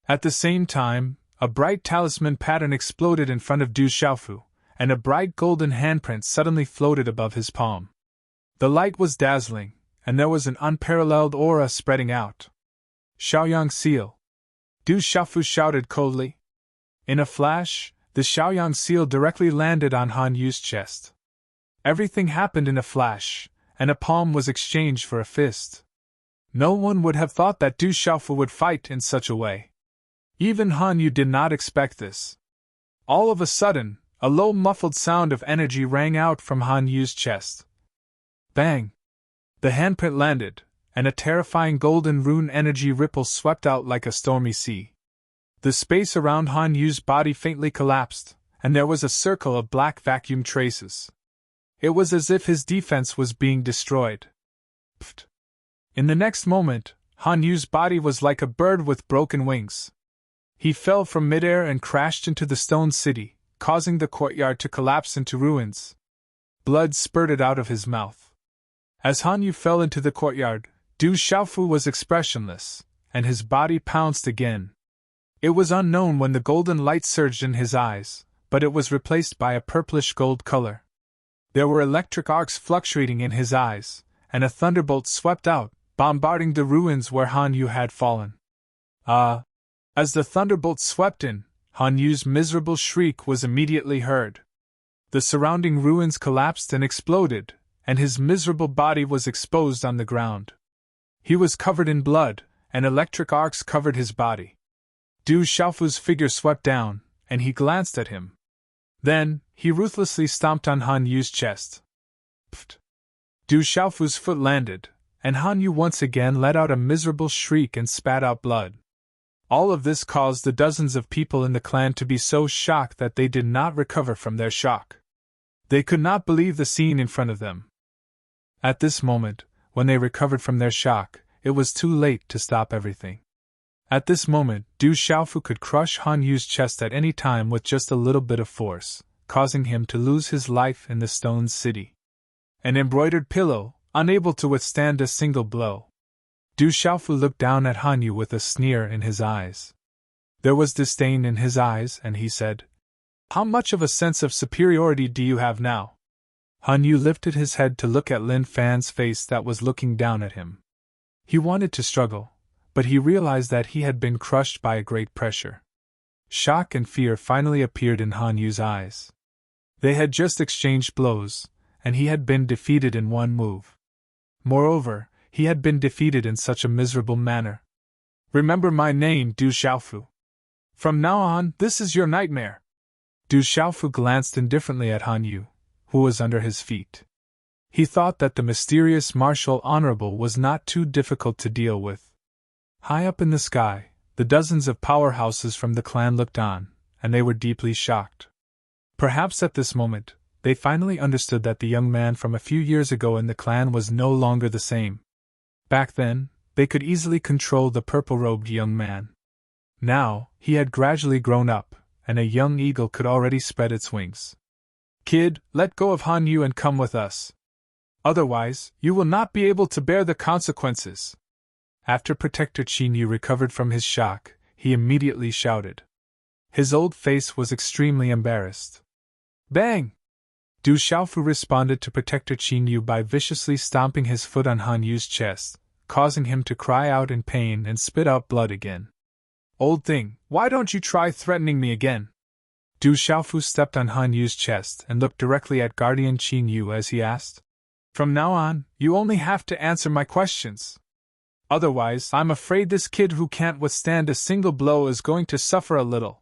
At the same time, a bright talisman pattern exploded in front of Du Xiaofu, and a bright golden handprint suddenly floated above his palm. The light was dazzling, and there was an unparalleled aura spreading out. Xiaoyang Seal! Du Xiaofu shouted coldly. In a flash, the Xiaoyang Seal directly landed on Han Yu's chest. Everything happened in a flash, and a palm was exchanged for a fist. No one would have thought that Du Xiaofu would fight in such a way. Even Han Yu did not expect this. All of a sudden, a low muffled sound of energy rang out from Han Yu's chest. Bang! The handprint landed, and a terrifying golden rune energy ripple swept out like a stormy sea. The space around Han Yu's body faintly collapsed, and there was a circle of black vacuum traces. It was as if his defense was being destroyed. Pfft! In the next moment, Han Yu's body was like a bird with broken wings. He fell from midair and crashed into the stone city, causing the courtyard to collapse into ruins. Blood spurted out of his mouth. As Han Yu fell into the courtyard, Du Xiaofu was expressionless, and his body pounced again. It was unknown when the golden light surged in his eyes, but it was replaced by a purplish gold color. There were electric arcs fluctuating in his eyes, and a thunderbolt swept out, bombarding the ruins where Han Yu had fallen. As the thunderbolt swept in, Han Yu's miserable shriek was immediately heard. The surrounding ruins collapsed and exploded, and his miserable body was exposed on the ground. He was covered in blood, and electric arcs covered his body. Du Xiaofu's figure swept down, and he glanced at him. Then, he ruthlessly stomped on Han Yu's chest. Pfft! Du Xiaofu's foot landed, and Han Yu once again let out a miserable shriek and spat out blood. All of this caused the dozens of people in the clan to be so shocked that they did not recover from their shock. They could not believe the scene in front of them. At this moment, when they recovered from their shock, it was too late to stop everything. At this moment, Du Xiaofu could crush Han Yu's chest at any time with just a little bit of force, causing him to lose his life in the stone city. An embroidered pillow, unable to withstand a single blow. Du Xiaofu looked down at Han Yu with a sneer in his eyes. There was disdain in his eyes, and he said, "How much of a sense of superiority do you have now?" Han Yu lifted his head to look at Lin Fan's face that was looking down at him. He wanted to struggle, but he realized that he had been crushed by a great pressure. Shock and fear finally appeared in Han Yu's eyes. They had just exchanged blows, and he had been defeated in one move. Moreover, he had been defeated in such a miserable manner. "Remember my name, Du Xiaofu. From now on, this is your nightmare." Du Xiaofu glanced indifferently at Han Yu, who was under his feet. He thought that the mysterious martial honorable was not too difficult to deal with. High up in the sky, the dozens of powerhouses from the clan looked on, and they were deeply shocked. Perhaps at this moment, they finally understood that the young man from a few years ago in the clan was no longer the same. Back then, they could easily control the purple-robed young man. Now, he had gradually grown up, and a young eagle could already spread its wings. "Kid, let go of Han Yu and come with us. Otherwise, you will not be able to bear the consequences." After Protector Qin Yu recovered from his shock, he immediately shouted. His old face was extremely embarrassed. Bang! Du Xiaofu responded to Protector Qin Yu by viciously stomping his foot on Han Yu's chest, causing him to cry out in pain and spit out blood again. "Old thing, why don't you try threatening me again?" Du Xiaofu stepped on Han Yu's chest and looked directly at Guardian Qin Yu as he asked, "From now on, you only have to answer my questions. Otherwise, I'm afraid this kid who can't withstand a single blow is going to suffer a little."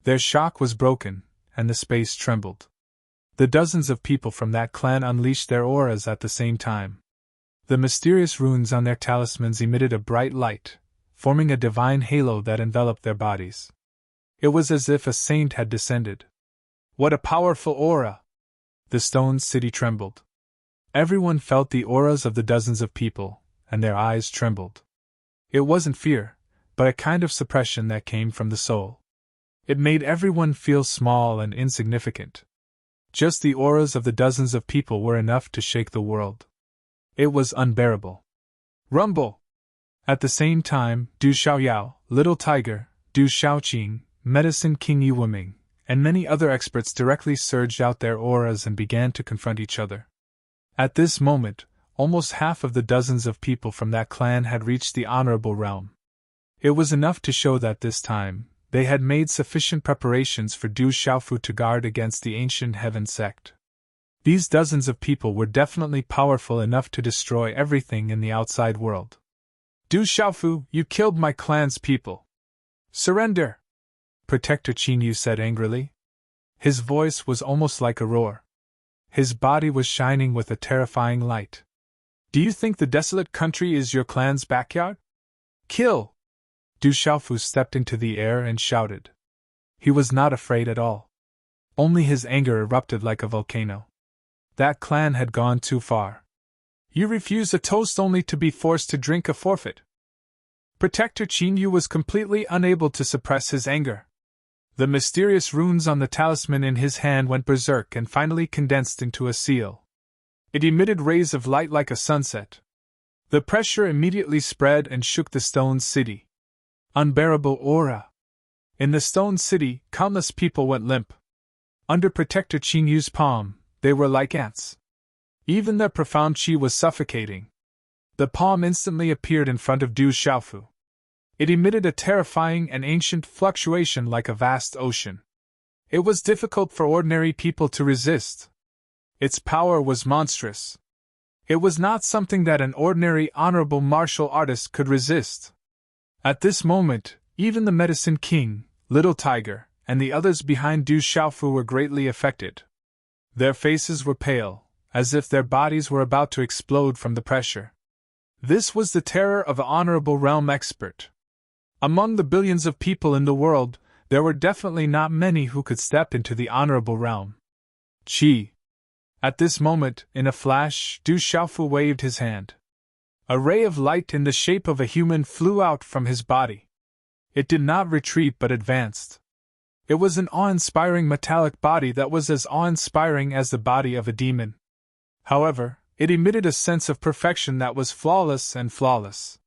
Their shock was broken, and the space trembled. The dozens of people from that clan unleashed their auras at the same time. The mysterious runes on their talismans emitted a bright light, forming a divine halo that enveloped their bodies. It was as if a saint had descended. What a powerful aura! The stone city trembled. Everyone felt the auras of the dozens of people, and their eyes trembled. It wasn't fear, but a kind of suppression that came from the soul. It made everyone feel small and insignificant. Just the auras of the dozens of people were enough to shake the world. It was unbearable. Rumble! At the same time, Du Xiaoyao, Little Tiger, Du Xiaoqing, Medicine King Yuwiming, and many other experts directly surged out their auras and began to confront each other. At this moment, almost half of the dozens of people from that clan had reached the honorable realm. It was enough to show that this time, they had made sufficient preparations for Du Xiaofu to guard against the ancient heaven sect. These dozens of people were definitely powerful enough to destroy everything in the outside world. Du Xiaofu, you killed my clan's people. Surrender! Protector Qin Yu said angrily. His voice was almost like a roar. His body was shining with a terrifying light. Do you think the desolate country is your clan's backyard? Kill! Du Xiaofu stepped into the air and shouted. He was not afraid at all. Only his anger erupted like a volcano. That clan had gone too far. You refuse a toast only to be forced to drink a forfeit. Protector Qin Yu was completely unable to suppress his anger. The mysterious runes on the talisman in his hand went berserk and finally condensed into a seal. It emitted rays of light like a sunset. The pressure immediately spread and shook the stone city. Unbearable aura. In the stone city, countless people went limp. Under Protector Qin Yu's palm, they were like ants. Even their profound qi was suffocating. The palm instantly appeared in front of Du Xiaofu. It emitted a terrifying and ancient fluctuation like a vast ocean. It was difficult for ordinary people to resist. Its power was monstrous. It was not something that an ordinary honorable martial artist could resist. At this moment, even the Medicine King, Little Tiger, and the others behind Du Xiaofu were greatly affected. Their faces were pale, as if their bodies were about to explode from the pressure. This was the terror of an honorable realm expert. Among the billions of people in the world, there were definitely not many who could step into the honorable realm. Qi. At this moment, in a flash, Du Xiaofu waved his hand. A ray of light in the shape of a human flew out from his body. It did not retreat but advanced. It was an awe-inspiring metallic body that was as awe-inspiring as the body of a demon. However, it emitted a sense of perfection that was flawless and flawless.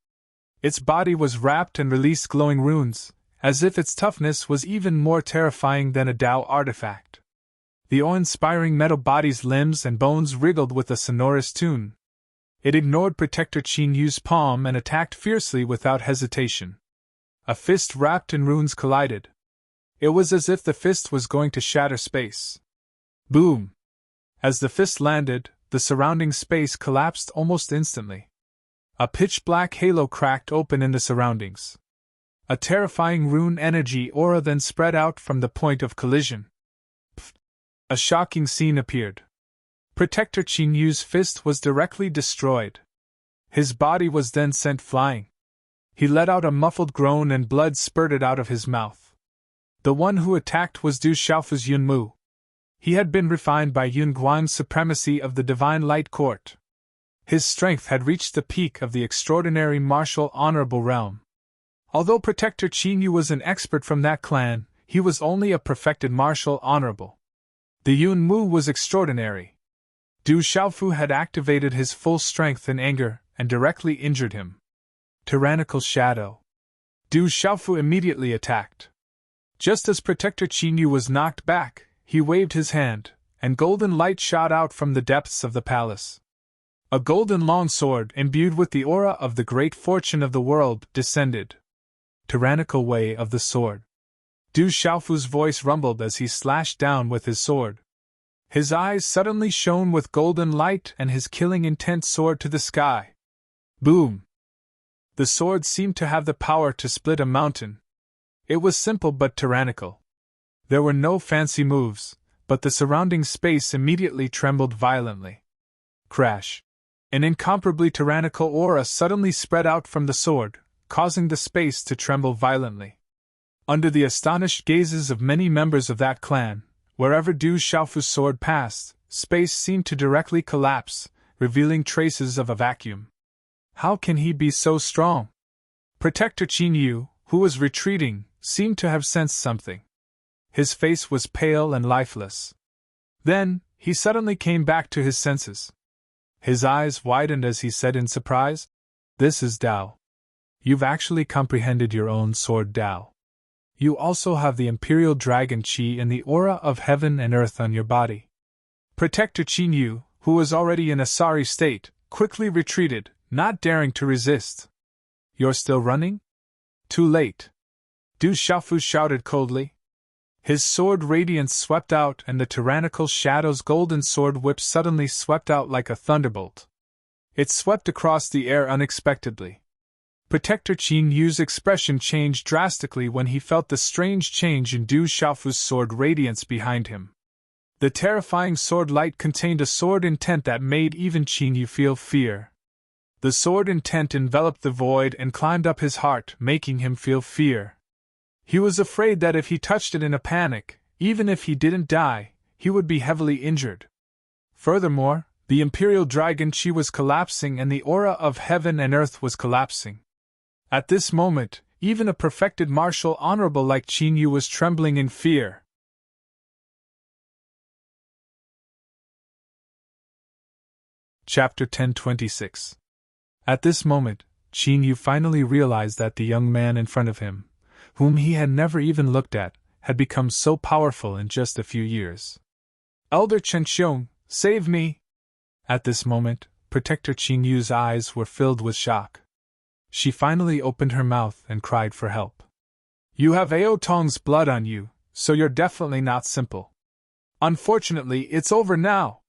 Its body was wrapped and released glowing runes, as if its toughness was even more terrifying than a Tao artifact. The awe-inspiring metal body's limbs and bones wriggled with a sonorous tune. It ignored Protector Qin Yu's palm and attacked fiercely without hesitation. A fist wrapped in runes collided. It was as if the fist was going to shatter space. Boom! As the fist landed, the surrounding space collapsed almost instantly. A pitch-black halo cracked open in the surroundings. A terrifying rune energy aura then spread out from the point of collision. Pfft. A shocking scene appeared. Protector Qin Yu's fist was directly destroyed. His body was then sent flying. He let out a muffled groan and blood spurted out of his mouth. The one who attacked was Du Xiaofu's Yun Mu. He had been refined by Yun Guang's supremacy of the Divine Light Court. His strength had reached the peak of the extraordinary martial honorable realm. Although Protector Qin Yu was an expert from that clan, he was only a perfected martial honorable. The Yun Mu was extraordinary. Du Xiaofu had activated his full strength in anger and directly injured him. Tyrannical Shadow. Du Xiaofu immediately attacked. Just as Protector Qin Yu was knocked back, he waved his hand, and golden light shot out from the depths of the palace. A golden longsword, imbued with the aura of the great fortune of the world, descended. Tyrannical way of the sword. Du Xiaofu's voice rumbled as he slashed down with his sword. His eyes suddenly shone with golden light and his killing intent soared to the sky. Boom! The sword seemed to have the power to split a mountain. It was simple but tyrannical. There were no fancy moves, but the surrounding space immediately trembled violently. Crash! An incomparably tyrannical aura suddenly spread out from the sword, causing the space to tremble violently. Under the astonished gazes of many members of that clan, wherever Du Xiaofu's sword passed, space seemed to directly collapse, revealing traces of a vacuum. How can he be so strong? Protector Qin Yu, who was retreating, seemed to have sensed something. His face was pale and lifeless. Then, he suddenly came back to his senses. His eyes widened as he said in surprise, "This is Dao. You've actually comprehended your own sword Dao. You also have the Imperial Dragon Qi and the aura of heaven and earth on your body." Protector Qin Yu, who was already in a sorry state, quickly retreated, not daring to resist. "You're still running? Too late," Du Xiaofu shouted coldly. His sword radiance swept out and the tyrannical shadow's golden sword whip suddenly swept out like a thunderbolt. It swept across the air unexpectedly. Protector Qin Yu's expression changed drastically when he felt the strange change in Du Xiaofu's sword radiance behind him. The terrifying sword light contained a sword intent that made even Qin Yu feel fear. The sword intent enveloped the void and climbed up his heart, making him feel fear. He was afraid that if he touched it in a panic, even if he didn't die, he would be heavily injured. Furthermore, the Imperial Dragon Qi was collapsing and the aura of heaven and earth was collapsing. At this moment, even a perfected martial honorable like Qin Yu was trembling in fear. Chapter 1026. At this moment, Qin Yu finally realized that the young man in front of him, whom he had never even looked at, had become so powerful in just a few years. "Elder Chen Xiong, save me!" At this moment, Protector Qin Yu's eyes were filled with shock. She finally opened her mouth and cried for help. "You have Ao Tong's blood on you, so you're definitely not simple. Unfortunately, it's over now."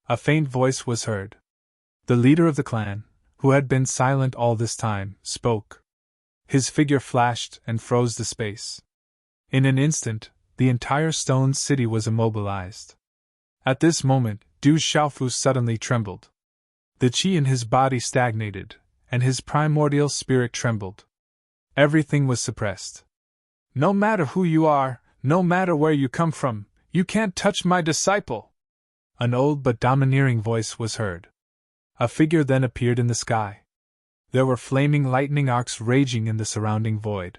A faint voice was heard. The leader of the clan, who had been silent all this time, spoke. His figure flashed and froze the space. In an instant, the entire stone city was immobilized. At this moment, Du Xiaofu suddenly trembled. The qi in his body stagnated, and his primordial spirit trembled. Everything was suppressed. "No matter who you are, no matter where you come from, you can't touch my disciple!" An old but domineering voice was heard. A figure then appeared in the sky. There were flaming lightning arcs raging in the surrounding void.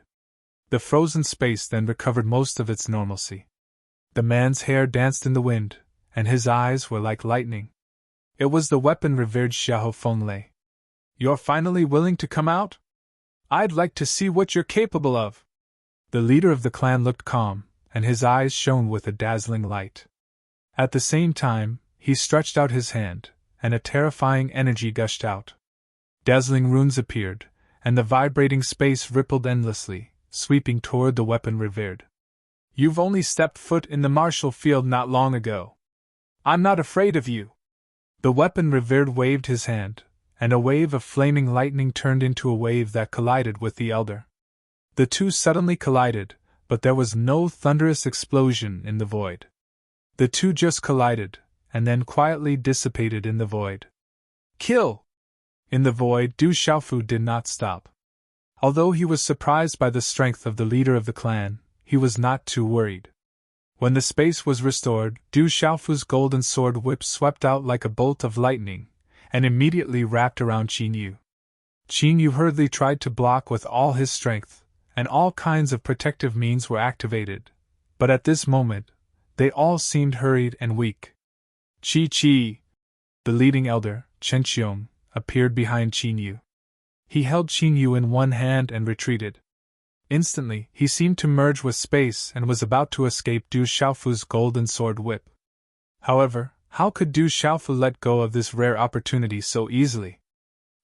The frozen space then recovered most of its normalcy. The man's hair danced in the wind, and his eyes were like lightning. It was the weapon-revered Xiahou Fenglei. "You're finally willing to come out? I'd like to see what you're capable of." The leader of the clan looked calm, and his eyes shone with a dazzling light. At the same time, he stretched out his hand, and a terrifying energy gushed out. Dazzling runes appeared, and the vibrating space rippled endlessly, sweeping toward the weapon revered. "You've only stepped foot in the martial field not long ago. I'm not afraid of you." The weapon revered waved his hand, and a wave of flaming lightning turned into a wave that collided with the elder. The two suddenly collided, but there was no thunderous explosion in the void. The two just collided, and then quietly dissipated in the void. "Kill!" In the void, Du Xiaofu did not stop. Although he was surprised by the strength of the leader of the clan, he was not too worried. When the space was restored, Du Xiaofu's golden sword whip swept out like a bolt of lightning, and immediately wrapped around Qin Yu. Qin Yu hurriedly tried to block with all his strength, and all kinds of protective means were activated, but at this moment, they all seemed hurried and weak. Qi! The leading elder, Chen Xiong, appeared behind Qin Yu. He held Qin Yu in one hand and retreated. Instantly, he seemed to merge with space and was about to escape Du Xiaofu's golden sword whip. However, how could Du Xiaofu let go of this rare opportunity so easily?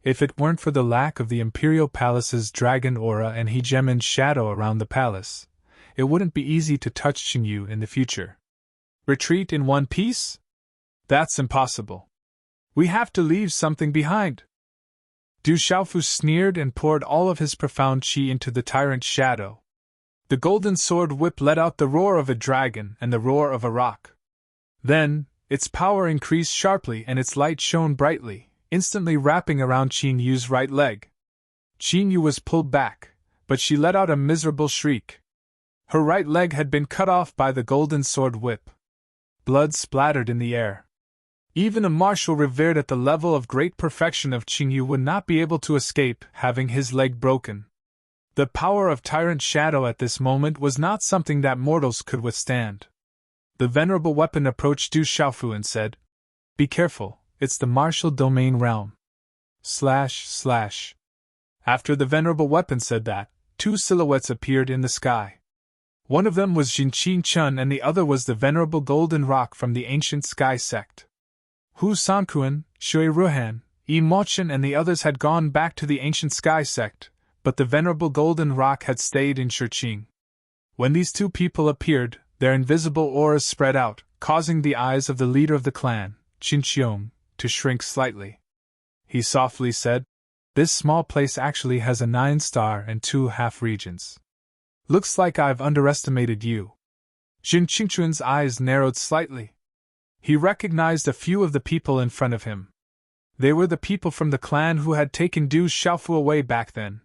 If it weren't for the lack of the Imperial Palace's dragon aura and hegemon's shadow around the palace, it wouldn't be easy to touch Qin Yu in the future. Retreat in one piece? That's impossible. We have to leave something behind. Du Xiaofu sneered and poured all of his profound qi into the tyrant's shadow. The golden sword whip let out the roar of a dragon and the roar of a rock. Then, its power increased sharply and its light shone brightly, instantly wrapping around Qin Yu's right leg. Qin Yu was pulled back, but she let out a miserable shriek. Her right leg had been cut off by the golden sword whip. Blood splattered in the air. Even a martial revered at the level of great perfection of Qin Yu would not be able to escape having his leg broken. The power of Tyrant Shadow at this moment was not something that mortals could withstand. The venerable weapon approached Du Xiaofu and said, "Be careful, it's the martial domain realm." // After the venerable weapon said that, two silhouettes appeared in the sky. One of them was Jinqin Chun and the other was the venerable golden rock from the ancient sky sect. Hu Sankuan, Shui Ruhan, Yi Mochen and the others had gone back to the ancient sky sect, but the venerable golden rock had stayed in Shiqing. When these two people appeared, their invisible auras spread out, causing the eyes of the leader of the clan, Qin Xiong, to shrink slightly. He softly said, "This small place actually has a 9-star and 2 half-regions. Looks like I've underestimated you." Jin Qingchuan's eyes narrowed slightly. He recognized a few of the people in front of him. They were the people from the clan who had taken Du Xiaofu away back then.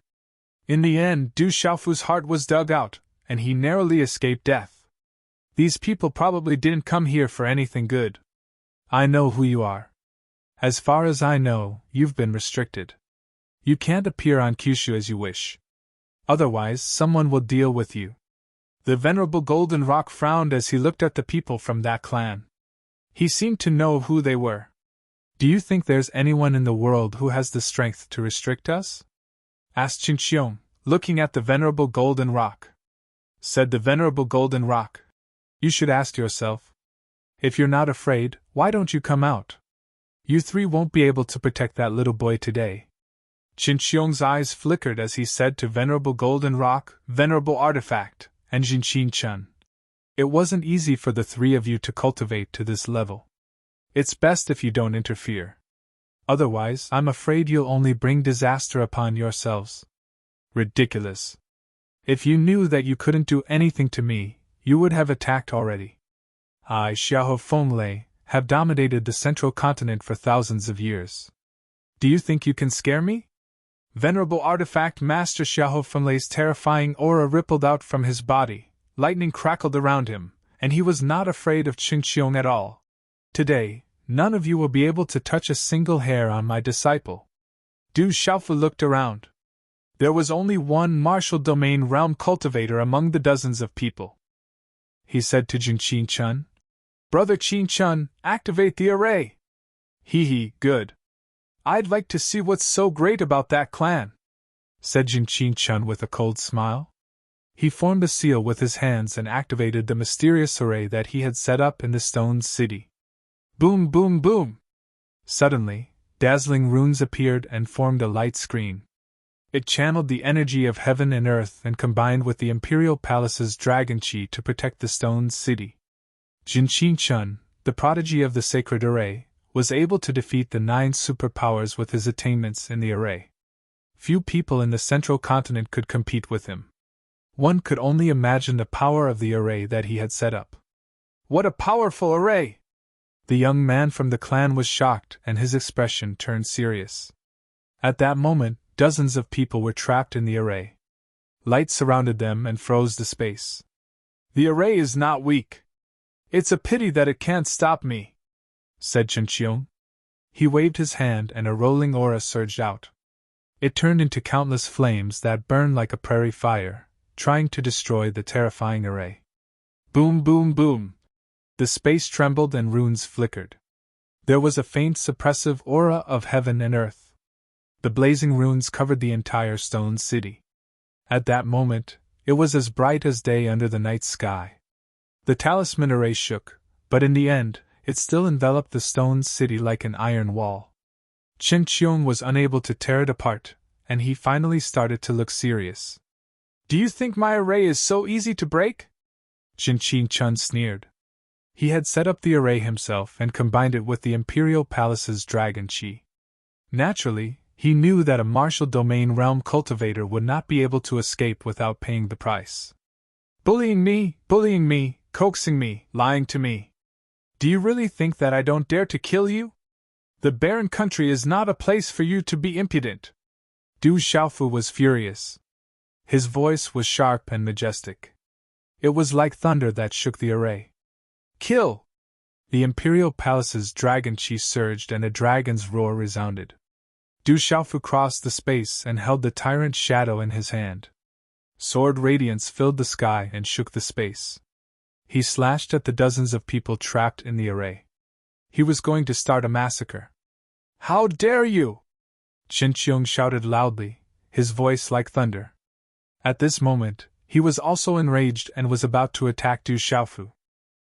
In the end, Du Xiaofu's heart was dug out, and he narrowly escaped death. These people probably didn't come here for anything good. I know who you are. As far as I know, you've been restricted. You can't appear on Kyushu as you wish. Otherwise, someone will deal with you. The venerable golden rock frowned as he looked at the people from that clan. He seemed to know who they were. "Do you think there's anyone in the world who has the strength to restrict us?" asked Qin Xiong, looking at the venerable golden rock. Said the venerable golden rock, "You should ask yourself. If you're not afraid, why don't you come out? You three won't be able to protect that little boy today." Qin Xiong's eyes flickered as he said to venerable golden rock, venerable artifact, and Jinqin Chun, "It wasn't easy for the three of you to cultivate to this level. It's best if you don't interfere. Otherwise, I'm afraid you'll only bring disaster upon yourselves." Ridiculous. If you knew that you couldn't do anything to me, you would have attacked already. I, Xiahou Fenglei, have dominated the central continent for thousands of years. Do you think you can scare me? Venerable Artifact Master Xiahou Fenglei's terrifying aura rippled out from his body, lightning crackled around him, and he was not afraid of Qin Xiong at all. Today, none of you will be able to touch a single hair on my disciple. Du Xiaofu looked around. There was only one martial domain realm cultivator among the dozens of people. He said to Jinqin Chun, "Brother Qin Chun, activate the array." Hee, good. I'd like to see what's so great about that clan," said Jinqin Chun with a cold smile. He formed a seal with his hands and activated the mysterious array that he had set up in the stone city. Boom, boom, boom! Suddenly, dazzling runes appeared and formed a light screen. It channeled the energy of heaven and earth and combined with the Imperial Palace's dragon chi to protect the stone city. Jinqin Chun, the prodigy of the sacred array, was able to defeat the 9 superpowers with his attainments in the array. Few people in the central continent could compete with him. One could only imagine the power of the array that he had set up. What a powerful array! The young man from the clan was shocked and his expression turned serious. At that moment, dozens of people were trapped in the array. Light surrounded them and froze the space. "The array is not weak. It's a pity that it can't stop me," said Qin Xiong. He waved his hand and a rolling aura surged out. It turned into countless flames that burned like a prairie fire, trying to destroy the terrifying array. Boom, boom, boom! The space trembled and runes flickered. There was a faint suppressive aura of heaven and earth. The blazing runes covered the entire stone city. At that moment, it was as bright as day under the night sky. The talisman array shook, but in the end, it still enveloped the stone city like an iron wall. Qin Xiong was unable to tear it apart, and he finally started to look serious. "Do you think my array is so easy to break?" Jinqin Chun sneered. He had set up the array himself and combined it with the Imperial Palace's dragon chi. Naturally, he knew that a martial domain realm cultivator would not be able to escape without paying the price. bullying me, coaxing me, lying to me. Do you really think that I don't dare to kill you? The barren country is not a place for you to be impudent. Du Xiaofu was furious. His voice was sharp and majestic. It was like thunder that shook the array. Kill! The imperial palace's dragon chi surged and a dragon's roar resounded. Du Xiaofu crossed the space and held the tyrant's shadow in his hand. Sword radiance filled the sky and shook the space. He slashed at the dozens of people trapped in the array. He was going to start a massacre. How dare you! Qin Qiong shouted loudly, his voice like thunder. At this moment, he was also enraged and was about to attack Du Xiaofu.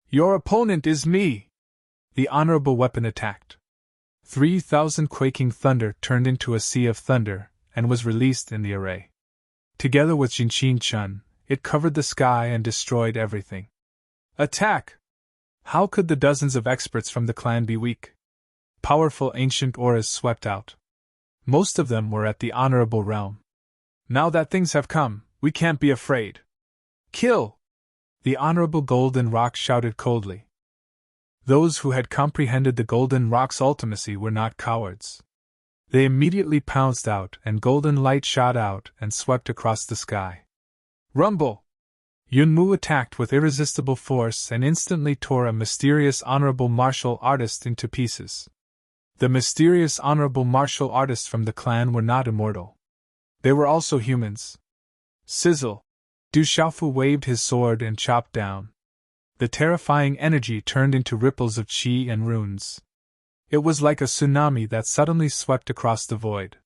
Your opponent is me! The honorable weapon attacked. 3,000 quaking thunder turned into a sea of thunder and was released in the array. Together with Jinqin Chun, it covered the sky and destroyed everything. Attack! How could the dozens of experts from the clan be weak? Powerful ancient auras swept out. Most of them were at the honorable realm. Now that things have come, we can't be afraid. Kill! The honorable Golden Rock shouted coldly. Those who had comprehended the Golden Rock's ultimacy were not cowards. They immediately pounced out, and golden light shot out and swept across the sky. Rumble! Yunmu attacked with irresistible force and instantly tore a mysterious honorable martial artist into pieces. The mysterious honorable martial artists from the clan were not immortal. They were also humans. Sizzle! Du Xiaofu waved his sword and chopped down. The terrifying energy turned into ripples of qi and runes. It was like a tsunami that suddenly swept across the void.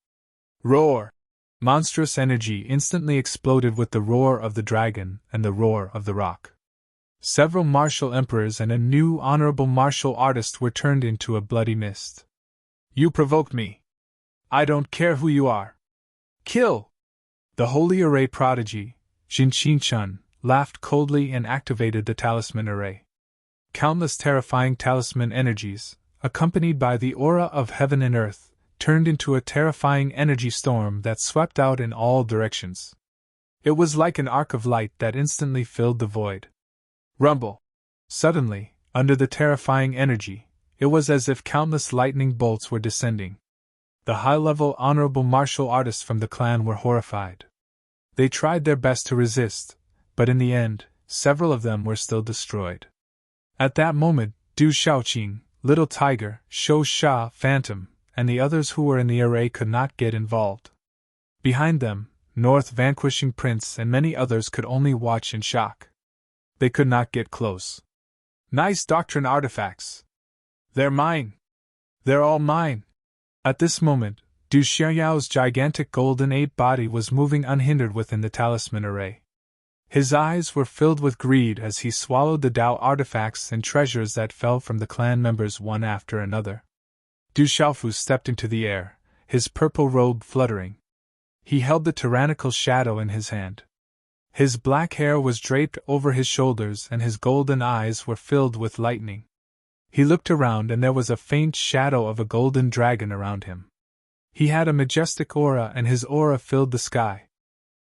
Roar! Monstrous energy instantly exploded with the roar of the dragon and the roar of the rock. Several martial emperors and a new honorable martial artist were turned into a bloody mist. You provoked me. I don't care who you are. Kill! The Holy Array prodigy, Jinqin Chun, laughed coldly and activated the talisman array. Countless terrifying talisman energies, accompanied by the aura of heaven and earth, turned into a terrifying energy storm that swept out in all directions. It was like an arc of light that instantly filled the void. Rumble! Suddenly, under the terrifying energy, it was as if countless lightning bolts were descending. The high-level honorable martial artists from the clan were horrified. They tried their best to resist, but in the end, several of them were still destroyed. At that moment, Du Xiaoqing, Little Tiger, Shou Sha, Phantom, and the others who were in the array could not get involved. Behind them, North Vanquishing Prince and many others could only watch in shock. They could not get close. Nice doctrine artifacts. They're mine. They're all mine. At this moment, Du Xiaoyao's gigantic golden ape body was moving unhindered within the talisman array. His eyes were filled with greed as he swallowed the Dao artifacts and treasures that fell from the clan members one after another. Du Xiaofu stepped into the air, his purple robe fluttering. He held the tyrannical shadow in his hand. His black hair was draped over his shoulders and his golden eyes were filled with lightning. He looked around and there was a faint shadow of a golden dragon around him. He had a majestic aura and his aura filled the sky.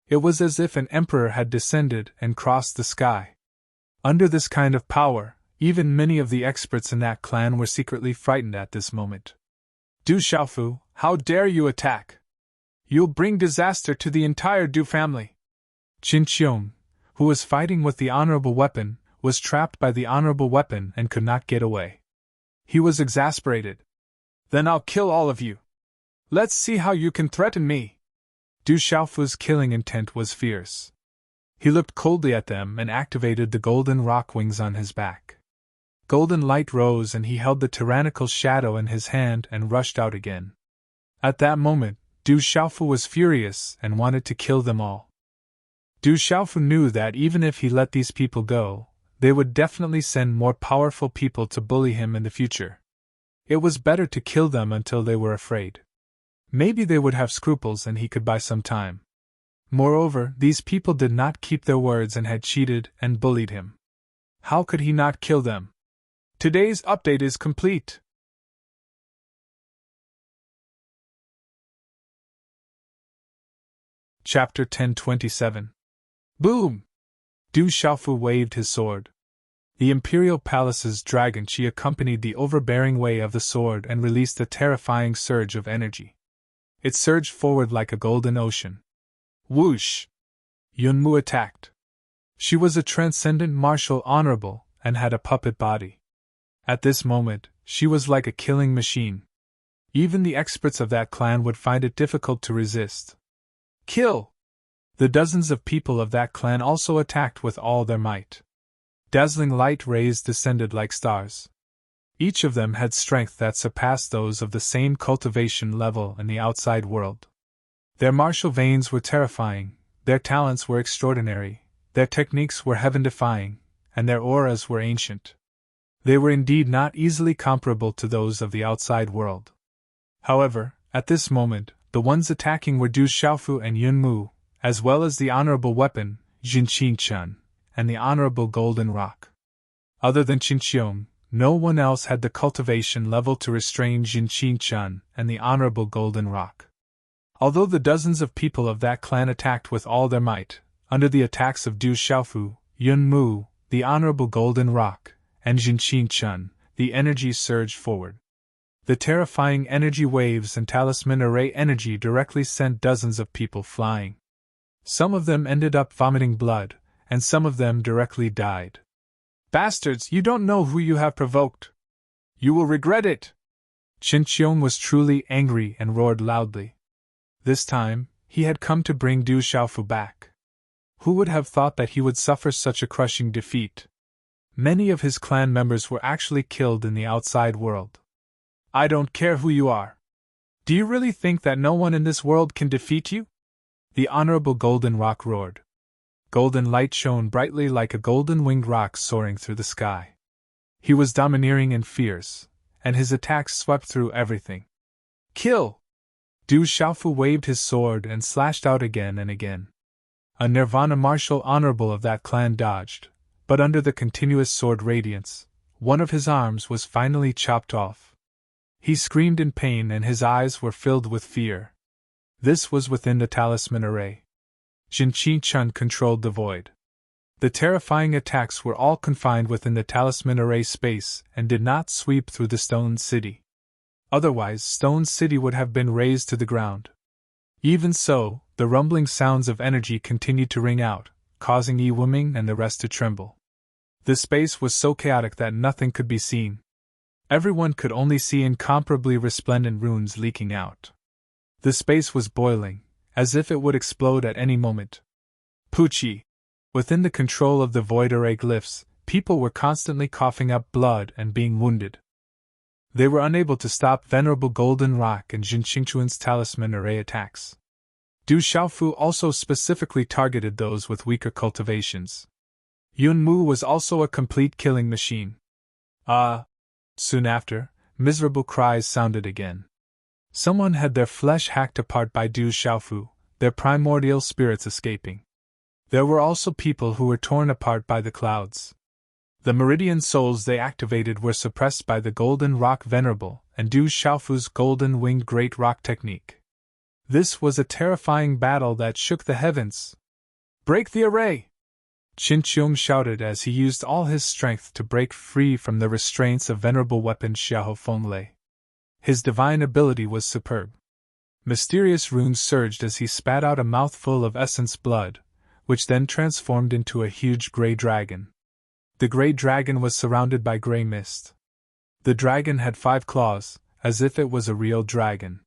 It was as if an emperor had descended and crossed the sky. Under this kind of power, even many of the experts in that clan were secretly frightened at this moment. Du Xiaofu, how dare you attack? You'll bring disaster to the entire Du family. Qin Qiong, who was fighting with the honorable weapon, was trapped by the honorable weapon and could not get away. He was exasperated. Then I'll kill all of you. Let's see how you can threaten me. Du Xiaofu's killing intent was fierce. He looked coldly at them and activated the golden rock wings on his back. Golden light rose and he held the tyrannical shadow in his hand and rushed out again. At that moment, Du Xiaofu was furious and wanted to kill them all. Du Xiaofu knew that even if he let these people go, they would definitely send more powerful people to bully him in the future. It was better to kill them until they were afraid. Maybe they would have scruples and he could buy some time. Moreover, these people did not keep their words and had cheated and bullied him. How could he not kill them? Today's update is complete. Chapter 1027. Boom! Du Xiaofu waved his sword. The Imperial Palace's dragon chi accompanied the overbearing way of the sword and released a terrifying surge of energy. It surged forward like a golden ocean. Whoosh! Yunmu attacked. She was a transcendent martial honorable and had a puppet body. At this moment, she was like a killing machine. Even the experts of that clan would find it difficult to resist. Kill! The dozens of people of that clan also attacked with all their might. Dazzling light rays descended like stars. Each of them had strength that surpassed those of the same cultivation level in the outside world. Their martial veins were terrifying, their talents were extraordinary, their techniques were heaven-defying, and their auras were ancient. They were indeed not easily comparable to those of the outside world. However, at this moment, the ones attacking were Du Xiaofu and Yunmu, as well as the honorable weapon, Jinqingchen, and the honorable golden rock. Other than Qinqiong, no one else had the cultivation level to restrain Jinqingchen and the honorable golden rock. Although the dozens of people of that clan attacked with all their might, under the attacks of Du Xiaofu, Yunmu, the honorable golden rock, and Jinqingchen, the energy surged forward. The terrifying energy waves and talisman array energy directly sent dozens of people flying. Some of them ended up vomiting blood, and some of them directly died. Bastards, you don't know who you have provoked. You will regret it! Qinqiong was truly angry and roared loudly. This time, he had come to bring Du Xiaofu back. Who would have thought that he would suffer such a crushing defeat? Many of his clan members were actually killed in the outside world. I don't care who you are. Do you really think that no one in this world can defeat you? The Honorable Golden Rock roared. Golden light shone brightly like a golden-winged rock soaring through the sky. He was domineering and fierce, and his attacks swept through everything. Kill! Du Xiaofu waved his sword and slashed out again and again. A Nirvana martial honorable of that clan dodged, but under the continuous sword radiance, one of his arms was finally chopped off. He screamed in pain and his eyes were filled with fear. This was within the talisman array. Jinqingchen controlled the void. The terrifying attacks were all confined within the talisman array space and did not sweep through the Stone City. Otherwise, Stone City would have been razed to the ground. Even so, the rumbling sounds of energy continued to ring out, causing Yi Wuming and the rest to tremble. The space was so chaotic that nothing could be seen. Everyone could only see incomparably resplendent runes leaking out. The space was boiling, as if it would explode at any moment. Pucci! Within the control of the void array glyphs, people were constantly coughing up blood and being wounded. They were unable to stop Venerable Golden Rock and Jinqingchuan's talisman array attacks. Du Xiaofu also specifically targeted those with weaker cultivations. Yunmu was also a complete killing machine. Soon after, miserable cries sounded again. Someone had their flesh hacked apart by Du Xiaofu, their primordial spirits escaping. There were also people who were torn apart by the clouds. The meridian souls they activated were suppressed by the Golden Rock Venerable and Du Xiaofu's Golden Winged Great Rock technique. This was a terrifying battle that shook the heavens. Break the array! Qinqiong shouted as he used all his strength to break free from the restraints of venerable weapon Xiahou Fenglei. His divine ability was superb. Mysterious runes surged as he spat out a mouthful of essence blood, which then transformed into a huge grey dragon. The grey dragon was surrounded by grey mist. The dragon had 5 claws, as if it was a real dragon.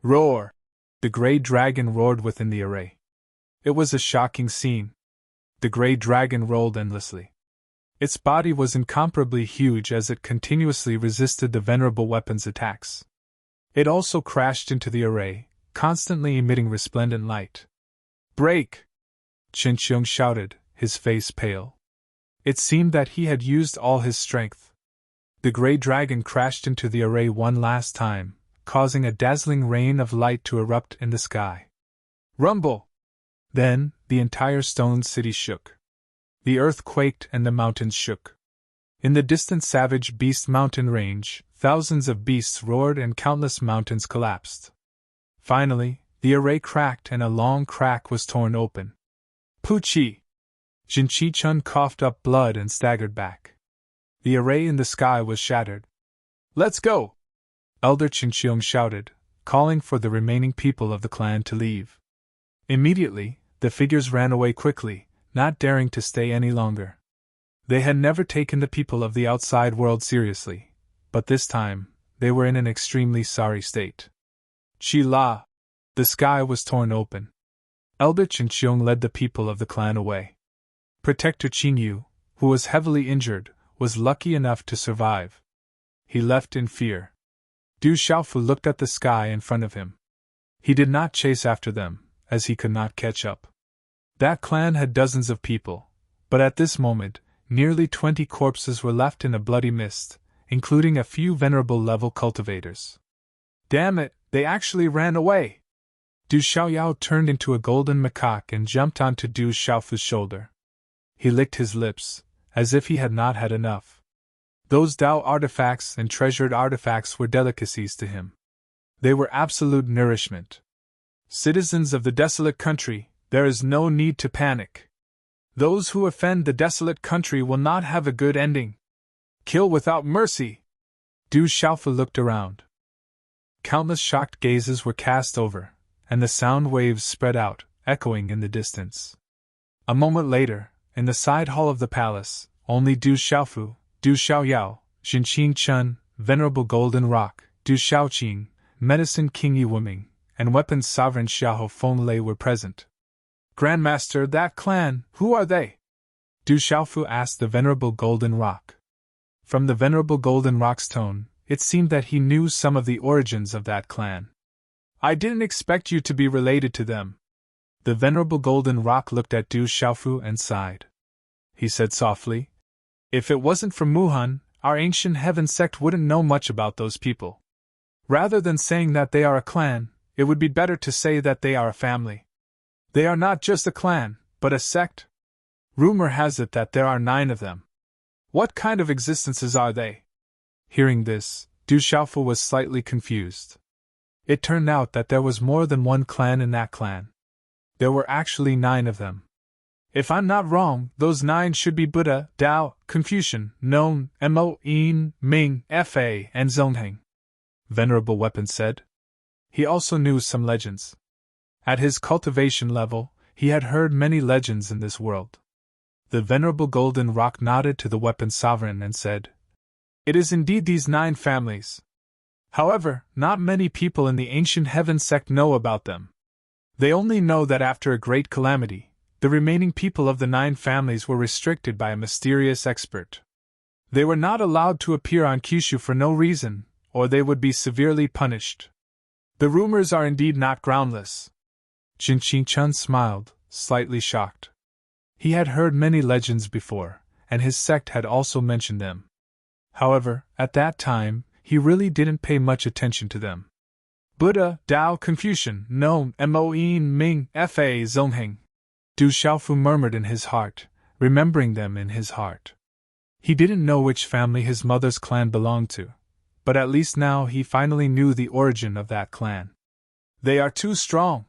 Roar! The grey dragon roared within the array. It was a shocking scene. The grey dragon rolled endlessly. Its body was incomparably huge as it continuously resisted the venerable weapon's attacks. It also crashed into the array, constantly emitting resplendent light. Break! Qinqiong shouted, his face pale. It seemed that he had used all his strength. The grey dragon crashed into the array one last time, causing a dazzling rain of light to erupt in the sky. Rumble! Then, the entire Stone City shook. The earth quaked and the mountains shook. In the distant Savage Beast mountain range, thousands of beasts roared and countless mountains collapsed. Finally, the array cracked and a long crack was torn open. Pucci! Jinchi Chun coughed up blood and staggered back. The array in the sky was shattered. Let's go! Elder Qingqiong shouted, calling for the remaining people of the clan to leave. Immediately, the figures ran away quickly, not daring to stay any longer. They had never taken the people of the outside world seriously, but this time, they were in an extremely sorry state. Chi La! The sky was torn open. Elder Qingqiong led the people of the clan away. Protector Qingyu, who was heavily injured, was lucky enough to survive. He left in fear. Du Xiaofu looked at the sky in front of him. He did not chase after them, as he could not catch up. That clan had dozens of people, but at this moment, nearly 20 corpses were left in a bloody mist, including a few venerable-level cultivators. Damn it, they actually ran away! Du Xiaoyao turned into a golden macaque and jumped onto Du Xiaofu's shoulder. He licked his lips, as if he had not had enough. Those Dao artifacts and treasured artifacts were delicacies to him. They were absolute nourishment. Citizens of the desolate country, there is no need to panic. Those who offend the desolate country will not have a good ending. Kill without mercy! Du Xiaofu looked around. Countless shocked gazes were cast over, and the sound waves spread out, echoing in the distance. A moment later, in the side hall of the palace, only Du Xiaofu, Du Xiaoyao, Jinqing Chun, Venerable Golden Rock, Du Xiaoqing, Medicine King Yi Wuming, and Weapons Sovereign Xiahou Fenglei were present. Grandmaster, that clan, who are they? Du Xiaofu asked the Venerable Golden Rock. From the Venerable Golden Rock's tone, it seemed that he knew some of the origins of that clan. I didn't expect you to be related to them. The Venerable Golden Rock looked at Du Xiaofu and sighed. He said softly, if it wasn't for Muhan, our ancient heaven sect wouldn't know much about those people. Rather than saying that they are a clan, it would be better to say that they are a family. They are not just a clan, but a sect. Rumor has it that there are 9 of them. What kind of existences are they? Hearing this, Du Xiaofu was slightly confused. It turned out that there was more than one clan in that clan. There were actually 9 of them. If I'm not wrong, those 9 should be Buddha, Tao, Confucian, Nong, Mo, Yin, Ming, Fa, and Zongheng. Venerable Weapon said. He also knew some legends. At his cultivation level, he had heard many legends in this world. The Venerable Golden Rock nodded to the Weapon Sovereign and said, it is indeed these 9 families. However, not many people in the ancient heaven sect know about them. They only know that after a great calamity, the remaining people of the 9 families were restricted by a mysterious expert. They were not allowed to appear on Kyushu for no reason, or they would be severely punished. The rumors are indeed not groundless. Jinqing Chun smiled, slightly shocked. He had heard many legends before, and his sect had also mentioned them. However, at that time, he really didn't pay much attention to them. Buddha, Tao, Confucian, Nong, Mo, Yin, Ming, Fa, Zongheng. Du Xiaofu murmured in his heart, remembering them in his heart. He didn't know which family his mother's clan belonged to, but at least now he finally knew the origin of that clan. They are too strong.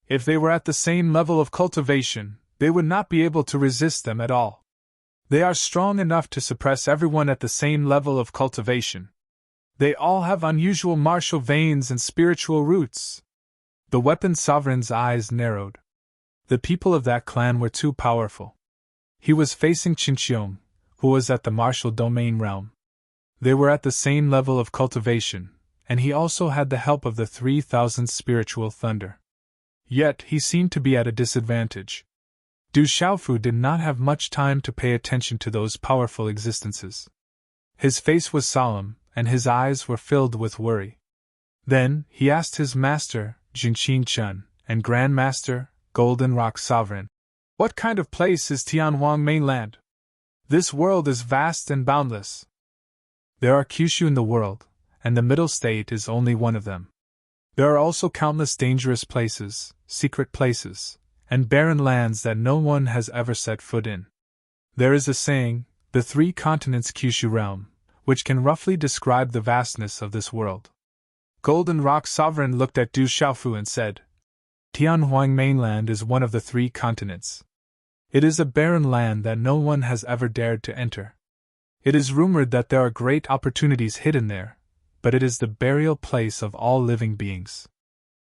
If they were at the same level of cultivation, they would not be able to resist them at all. They are strong enough to suppress everyone at the same level of cultivation. They all have unusual martial veins and spiritual roots. The Weapon Sovereign's eyes narrowed. The people of that clan were too powerful. He was facing Qingqiong, who was at the martial domain realm. They were at the same level of cultivation, and he also had the help of the 3,000 spiritual thunder. Yet he seemed to be at a disadvantage. Du Xiaofu did not have much time to pay attention to those powerful existences. His face was solemn, and his eyes were filled with worry. Then he asked his master, Jinqing Chun, and Grand Master, Golden Rock Sovereign, what kind of place is Tianhuang mainland? This world is vast and boundless. There are Kyushu in the world, and the middle state is only one of them. There are also countless dangerous places, secret places, and barren lands that no one has ever set foot in. There is a saying, the 3 continents Kyushu realm, which can roughly describe the vastness of this world. Golden Rock Sovereign looked at Du Xiaofu and said, Tianhuang mainland is one of the 3 continents. It is a barren land that no one has ever dared to enter. It is rumored that there are great opportunities hidden there, but it is the burial place of all living beings.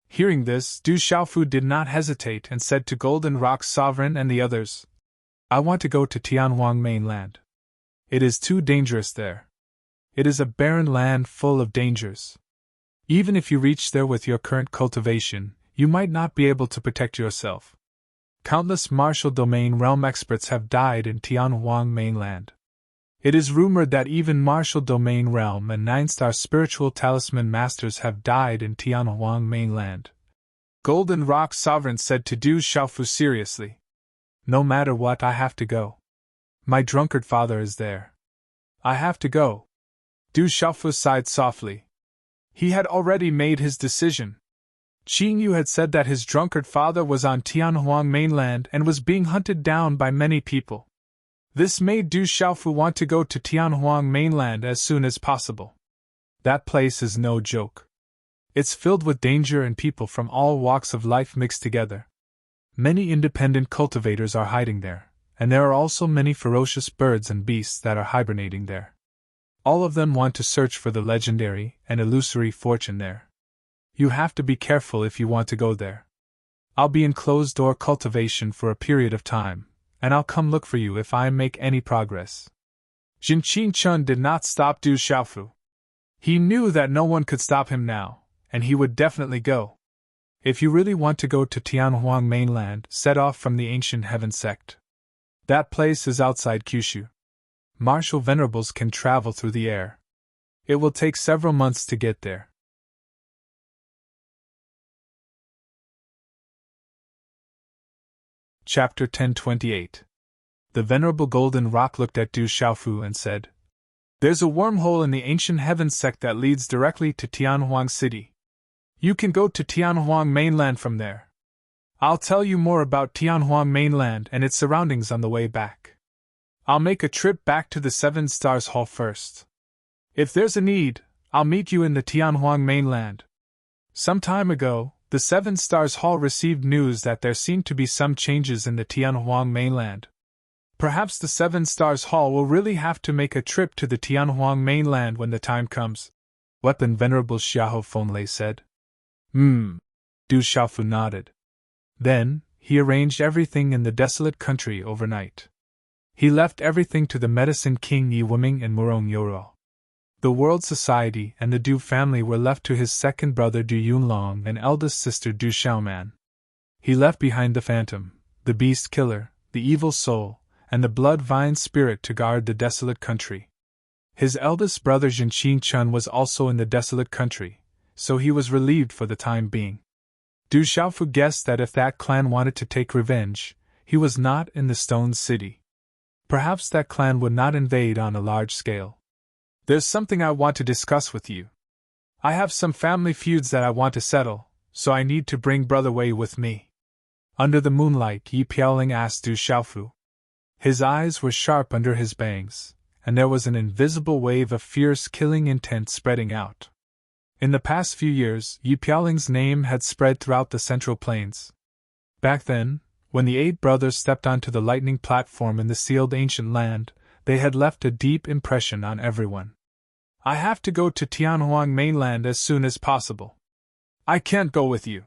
Hearing this, Du Xiaofu did not hesitate and said to Golden Rock's sovereign and the others, I want to go to Tianhuang mainland. It is too dangerous there. It is a barren land full of dangers. Even if you reach there with your current cultivation, you might not be able to protect yourself. Countless martial domain realm experts have died in Tianhuang mainland. It is rumored that even martial domain realm and 9-star spiritual talisman masters have died in Tianhuang mainland. Golden Rock Sovereign said to Du Xiaofu seriously, No matter what, I have to go. My drunkard father is there. I have to go. Du Xiaofu sighed softly. He had already made his decision. Qing Yu had said that his drunkard father was on Tianhuang mainland and was being hunted down by many people. This made Du Xiaofu want to go to Tianhuang mainland as soon as possible. That place is no joke. It's filled with danger and people from all walks of life mixed together. Many independent cultivators are hiding there, and there are also many ferocious birds and beasts that are hibernating there. All of them want to search for the legendary and illusory fortune there. You have to be careful if you want to go there. I'll be in closed-door cultivation for a period of time, and I'll come look for you if I make any progress. Jin Qingchun did not stop Du Xiaofu. He knew that no one could stop him now, and he would definitely go. If you really want to go to Tianhuang mainland, set off from the ancient heaven sect. That place is outside Kyushu. Martial venerables can travel through the air. It will take several months to get there. Chapter 1028. The Venerable Golden Rock looked at Du Xiaofu and said, There's a wormhole in the ancient heaven sect that leads directly to Tianhuang City. You can go to Tianhuang mainland from there. I'll tell you more about Tianhuang mainland and its surroundings on the way back. I'll make a trip back to the 7 Stars Hall first. If there's a need, I'll meet you in the Tianhuang mainland. Some time ago, the 7 Stars Hall received news that there seemed to be some changes in the Tianhuang mainland. Perhaps the 7 Stars Hall will really have to make a trip to the Tianhuang mainland when the time comes. Weapon Venerable Xiahou Fenlei said. Du Xiaofu nodded. Then, he arranged everything in the desolate country overnight. He left everything to the Medicine King Yi Wuming and Murong Yoro. The World Society and the Du family were left to his second brother Du Yunlong and eldest sister Du Xiaoman. He left behind the Phantom, the Beast Killer, the Evil Soul, and the Blood Vine Spirit to guard the desolate country. His eldest brother Jin Qingchun was also in the desolate country, so he was relieved for the time being. Du Xiaofu guessed that if that clan wanted to take revenge, he was not in the Stone City. Perhaps that clan would not invade on a large scale. There's something I want to discuss with you. I have some family feuds that I want to settle, so I need to bring Brother Wei with me. Under the moonlight, Yi Piaoling asked Du Xiaofu. His eyes were sharp under his bangs, and there was an invisible wave of fierce killing intent spreading out. In the past few years, Yi Piaoling's name had spread throughout the Central Plains. Back then, when the 8 brothers stepped onto the lightning platform in the sealed ancient land, they had left a deep impression on everyone. I have to go to Tianhuang mainland as soon as possible. I can't go with you.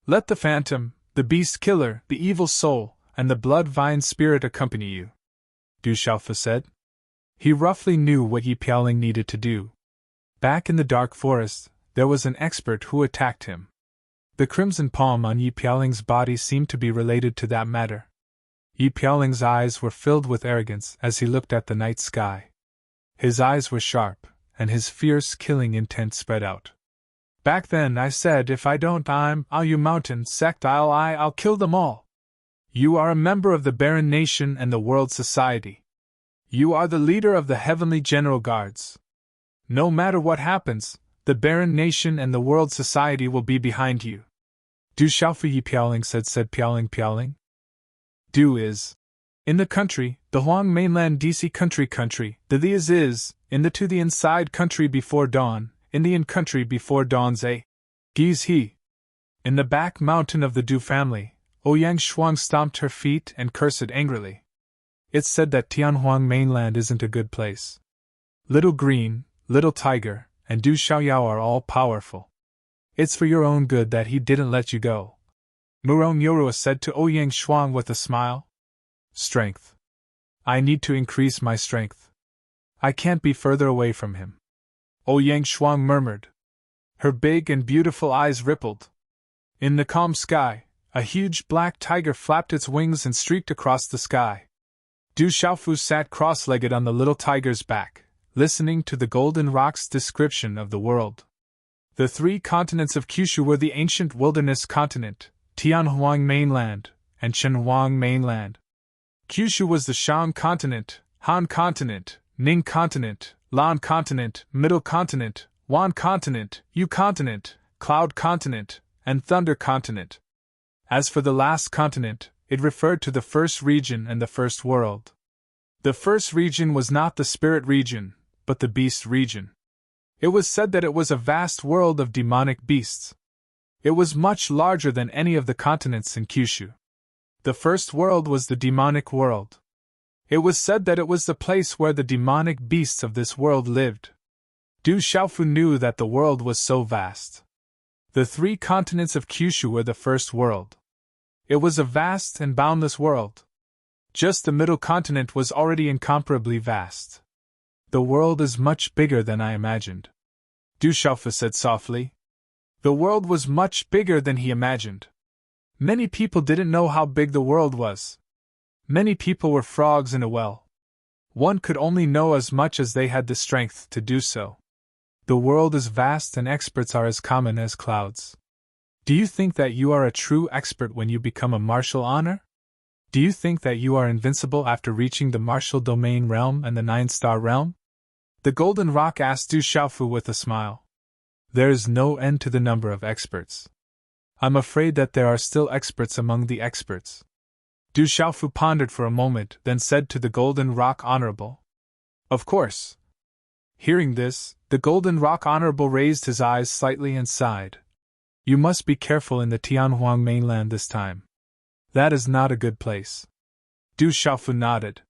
Let the Phantom, the Beast Killer, the Evil Soul, and the Blood Vine Spirit accompany you, Du Xiaofu said. He roughly knew what Yi Piaoling needed to do. Back in the dark forest, there was an expert who attacked him. The crimson palm on Yi Piaoling's body seemed to be related to that matter. Yi Piaoling's eyes were filled with arrogance as he looked at the night sky. His eyes were sharp, and his fierce killing intent spread out. Back then I said if I don't I'll you mountain sect I'll kill them all. You are a member of the Barren Nation and the World Society. You are the leader of the Heavenly General Guards. No matter what happens, the Barren Nation and the World Society will be behind you. Du Xiaofu Yi Piaoling said Piaoling. Du is. In the country, the Huang mainland DC country, the is, in the to the inside country before dawn, Indian country before dawn's a. Gi's he. In the back mountain of the Du family, Ouyang Shuang stomped her feet and cursed angrily. It's said that Tianhuang mainland isn't a good place. Little Green, Little Tiger, and Du Xiaoyao are all powerful. It's for your own good that he didn't let you go. Murong Yorua said to Ouyang Shuang with a smile. Strength. I need to increase my strength. I can't be further away from him. Ouyang Shuang murmured. Her big and beautiful eyes rippled. In the calm sky, a huge black tiger flapped its wings and streaked across the sky. Du Xiaofu sat cross-legged on the little tiger's back, listening to the Golden Rock's description of the world. The 3 continents of Kyushu were the ancient wilderness continent, Tianhuang mainland, and Shenhuang mainland. Kyushu was the Shang continent, Han continent, Ning continent, Lan continent, Middle continent, Wan continent, Yu continent, Cloud continent, and Thunder continent. As for the last continent, it referred to the first region and the first world. The first region was not the spirit region, but the beast region. It was said that it was a vast world of demonic beasts. It was much larger than any of the continents in Kyushu. The first world was the demonic world. It was said that it was the place where the demonic beasts of this world lived. Du Xiaofu knew that the world was so vast. The 3 continents of Kyushu were the first world. It was a vast and boundless world. Just the middle continent was already incomparably vast. The world is much bigger than I imagined, Du Xiaofu said softly. The world was much bigger than he imagined. Many people didn't know how big the world was. Many people were frogs in a well. One could only know as much as they had the strength to do so. The world is vast and experts are as common as clouds. Do you think that you are a true expert when you become a martial honor? Do you think that you are invincible after reaching the martial domain realm and the 9-star realm? The Golden Rock asked Du Xiaofu with a smile. There is no end to the number of experts. I'm afraid that there are still experts among the experts. Du Xiaofu pondered for a moment, then said to the Golden Rock Honorable. Of course. Hearing this, the Golden Rock Honorable raised his eyes slightly and sighed. You must be careful in the Tianhuang mainland this time. That is not a good place. Du Xiaofu nodded.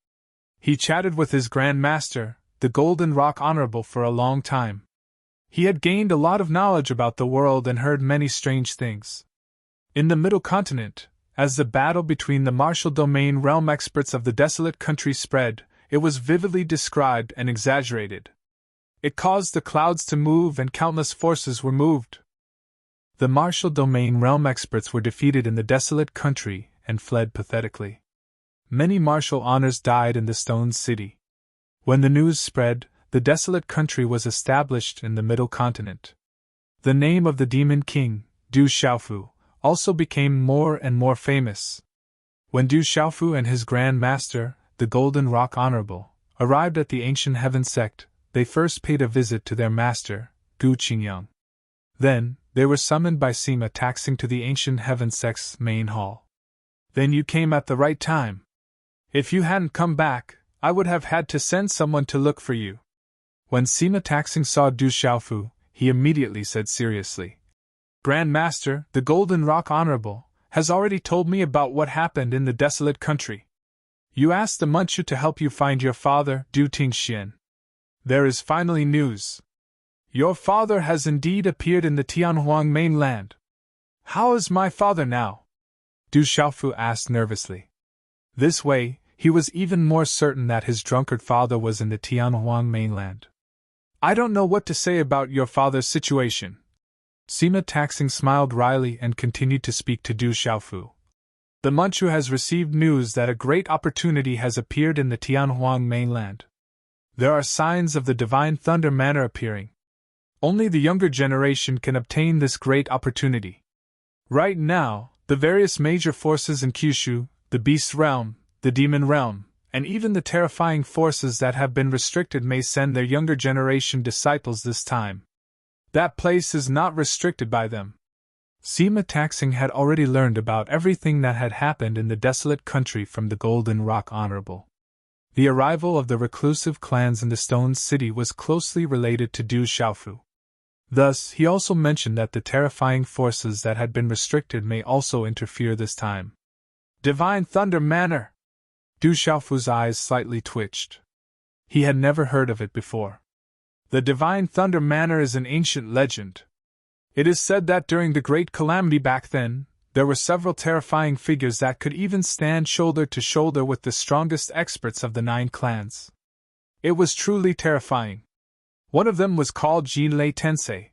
He chatted with his Grand Master, the Golden Rock Honorable, for a long time. He had gained a lot of knowledge about the world and heard many strange things. In the Middle Continent, as the battle between the martial domain realm experts of the desolate country spread, it was vividly described and exaggerated. It caused the clouds to move and countless forces were moved. The martial domain realm experts were defeated in the desolate country and fled pathetically. Many martial honors died in the Stone City. When the news spread, the desolate country was established in the Middle Continent. The name of the Demon King, Du Xiaofu, also became more and more famous. When Du Xiaofu and his Grand Master, the Golden Rock Honorable, arrived at the ancient Heaven Sect, they first paid a visit to their master, Gu Qingyang. Then, they were summoned by Sima Taxing to the ancient Heaven Sect's main hall. Then you came at the right time. If you hadn't come back, I would have had to send someone to look for you. When Sima Taxing saw Du Xiaofu, he immediately said seriously, Grand Master, the Golden Rock Honorable, has already told me about what happened in the desolate country. You asked the Manchu to help you find your father, Du Tingxian. There is finally news. Your father has indeed appeared in the Tianhuang mainland. How is my father now? Du Xiaofu asked nervously. This way, he was even more certain that his drunkard father was in the Tianhuang mainland. I don't know what to say about your father's situation. Sima Taxing smiled wryly and continued to speak to Du Xiaofu. The Manchu has received news that a great opportunity has appeared in the Tianhuang mainland. There are signs of the Divine Thunder manner appearing. Only the younger generation can obtain this great opportunity. Right now, the various major forces in Kyushu, the Beast Realm, the Demon Realm, and even the terrifying forces that have been restricted may send their younger generation disciples this time. That place is not restricted by them. Sima Taxing had already learned about everything that had happened in the desolate country from the Golden Rock Honorable. The arrival of the reclusive clans in the Stone City was closely related to Du Xiaofu. Thus, he also mentioned that the terrifying forces that had been restricted may also interfere this time. Divine Thunder Manor! Du Xiaofu's eyes slightly twitched. He had never heard of it before. The Divine Thunder Manor is an ancient legend. It is said that during the Great Calamity back then, there were several terrifying figures that could even stand shoulder to shoulder with the strongest experts of the 9 clans. It was truly terrifying. One of them was called Jinlei Tensei.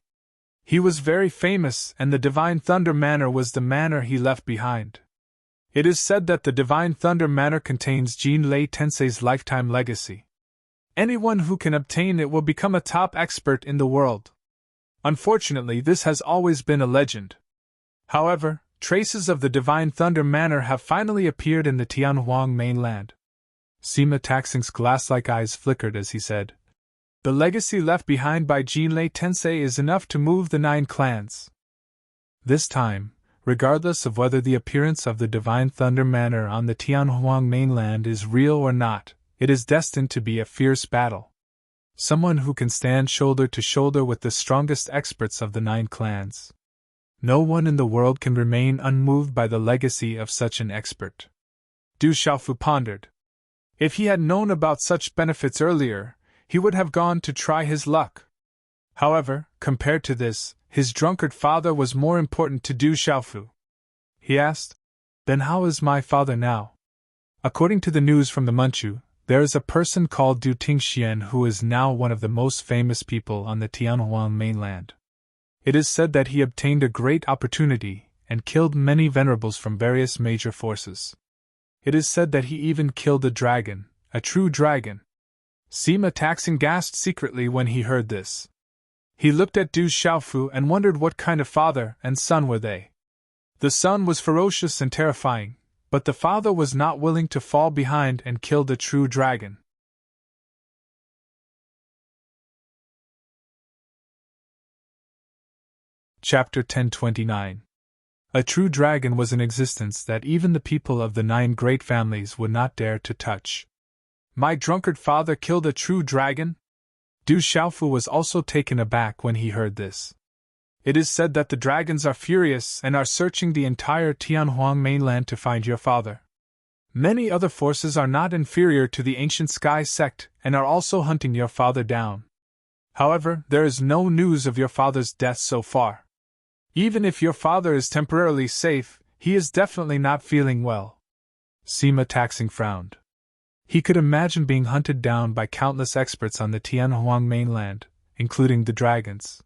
He was very famous, and the Divine Thunder Manor was the manor he left behind. It is said that the Divine Thunder Manor contains Jinlei Tensei's lifetime legacy. Anyone who can obtain it will become a top expert in the world. Unfortunately, this has always been a legend. However, traces of the Divine Thunder Manor have finally appeared in the Tianhuang mainland. Sima Taxing's glass-like eyes flickered as he said, "The legacy left behind by Jinlei Tensei is enough to move the 9 clans." This time, regardless of whether the appearance of the Divine Thunder Manor on the Tianhuang mainland is real or not, it is destined to be a fierce battle. Someone who can stand shoulder to shoulder with the strongest experts of the 9 clans. No one in the world can remain unmoved by the legacy of such an expert. Du Xiaofu pondered. If he had known about such benefits earlier, he would have gone to try his luck. However, compared to this, his drunkard father was more important to Du Xiaofu. He asked, "Then how is my father now?" According to the news from the Manchu, there is a person called Du Tingxian who is now one of the most famous people on the Tianhuang mainland. It is said that he obtained a great opportunity and killed many venerables from various major forces. It is said that he even killed a dragon, a true dragon. Sima Taxing gasped secretly when he heard this. He looked at Du Xiaofu and wondered what kind of father and son were they. The son was ferocious and terrifying, but the father was not willing to fall behind and kill the true dragon. Chapter 1029. A true dragon was in existence that even the people of the 9 great families would not dare to touch. My drunkard father killed a true dragon? Du Xiaofu was also taken aback when he heard this. It is said that the dragons are furious and are searching the entire Tianhuang mainland to find your father. Many other forces are not inferior to the ancient Sky sect and are also hunting your father down. However, there is no news of your father's death so far. Even if your father is temporarily safe, he is definitely not feeling well. Sima Taxing frowned. He could imagine being hunted down by countless experts on the Tianhuang mainland, including the dragons.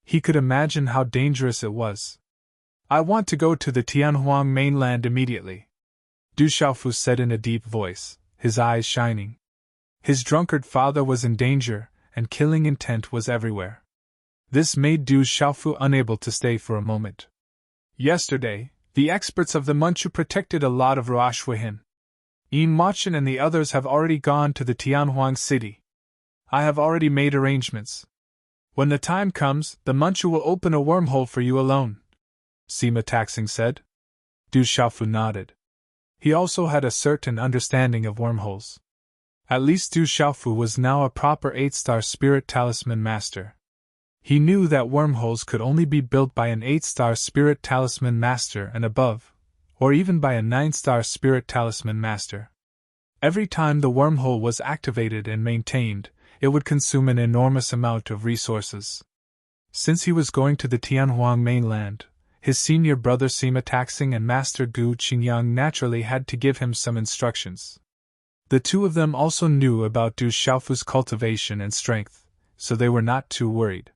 He could imagine how dangerous it was. "I want to go to the Tianhuang mainland immediately," Du Xiaofu said in a deep voice, his eyes shining. His drunkard father was in danger, and killing intent was everywhere. This made Du Xiaofu unable to stay for a moment. Yesterday, the experts of the Manchu protected a lot of Ruoxuehin. Yin Machin and the others have already gone to the Tianhuang city. I have already made arrangements. When the time comes, the Manchu will open a wormhole for you alone, Sima Taxing said. Du Xiaofu nodded. He also had a certain understanding of wormholes. At least Du Xiaofu was now a proper 8-star spirit talisman master. He knew that wormholes could only be built by an 8-star spirit talisman master and above, or even by a 9-star spirit talisman master. Every time the wormhole was activated and maintained, it would consume an enormous amount of resources. Since he was going to the Tianhuang mainland, his senior brother Sima Taxing and Master Gu Qingyang naturally had to give him some instructions. The two of them also knew about Du Xiaofu's cultivation and strength, so they were not too worried.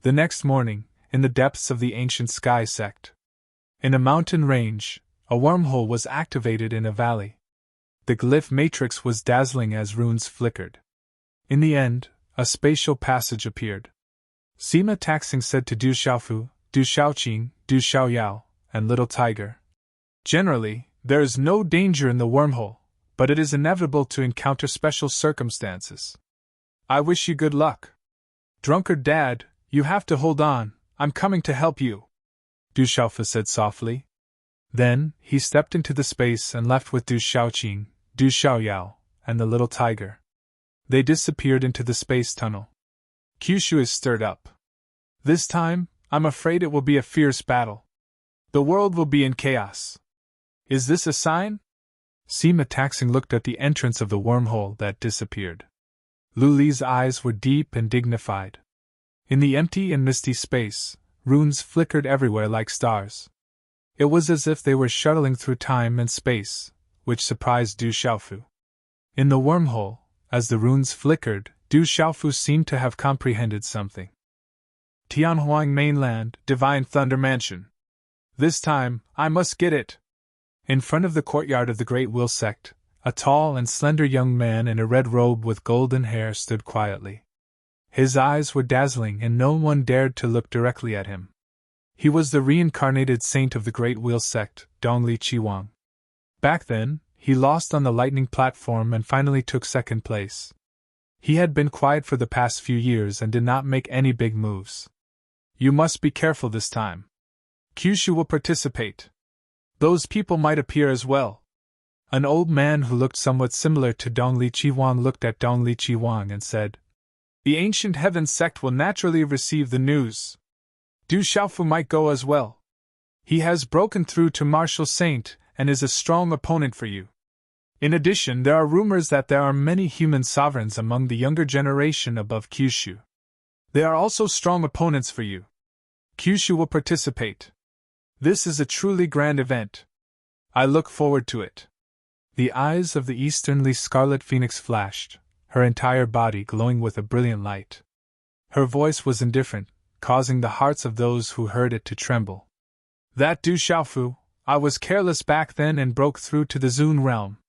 The next morning, in the depths of the ancient Sky sect, in a mountain range, a wormhole was activated in a valley. The glyph matrix was dazzling as runes flickered. In the end, a spatial passage appeared. Sima Taxing said to Du Xiaofu, Du Xiaoqing, Du Xiaoyao, and Little Tiger, "Generally, there is no danger in the wormhole, but it is inevitable to encounter special circumstances. I wish you good luck. Drunkard Dad, you have to hold on, I'm coming to help you," Du Xiaofu said softly. Then, he stepped into the space and left with Du Xiaoqing, Du Xiaoyao, and the Little Tiger. They disappeared into the space tunnel. Kyushu is stirred up. This time, I'm afraid it will be a fierce battle. The world will be in chaos. Is this a sign? Sima Taxing looked at the entrance of the wormhole that disappeared. Lu Li's eyes were deep and dignified. In the empty and misty space, runes flickered everywhere like stars. It was as if they were shuttling through time and space, which surprised Du Xiaofu. In the wormhole, as the runes flickered, Du Xiaofu seemed to have comprehended something. Tianhuang Mainland, Divine Thunder Mansion. This time, I must get it. In front of the courtyard of the Great Will Sect, a tall and slender young man in a red robe with golden hair stood quietly. His eyes were dazzling and no one dared to look directly at him. He was the reincarnated saint of the Great Wheel Sect, Dongli Qiwang. Back then, he lost on the lightning platform and finally took second place. He had been quiet for the past few years and did not make any big moves. You must be careful this time. Kyushu will participate. Those people might appear as well. An old man who looked somewhat similar to Dongli Qiwang looked at Dongli Qiwang and said, The Ancient Heaven Sect will naturally receive the news. Du Xiaofu might go as well. He has broken through to Martial Saint and is a strong opponent for you. In addition, there are rumors that there are many human sovereigns among the younger generation above Kyushu. They are also strong opponents for you. Kyushu will participate. This is a truly grand event. I look forward to it. The eyes of the easternly scarlet phoenix flashed, her entire body glowing with a brilliant light. Her voice was indifferent, causing the hearts of those who heard it to tremble. That Du Xiaofu, I was careless back then and broke through to the Zun realm.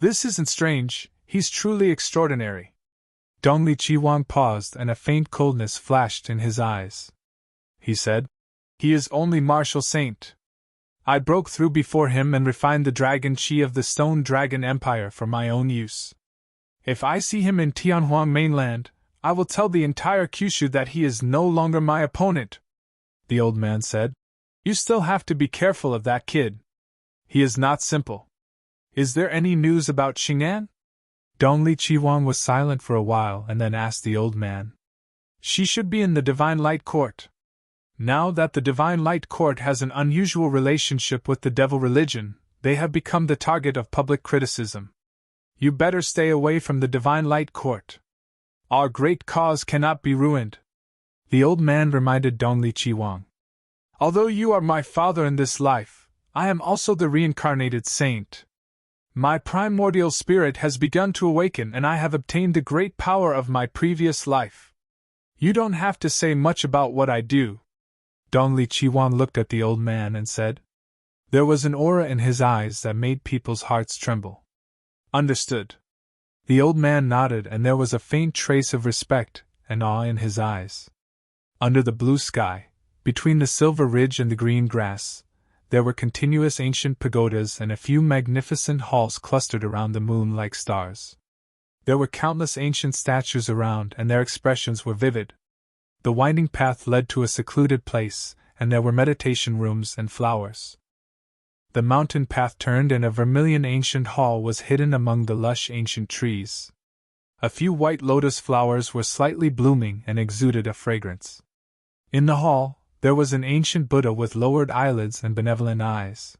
This isn't strange, he's truly extraordinary. Dongli Qiwang paused and a faint coldness flashed in his eyes. He said, He is only Martial Saint. I broke through before him and refined the dragon chi of the Stone Dragon Empire for my own use. If I see him in Tianhuang Mainland, I will tell the entire Kyushu that he is no longer my opponent. The old man said, You still have to be careful of that kid. He is not simple. Is there any news about Xing'an? Dongli Qiwang was silent for a while and then asked the old man. She should be in the Divine Light Court. Now that the Divine Light Court has an unusual relationship with the devil religion, they have become the target of public criticism. You better stay away from the Divine Light Court. Our great cause cannot be ruined. The old man reminded Dongli Qiwang. Although you are my father in this life, I am also the reincarnated saint. My primordial spirit has begun to awaken and I have obtained the great power of my previous life. You don't have to say much about what I do. Dongli Qiwang looked at the old man and said. There was an aura in his eyes that made people's hearts tremble. Understood. The old man nodded and there was a faint trace of respect and awe in his eyes. Under the blue sky, between the silver ridge and the green grass, there were continuous ancient pagodas and a few magnificent halls clustered around the moon like stars. There were countless ancient statues around and their expressions were vivid. The winding path led to a secluded place, and there were meditation rooms and flowers. The mountain path turned and a vermilion ancient hall was hidden among the lush ancient trees. A few white lotus flowers were slightly blooming and exuded a fragrance. In the hall, there was an ancient Buddha with lowered eyelids and benevolent eyes.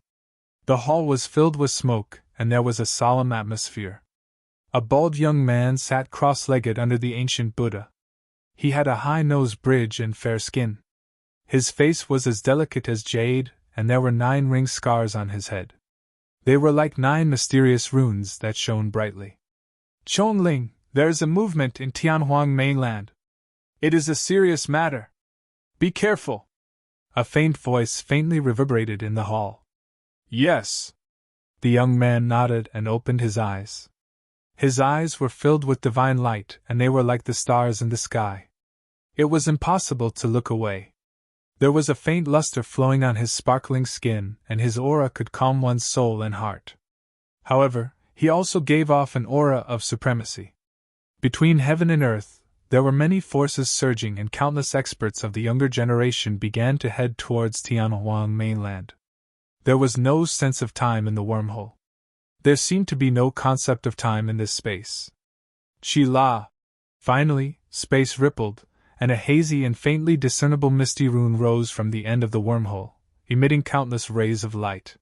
The hall was filled with smoke, and there was a solemn atmosphere. A bald young man sat cross-legged under the ancient Buddha. He had a high-nosed bridge and fair skin. His face was as delicate as jade, and there were 9 ring scars on his head. They were like 9 mysterious runes that shone brightly. Chongling, there is a movement in Tianhuang Mainland. It is a serious matter. Be careful. A faint voice faintly reverberated in the hall. Yes. The young man nodded and opened his eyes. His eyes were filled with divine light, and they were like the stars in the sky. It was impossible to look away. There was a faint luster flowing on his sparkling skin, and his aura could calm one's soul and heart. However, he also gave off an aura of supremacy. Between heaven and earth, there were many forces surging, and countless experts of the younger generation began to head towards Tianhuang Mainland. There was no sense of time in the wormhole. There seemed to be no concept of time in this space. Chi-la! Finally, space rippled, and a hazy and faintly discernible misty rune rose from the end of the wormhole, emitting countless rays of light.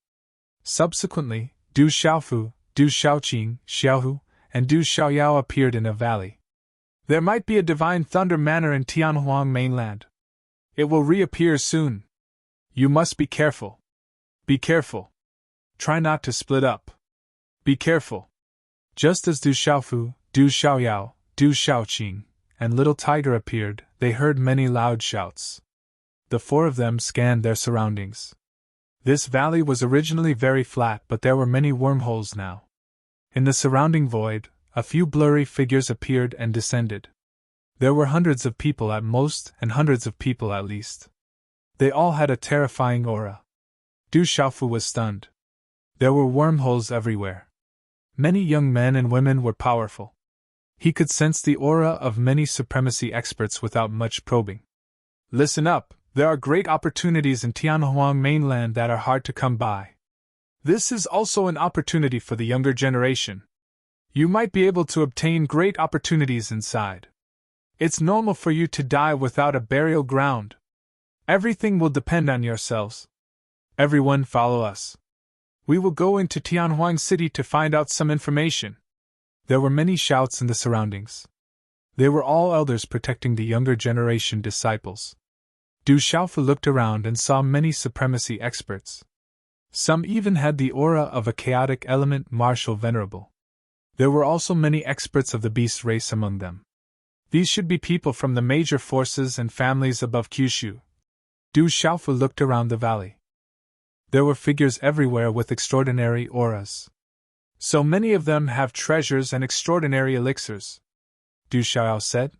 Subsequently, Du Xiaofu, Du Xiaoqing, Xiaohu, and Du Xiaoyao appeared in a valley. There might be a divine thunder manor in Tianhuang mainland. It will reappear soon. You must be careful. Be careful. Try not to split up. Be careful. Just as Du Xiaofu, Du Xiaoyao, Du Xiaoqing, and Little Tiger appeared, they heard many loud shouts. The four of them scanned their surroundings. This valley was originally very flat, but there were many wormholes now. In the surrounding void, a few blurry figures appeared and descended. There were hundreds of people at most and hundreds of people at least. They all had a terrifying aura. Du Xiaofu was stunned. There were wormholes everywhere. Many young men and women were powerful. He could sense the aura of many supremacy experts without much probing. Listen up, there are great opportunities in Tianhuang mainland that are hard to come by. This is also an opportunity for the younger generation. You might be able to obtain great opportunities inside. It's normal for you to die without a burial ground. Everything will depend on yourselves. Everyone follow us. We will go into Tianhuang City to find out some information. There were many shouts in the surroundings. They were all elders protecting the younger generation disciples. Du Xiaofu looked around and saw many supremacy experts. Some even had the aura of a chaotic element martial venerable. There were also many experts of the beast race among them. These should be people from the major forces and families above Kyushu. Du Xiaofu looked around the valley. There were figures everywhere with extraordinary auras. So many of them have treasures and extraordinary elixirs. Du Xiaoyao said.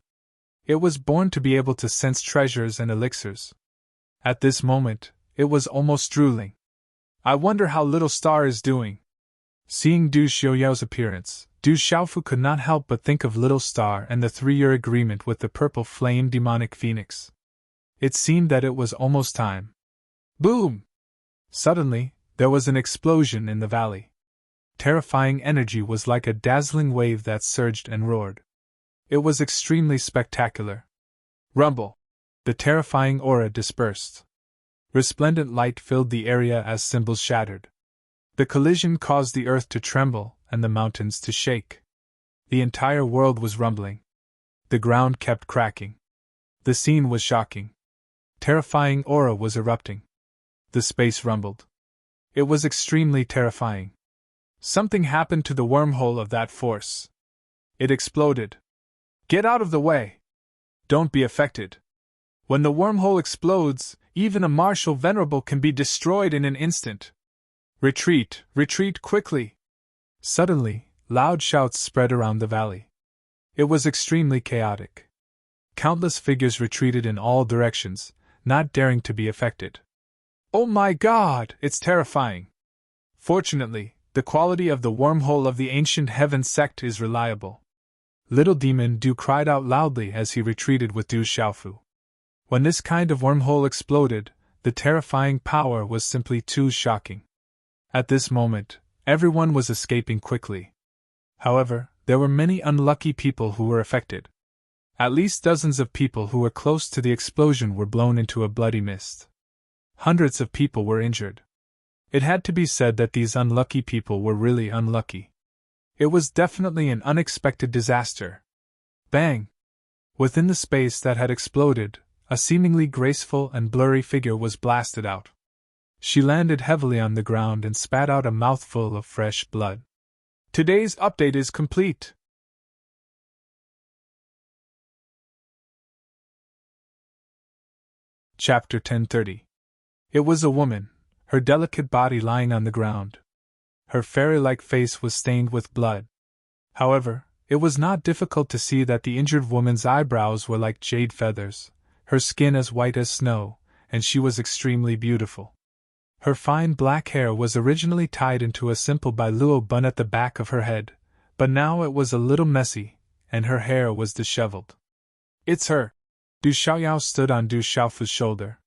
It was born to be able to sense treasures and elixirs. At this moment, it was almost drooling. I wonder how Little Star is doing. Seeing Du Xiaoyao's appearance, Du Xiaofu could not help but think of Little Star and the 3-year agreement with the purple flame demonic phoenix. It seemed that it was almost time. Boom! Suddenly, there was an explosion in the valley. Terrifying energy was like a dazzling wave that surged and roared. It was extremely spectacular. Rumble! The terrifying aura dispersed. Resplendent light filled the area as symbols shattered. The collision caused the earth to tremble and the mountains to shake. The entire world was rumbling. The ground kept cracking. The scene was shocking. Terrifying aura was erupting. The space rumbled. It was extremely terrifying. Something happened to the wormhole of that force. It exploded. Get out of the way! Don't be affected. When the wormhole explodes, even a martial venerable can be destroyed in an instant. Retreat, retreat quickly! Suddenly, loud shouts spread around the valley. It was extremely chaotic. Countless figures retreated in all directions, not daring to be affected. Oh my God, it's terrifying! Fortunately, the quality of the wormhole of the ancient heaven sect is reliable. Little Demon Du cried out loudly as he retreated with Du Xiaofu. When this kind of wormhole exploded, the terrifying power was simply too shocking. At this moment, everyone was escaping quickly. However, there were many unlucky people who were affected. At least dozens of people who were close to the explosion were blown into a bloody mist. Hundreds of people were injured. It had to be said that these unlucky people were really unlucky. It was definitely an unexpected disaster. Bang! Within the space that had exploded, a seemingly graceful and blurry figure was blasted out. She landed heavily on the ground and spat out a mouthful of fresh blood. Today's update is complete. Chapter 1030. It was a woman, her delicate body lying on the ground. Her fairy-like face was stained with blood. However, it was not difficult to see that the injured woman's eyebrows were like jade feathers, her skin as white as snow, and she was extremely beautiful. Her fine black hair was originally tied into a simple bailuo bun at the back of her head, but now it was a little messy, and her hair was disheveled. It's her! Du Xiaoyao stood on Du Xiaofu's shoulder.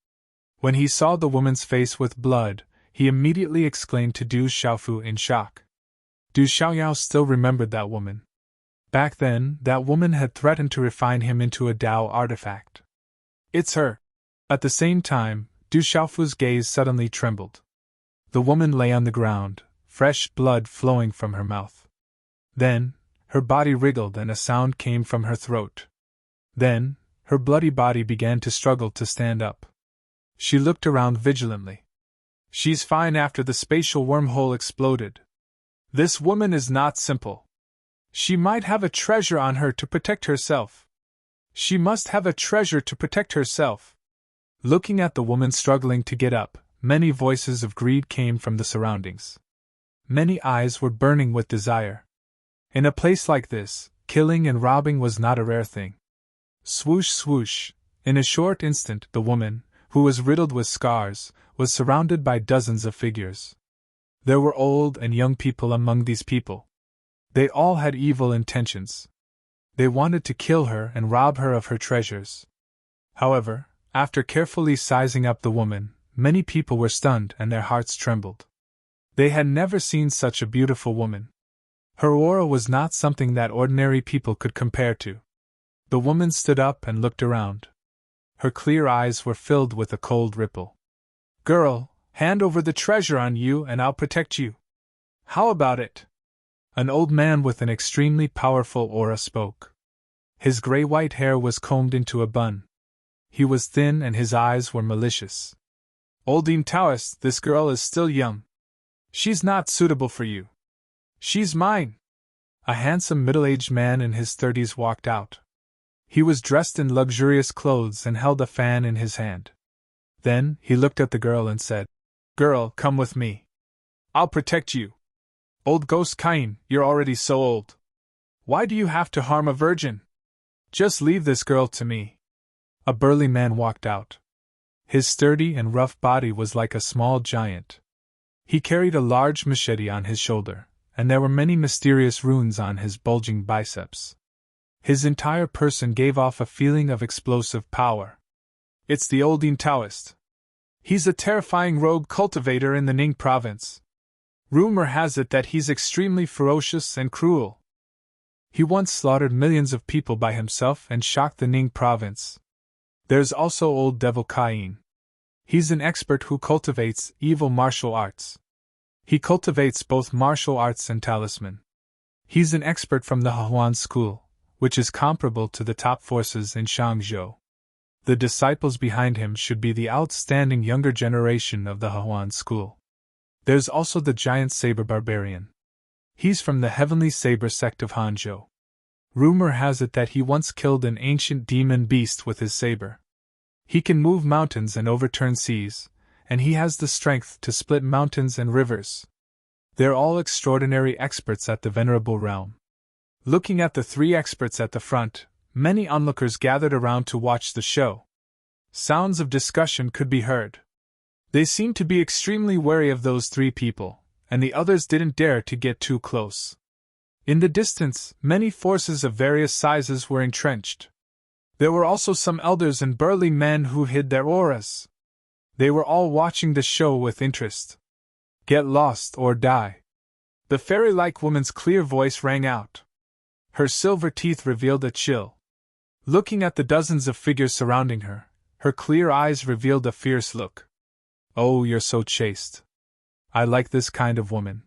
When he saw the woman's face with blood, he immediately exclaimed to Du Xiaofu in shock. Du Xiaoyao still remembered that woman. Back then, that woman had threatened to refine him into a Dao artifact. It's her! At the same time, Du Xiaofu's gaze suddenly trembled. The woman lay on the ground, fresh blood flowing from her mouth. Then, her body wriggled and a sound came from her throat. Then, her bloody body began to struggle to stand up. She looked around vigilantly. She's fine after the spatial wormhole exploded. This woman is not simple. She might have a treasure on her to protect herself. She must have a treasure to protect herself. Looking at the woman struggling to get up, many voices of greed came from the surroundings. Many eyes were burning with desire. In a place like this, killing and robbing was not a rare thing. Swoosh, swoosh. In a short instant, the woman, who was riddled with scars, was surrounded by dozens of figures. There were old and young people among these people. They all had evil intentions. They wanted to kill her and rob her of her treasures. However, after carefully sizing up the woman, many people were stunned and their hearts trembled. They had never seen such a beautiful woman. Her aura was not something that ordinary people could compare to. The woman stood up and looked around. Her clear eyes were filled with a cold ripple. Girl, hand over the treasure on you and I'll protect you. How about it? An old man with an extremely powerful aura spoke. His gray-white hair was combed into a bun. He was thin and his eyes were malicious. Oldine Taoist, this girl is still young. She's not suitable for you. She's mine. A handsome middle-aged man in his 30s walked out. He was dressed in luxurious clothes and held a fan in his hand. Then, he looked at the girl and said, Girl, come with me. I'll protect you. Old Ghost Cain, you're already so old. Why do you have to harm a virgin? Just leave this girl to me. A burly man walked out. His sturdy and rough body was like a small giant. He carried a large machete on his shoulder, and there were many mysterious runes on his bulging biceps. His entire person gave off a feeling of explosive power. It's the Oldine Taoist. He's a terrifying rogue cultivator in the Ning province. Rumor has it that he's extremely ferocious and cruel. He once slaughtered millions of people by himself and shocked the Ning province. There's also Old Devil Cain. He's an expert who cultivates evil martial arts. He cultivates both martial arts and talisman. He's an expert from the Huan school, which is comparable to the top forces in Shangzhou. The disciples behind him should be the outstanding younger generation of the Huan school. There's also the giant saber barbarian. He's from the heavenly saber sect of Hanzhou. Rumor has it that he once killed an ancient demon beast with his saber. He can move mountains and overturn seas, and he has the strength to split mountains and rivers. They're all extraordinary experts at the venerable realm. Looking at the three experts at the front, many onlookers gathered around to watch the show. Sounds of discussion could be heard. They seemed to be extremely wary of those three people, and the others didn't dare to get too close. In the distance, many forces of various sizes were entrenched. There were also some elders and burly men who hid their auras. They were all watching the show with interest. Get lost or die. The fairy-like woman's clear voice rang out. Her silver teeth revealed a chill. Looking at the dozens of figures surrounding her, her clear eyes revealed a fierce look. Oh, you're so chaste. I like this kind of woman.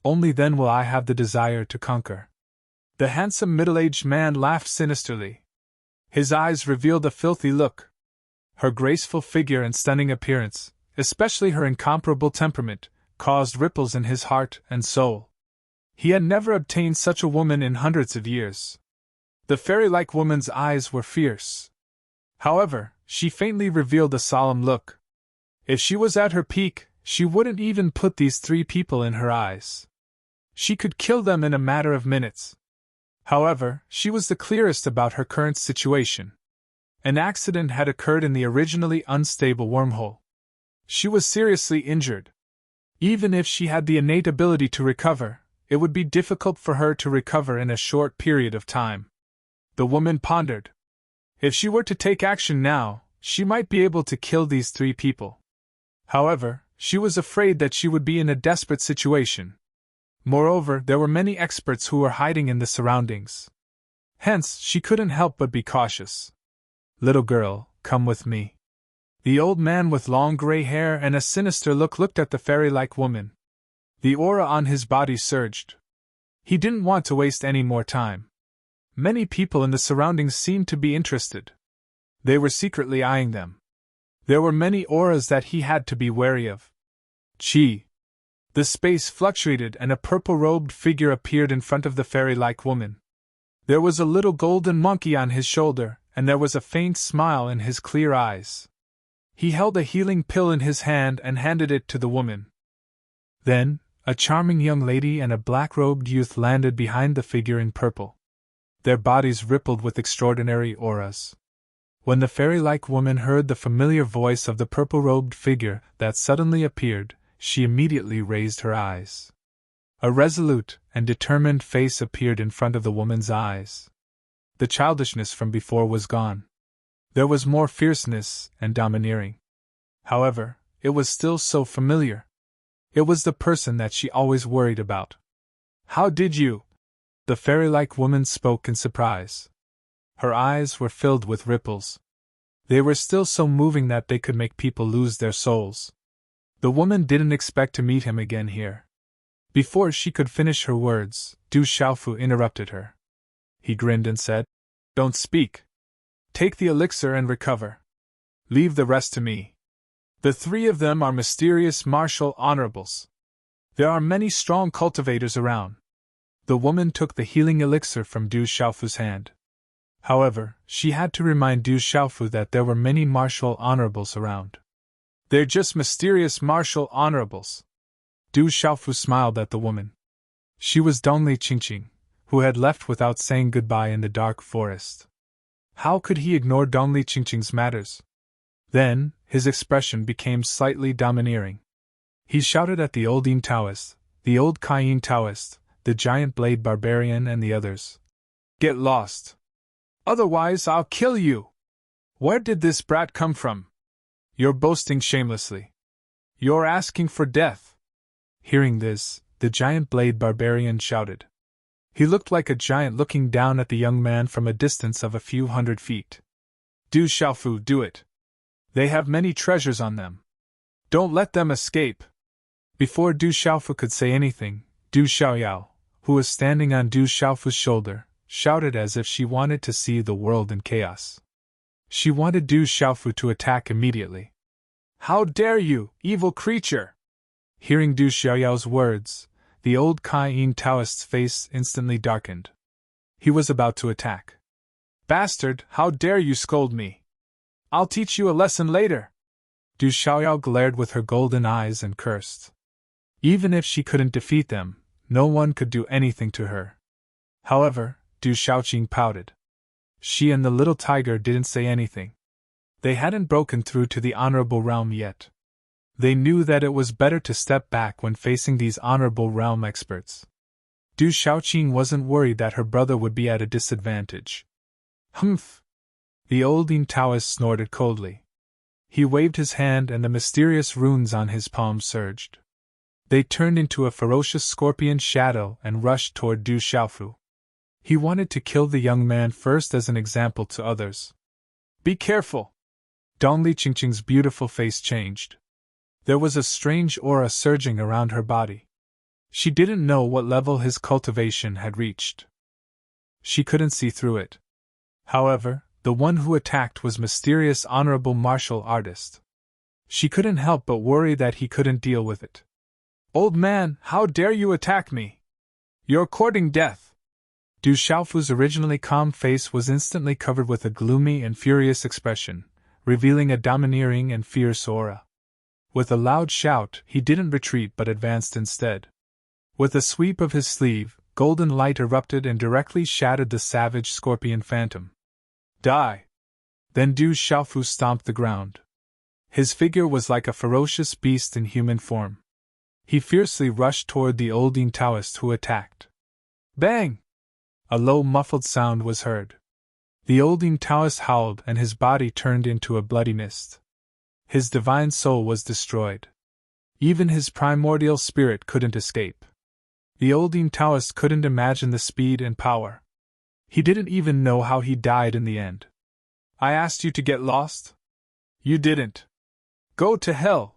Only then will I have the desire to conquer. The handsome middle-aged man laughed sinisterly. His eyes revealed a filthy look. Her graceful figure and stunning appearance, especially her incomparable temperament, caused ripples in his heart and soul. He had never obtained such a woman in hundreds of years. The fairy-like woman's eyes were fierce. However, she faintly revealed a solemn look. If she was at her peak, she wouldn't even put these three people in her eyes. She could kill them in a matter of minutes. However, she was the clearest about her current situation. An accident had occurred in the originally unstable wormhole. She was seriously injured. Even if she had the innate ability to recover, it would be difficult for her to recover in a short period of time. The woman pondered. If she were to take action now, she might be able to kill these three people. However, she was afraid that she would be in a desperate situation. Moreover, there were many experts who were hiding in the surroundings. Hence, she couldn't help but be cautious. Little girl, come with me. The old man with long gray hair and a sinister look looked at the fairy-like woman. The aura on his body surged. He didn't want to waste any more time. Many people in the surroundings seemed to be interested. They were secretly eyeing them. There were many auras that he had to be wary of. Chi. The space fluctuated and a purple-robed figure appeared in front of the fairy-like woman. There was a little golden monkey on his shoulder, and there was a faint smile in his clear eyes. He held a healing pill in his hand and handed it to the woman. Then, a charming young lady and a black-robed youth landed behind the figure in purple. Their bodies rippled with extraordinary auras. When the fairy-like woman heard the familiar voice of the purple-robed figure that suddenly appeared, she immediately raised her eyes. A resolute and determined face appeared in front of the woman's eyes. The childishness from before was gone. There was more fierceness and domineering. However, it was still so familiar. It was the person that she always worried about. "How did you?" The fairy-like woman spoke in surprise. Her eyes were filled with ripples. They were still so moving that they could make people lose their souls. The woman didn't expect to meet him again here. Before she could finish her words, Du Xiaofu interrupted her. He grinned and said, "Don't speak. Take the elixir and recover. Leave the rest to me. The three of them are mysterious martial honorables. There are many strong cultivators around." The woman took the healing elixir from Du Xiaofu's hand. However, she had to remind Du Xiaofu that there were many martial honorables around. "They're just mysterious martial honorables." Du Xiaofu smiled at the woman. She was Dongli Qingqing, who had left without saying goodbye in the dark forest. How could he ignore Dongli Qingqing's matters? Then, his expression became slightly domineering. He shouted at the old Yin Taoist, the old Kaiyin Taoist, the giant blade barbarian and the others. "Get lost! Otherwise I'll kill you! Where did this brat come from? You're boasting shamelessly. You're asking for death!" Hearing this, the giant blade barbarian shouted. He looked like a giant looking down at the young man from a distance of a few hundred feet. "Du Xiaofu, do it! They have many treasures on them. Don't let them escape!" Before Du Xiaofu could say anything, Du Xiaoyao, who was standing on Du Xiaofu's shoulder, shouted as if she wanted to see the world in chaos. She wanted Du Xiaofu to attack immediately. "How dare you, evil creature!" Hearing Du Xiaoyao's words, the old Kaiyin Taoist's face instantly darkened. He was about to attack. "Bastard, how dare you scold me! I'll teach you a lesson later!" Du Xiaoyao glared with her golden eyes and cursed. Even if she couldn't defeat them, no one could do anything to her. However, Du Xiaoqing pouted. She and the little tiger didn't say anything. They hadn't broken through to the honorable realm yet. They knew that it was better to step back when facing these honorable realm experts. Du Xiaoqing wasn't worried that her brother would be at a disadvantage. "Humph!" The old Yin Taoist snorted coldly. He waved his hand and the mysterious runes on his palm surged. They turned into a ferocious scorpion shadow and rushed toward Du Xiaofu. He wanted to kill the young man first as an example to others. "Be careful!" Dongli Qingqing's beautiful face changed. There was a strange aura surging around her body. She didn't know what level his cultivation had reached. She couldn't see through it. However, the one who attacked was mysterious honorable martial artist. She couldn't help but worry that he couldn't deal with it. "Old man, how dare you attack me? You're courting death!" Du Xiaofu's originally calm face was instantly covered with a gloomy and furious expression, revealing a domineering and fierce aura. With a loud shout, he didn't retreat but advanced instead. With a sweep of his sleeve, golden light erupted and directly shattered the savage scorpion phantom. "Die!" Then Du Xiaofu stomped the ground. His figure was like a ferocious beast in human form. He fiercely rushed toward the old Yin Taoist who attacked. Bang! A low muffled sound was heard. The old Yin Taoist howled and his body turned into a bloody mist. His divine soul was destroyed. Even his primordial spirit couldn't escape. The old Yin Taoist couldn't imagine the speed and power. He didn't even know how he died in the end. "I asked you to get lost? You didn't. Go to hell!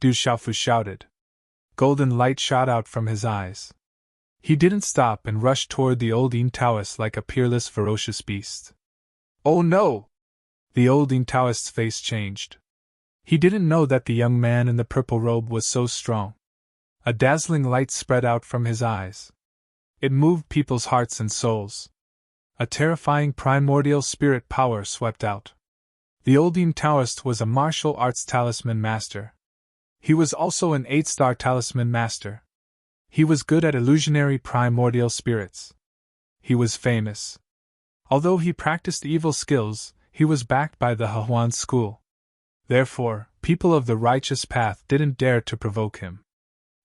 Du Xiaofu shouted. Golden light shot out from his eyes. He didn't stop and rushed toward the old Yin Taoist like a peerless, ferocious beast. Oh no! The old Yin Taoist's face changed. He didn't know that the young man in the purple robe was so strong. A dazzling light spread out from his eyes. It moved people's hearts and souls. A terrifying primordial spirit power swept out. The old Yin Taoist was a martial arts talisman master. He was also an 8-star talisman master. He was good at illusionary primordial spirits. He was famous. Although he practiced evil skills, he was backed by the Hehuan school. Therefore, people of the righteous path didn't dare to provoke him.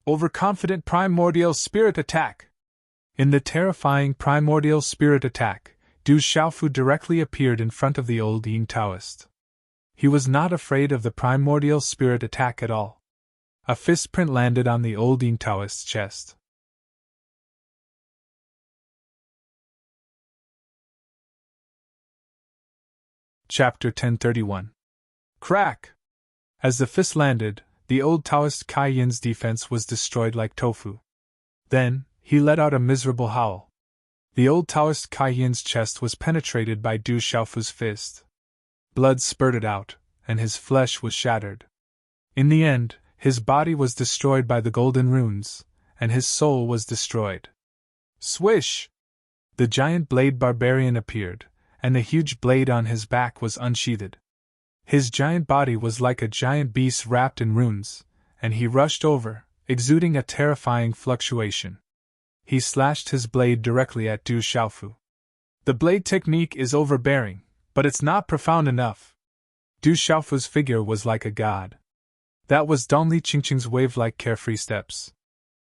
Overconfident primordial spirit attack! In the terrifying primordial spirit attack, Du Xiaofu directly appeared in front of the old Yin Taoist. He was not afraid of the primordial spirit attack at all. A fist print landed on the old Yin Taoist's chest. Chapter 1031. Crack! As the fist landed, the old Taoist Kai Yin's defense was destroyed like tofu. Then, he let out a miserable howl. The old Taoist Kai Yin's chest was penetrated by Du Xiaofu's fist. Blood spurted out, and his flesh was shattered. In the end, his body was destroyed by the golden runes, and his soul was destroyed. Swish! The giant blade barbarian appeared, and the huge blade on his back was unsheathed. His giant body was like a giant beast wrapped in runes, and he rushed over, exuding a terrifying fluctuation. He slashed his blade directly at Du Xiaofu. The blade technique is overbearing, but it's not profound enough. Du Xiaofu's figure was like a god. That was Dongli Qingqing's wave-like carefree steps.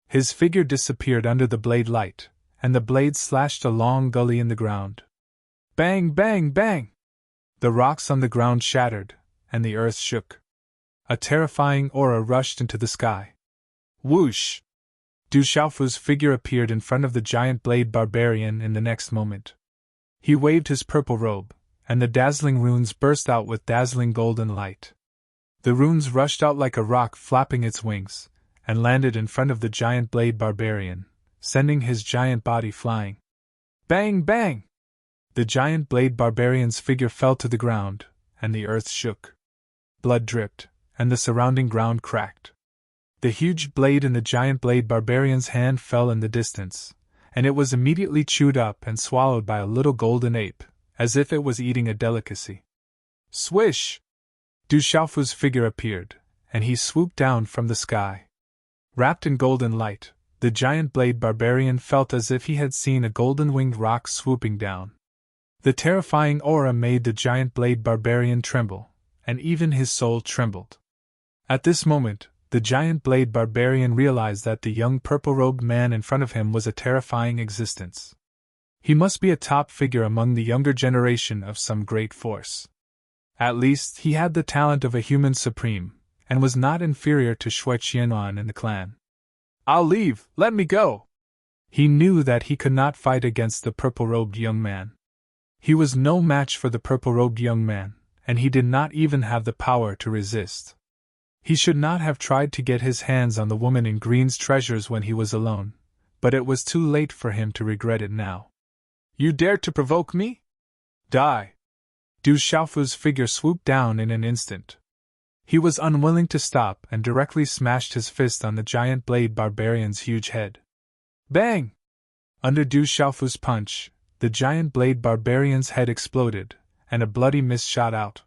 His figure disappeared under the blade light, and the blade slashed a long gully in the ground. Bang, bang, bang! The rocks on the ground shattered, and the earth shook. A terrifying aura rushed into the sky. Whoosh! Du Xiaofu's figure appeared in front of the giant blade barbarian in the next moment. He waved his purple robe, and the dazzling runes burst out with dazzling golden light. The runes rushed out like a rock flapping its wings, and landed in front of the giant blade barbarian, sending his giant body flying. Bang, bang! The giant blade barbarian's figure fell to the ground, and the earth shook. Blood dripped, and the surrounding ground cracked. The huge blade in the giant blade barbarian's hand fell in the distance, and it was immediately chewed up and swallowed by a little golden ape, as if it was eating a delicacy. Swish! Du Xiaofu's figure appeared, and he swooped down from the sky. Wrapped in golden light, the giant blade barbarian felt as if he had seen a golden-winged rock swooping down. The terrifying aura made the giant blade barbarian tremble, and even his soul trembled. At this moment, the giant blade barbarian realized that the young purple-robed man in front of him was a terrifying existence. He must be a top figure among the younger generation of some great force. At least, he had the talent of a human supreme, and was not inferior to Shui Qianhuan in the clan. I'll leave, let me go! He knew that he could not fight against the purple-robed young man. He was no match for the purple-robed young man, and he did not even have the power to resist. He should not have tried to get his hands on the woman in green's treasures when he was alone, but it was too late for him to regret it now. You dare to provoke me? Die! Du Xiaofu's figure swooped down in an instant. He was unwilling to stop and directly smashed his fist on the giant blade barbarian's huge head. Bang! Under Du Xiaofu's punch, the giant blade barbarian's head exploded, and a bloody mist shot out.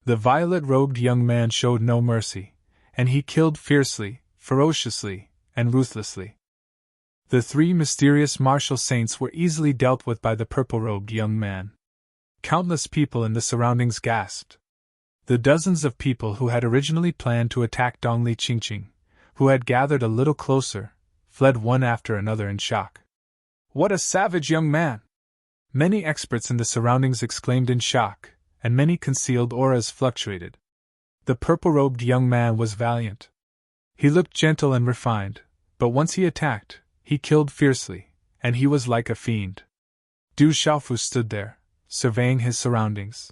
The violet-robed young man showed no mercy, and he killed fiercely, ferociously, and ruthlessly. The three mysterious martial saints were easily dealt with by the purple-robed young man. Countless people in the surroundings gasped. The dozens of people who had originally planned to attack Dongli Qingqing, who had gathered a little closer, fled one after another in shock. What a savage young man! Many experts in the surroundings exclaimed in shock, and many concealed auras fluctuated. The purple-robed young man was valiant. He looked gentle and refined, but once he attacked, he killed fiercely, and he was like a fiend. Du Xiaofu stood there, surveying his surroundings.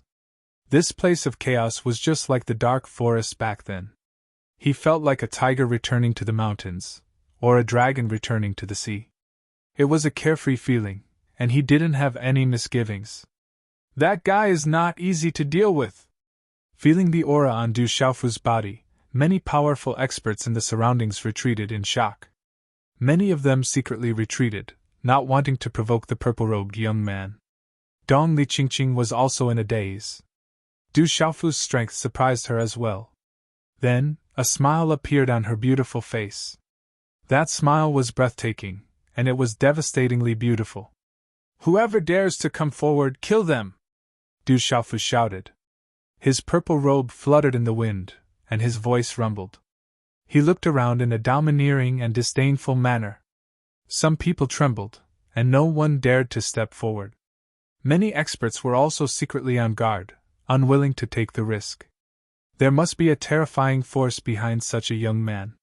This place of chaos was just like the dark forest back then. He felt like a tiger returning to the mountains, or a dragon returning to the sea. It was a carefree feeling, and he didn't have any misgivings. That guy is not easy to deal with. Feeling the aura on Du Xiaofu's body, many powerful experts in the surroundings retreated in shock. Many of them secretly retreated, not wanting to provoke the purple-robed young man. Dong Li Qingqing was also in a daze. Du Xiaofu's strength surprised her as well. Then, a smile appeared on her beautiful face. That smile was breathtaking, and it was devastatingly beautiful. "Whoever dares to come forward, kill them!" Du Xiaofu shouted. His purple robe fluttered in the wind, and his voice rumbled. He looked around in a domineering and disdainful manner. Some people trembled, and no one dared to step forward. Many experts were also secretly on guard, unwilling to take the risk. There must be a terrifying force behind such a young man.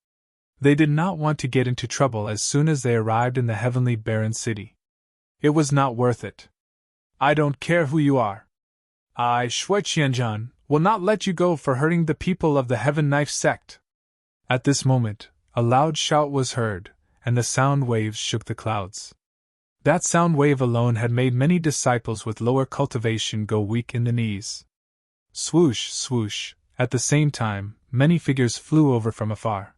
They did not want to get into trouble as soon as they arrived in the heavenly barren city. It was not worth it. "I don't care who you are. I, Shui Qianzhan, will not let you go for hurting the people of the Heaven Knife sect." At this moment, a loud shout was heard, and the sound waves shook the clouds. That sound wave alone had made many disciples with lower cultivation go weak in the knees. Swoosh, swoosh, at the same time, many figures flew over from afar.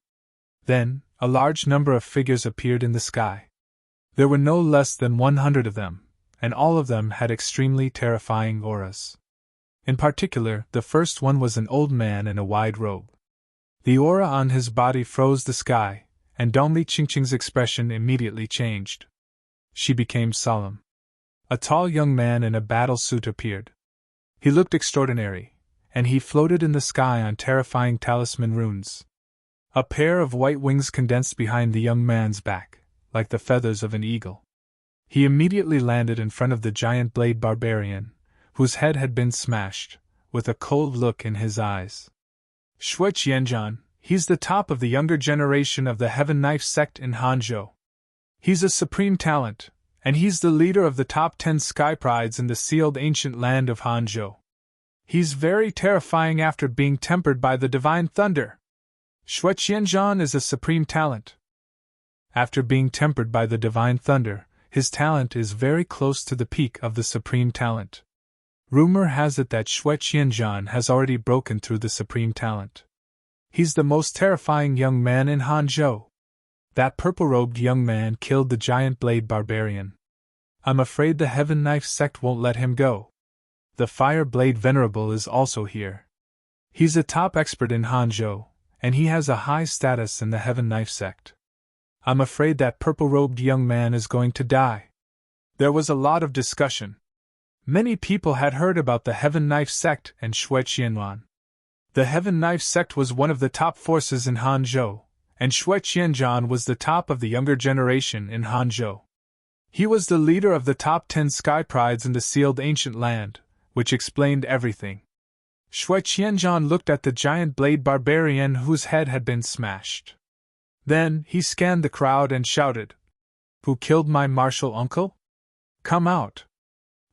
Then, a large number of figures appeared in the sky. There were no less than 100 of them, and all of them had extremely terrifying auras. In particular, the first one was an old man in a wide robe. The aura on his body froze the sky, and Dong Li Qingqing's expression immediately changed. She became solemn. A tall young man in a battle suit appeared. He looked extraordinary, and he floated in the sky on terrifying talisman runes. A pair of white wings condensed behind the young man's back, like the feathers of an eagle. He immediately landed in front of the giant blade barbarian, whose head had been smashed, with a cold look in his eyes. "Shui Qianzhan, he's the top of the younger generation of the Heaven Knife sect in Hanzhou. He's a supreme talent, and he's the leader of the top 10 sky prides in the sealed ancient land of Hanzhou. He's very terrifying after being tempered by the divine thunder. Shui Qianzhan is a supreme talent. After being tempered by the divine thunder, his talent is very close to the peak of the supreme talent. Rumor has it that Shui Qianzhan has already broken through the supreme talent. He's the most terrifying young man in Hanzhou. That purple-robed young man killed the giant blade barbarian. I'm afraid the Heaven Knife sect won't let him go. The Fire Blade Venerable is also here. He's a top expert in Hanzhou, and he has a high status in the Heaven Knife sect. I'm afraid that purple-robed young man is going to die." There was a lot of discussion. Many people had heard about the Heaven Knife sect and Shui Qianzhan. The Heaven Knife sect was one of the top forces in Hanzhou, and Shui Qianzhan was the top of the younger generation in Hanzhou. He was the leader of the top 10 sky prides in the sealed ancient land, which explained everything. Shui Qianzhan looked at the giant blade barbarian whose head had been smashed. Then, he scanned the crowd and shouted, "Who killed my martial uncle? Come out!"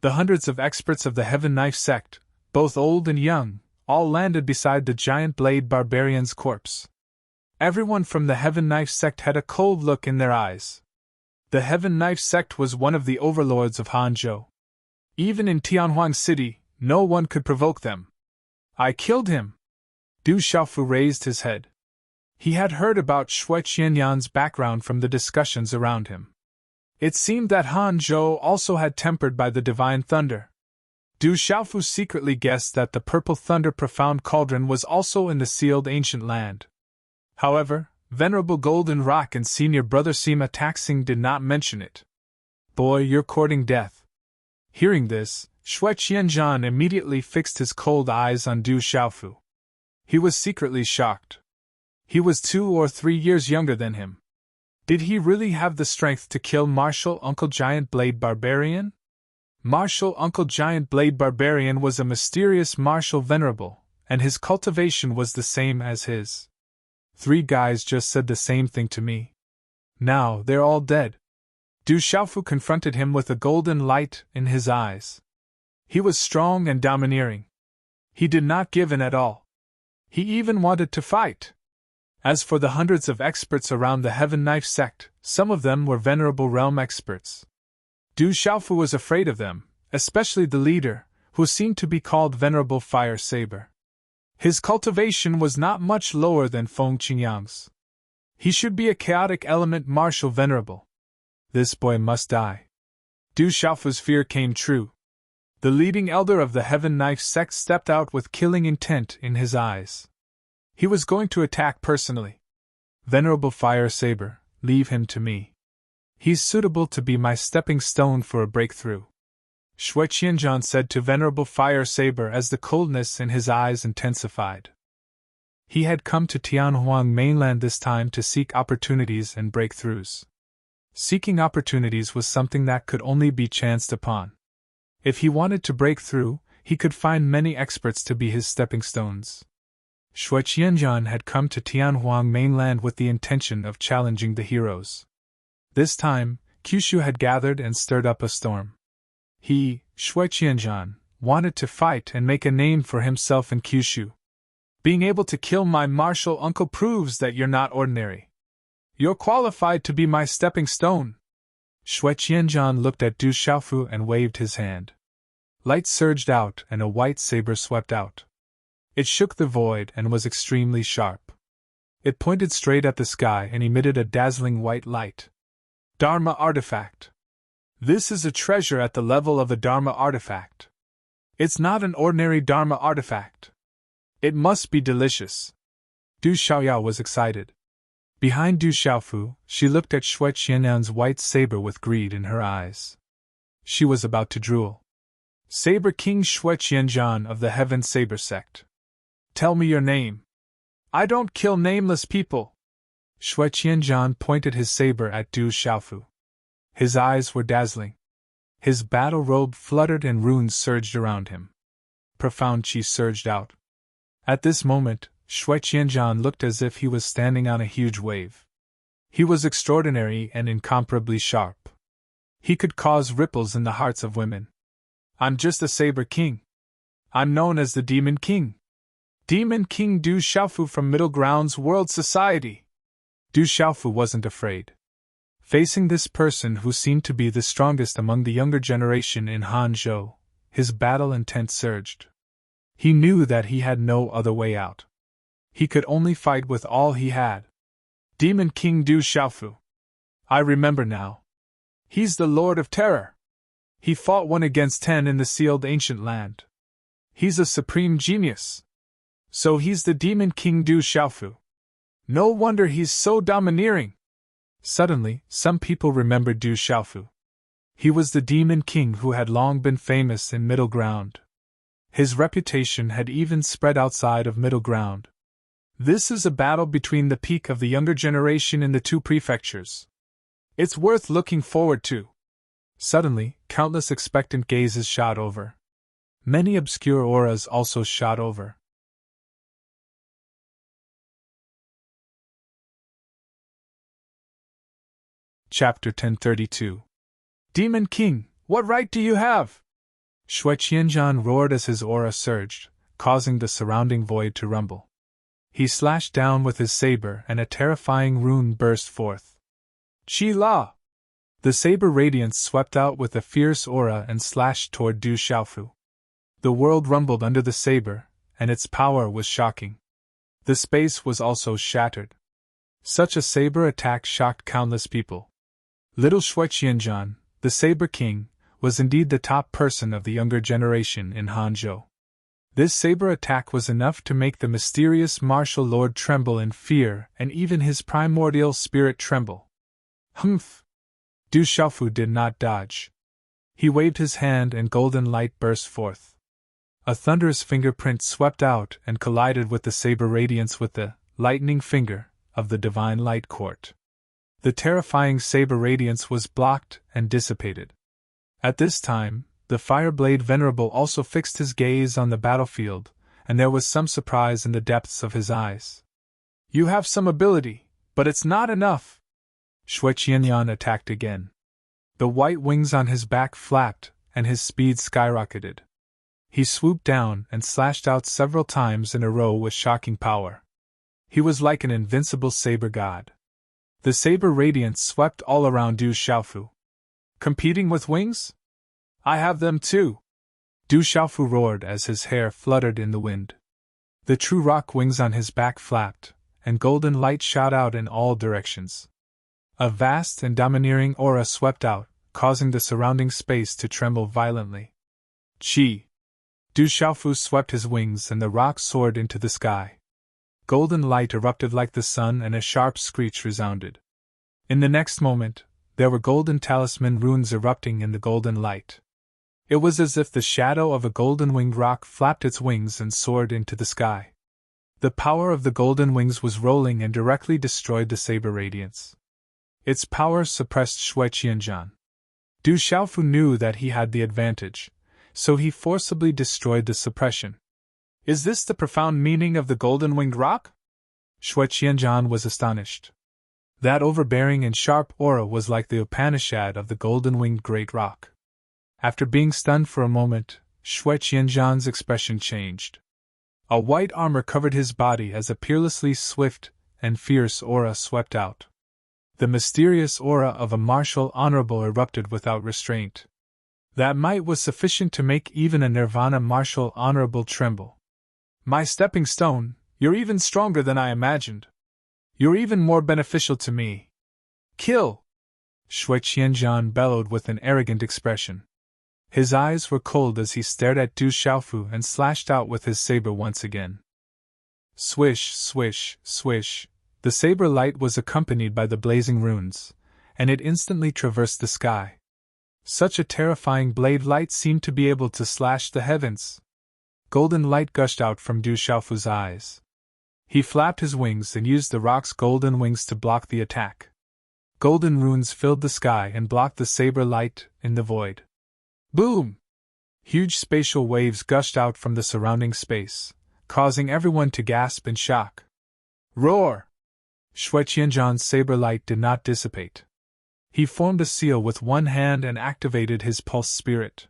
The hundreds of experts of the Heaven Knife sect, both old and young, all landed beside the giant blade barbarian's corpse. Everyone from the Heaven Knife sect had a cold look in their eyes. The Heaven Knife sect was one of the overlords of Hanzhou. Even in Tianhuang City, no one could provoke them. "I killed him!" Du Xiaofu raised his head. He had heard about Shui Qianzhan's background from the discussions around him. It seemed that Hanzhou also had tempered by the divine thunder. Du Xiaofu secretly guessed that the purple thunder profound cauldron was also in the sealed ancient land. However, Venerable Golden Rock and senior brother Sima Taxing did not mention it. "Boy, you're courting death." Hearing this, Shui Qianzhan immediately fixed his cold eyes on Du Xiaofu. He was secretly shocked. He was 2 or 3 years younger than him. Did he really have the strength to kill Martial Uncle Giant Blade Barbarian? Martial Uncle Giant Blade Barbarian was a mysterious martial venerable, and his cultivation was the same as his. 3 guys just said the same thing to me. Now they're all dead. Du Xiaofu confronted him with a golden light in his eyes. He was strong and domineering. He did not give in at all. He even wanted to fight. As for the hundreds of experts around the Heaven Knife sect, some of them were venerable realm experts. Du Xiaofu was afraid of them, especially the leader, who seemed to be called Venerable Fire Saber. His cultivation was not much lower than Feng Qingyang's. He should be a chaotic element martial venerable. This boy must die. Du Xiaofu's fear came true. The leading elder of the Heaven Knife sect stepped out with killing intent in his eyes. He was going to attack personally. Venerable Fire Saber, leave him to me. He's suitable to be my stepping stone for a breakthrough, Shui Qianzhan said to Venerable Fire Saber as the coldness in his eyes intensified. He had come to Tianhuang mainland this time to seek opportunities and breakthroughs. Seeking opportunities was something that could only be chanced upon. If he wanted to break through, he could find many experts to be his stepping stones. Shui Qianzhan had come to Tianhuang mainland with the intention of challenging the heroes. This time, Kyushu had gathered and stirred up a storm. He, Shui Qianzhan, wanted to fight and make a name for himself in Kyushu. Being able to kill my martial uncle proves that you're not ordinary. You're qualified to be my stepping stone. Shui Qianzhan looked at Du Xiaofu and waved his hand. Light surged out and a white saber swept out. It shook the void and was extremely sharp. It pointed straight at the sky and emitted a dazzling white light. Dharma artifact. This is a treasure at the level of a Dharma artifact. It's not an ordinary Dharma artifact. It must be delicious. Du Xiaoyao was excited. Behind Du Xiaofu, she looked at Shui Qianzhan's white saber with greed in her eyes. She was about to drool. Saber King Shui Qianzhan of the Heaven Saber sect. Tell me your name. I don't kill nameless people. Shui Qianzhan pointed his saber at Du Xiaofu. His eyes were dazzling. His battle robe fluttered and runes surged around him. Profound chi surged out. At this moment, Shui Qianzhan looked as if he was standing on a huge wave. He was extraordinary and incomparably sharp. He could cause ripples in the hearts of women. I'm just a Saber King. I'm known as the Demon King. Demon King Du Xiaofu from Middle Grounds World Society. Du Xiaofu wasn't afraid. Facing this person who seemed to be the strongest among the younger generation in Hanzhou, his battle intent surged. He knew that he had no other way out. He could only fight with all he had. Demon King Du Xiaofu. I remember now. He's the Lord of Terror. He fought 1 against 10 in the sealed ancient land. He's a supreme genius. So he's the Demon King Du Xiaofu. No wonder he's so domineering. Suddenly, some people remembered Du Xiaofu. He was the Demon King who had long been famous in Middle Ground. His reputation had even spread outside of Middle Ground. This is a battle between the peak of the younger generation in the 2 prefectures. It's worth looking forward to. Suddenly, countless expectant gazes shot over. Many obscure auras also shot over. Chapter 1032. Demon King, what right do you have? Shui Qianzhan roared as his aura surged, causing the surrounding void to rumble. He slashed down with his saber and a terrifying rune burst forth. Qi La! The saber radiance swept out with a fierce aura and slashed toward Du Xiaofu. The world rumbled under the saber, and its power was shocking. The space was also shattered. Such a saber attack shocked countless people. Little Shui Qianzhan, the Saber King, was indeed the top person of the younger generation in Hanzhou. This saber attack was enough to make the mysterious martial lord tremble in fear and even his primordial spirit tremble. Humph! Du Xiaofu did not dodge. He waved his hand and golden light burst forth. A thunderous fingerprint swept out and collided with the saber radiance with the lightning finger of the divine light court. The terrifying saber radiance was blocked and dissipated. At this time, the Fireblade Venerable also fixed his gaze on the battlefield, and there was some surprise in the depths of his eyes. You have some ability, but it's not enough. Shui Qianzhan attacked again. The white wings on his back flapped, and his speed skyrocketed. He swooped down and slashed out several times in a row with shocking power. He was like an invincible saber god. The saber radiance swept all around Du Xiaofu. Competing with wings? I have them too! Du Xiaofu roared as his hair fluttered in the wind. The true rock wings on his back flapped, and golden light shot out in all directions. A vast and domineering aura swept out, causing the surrounding space to tremble violently. Chi! Du Xiaofu swept his wings and the rock soared into the sky. Golden light erupted like the sun and a sharp screech resounded. In the next moment, there were golden talisman runes erupting in the golden light. It was as if the shadow of a golden-winged rock flapped its wings and soared into the sky. The power of the golden wings was rolling and directly destroyed the saber radiance. Its power suppressed Shui Qianzhan. Du Xiaofu knew that he had the advantage, so he forcibly destroyed the suppression. Is this the profound meaning of the golden-winged rock? Shui Qianzhan was astonished. That overbearing and sharp aura was like the Upanishad of the golden-winged great rock. After being stunned for a moment, Shui Qianzhan's expression changed. A white armor covered his body as a peerlessly swift and fierce aura swept out. The mysterious aura of a martial honorable erupted without restraint. That might was sufficient to make even a nirvana martial honorable tremble. My stepping stone, you're even stronger than I imagined. You're even more beneficial to me. Kill! Shui Qianzhan bellowed with an arrogant expression. His eyes were cold as he stared at Du Xiaofu and slashed out with his saber once again. Swish, swish, swish. The saber light was accompanied by the blazing runes, and it instantly traversed the sky. Such a terrifying blade light seemed to be able to slash the heavens. Golden light gushed out from Du Xiaofu's eyes. He flapped his wings and used the rock's golden wings to block the attack. Golden runes filled the sky and blocked the saber light in the void. Boom! Huge spatial waves gushed out from the surrounding space, causing everyone to gasp in shock. Roar! Shui Qianzhan's saber light did not dissipate. He formed a seal with one hand and activated his pulse spirit.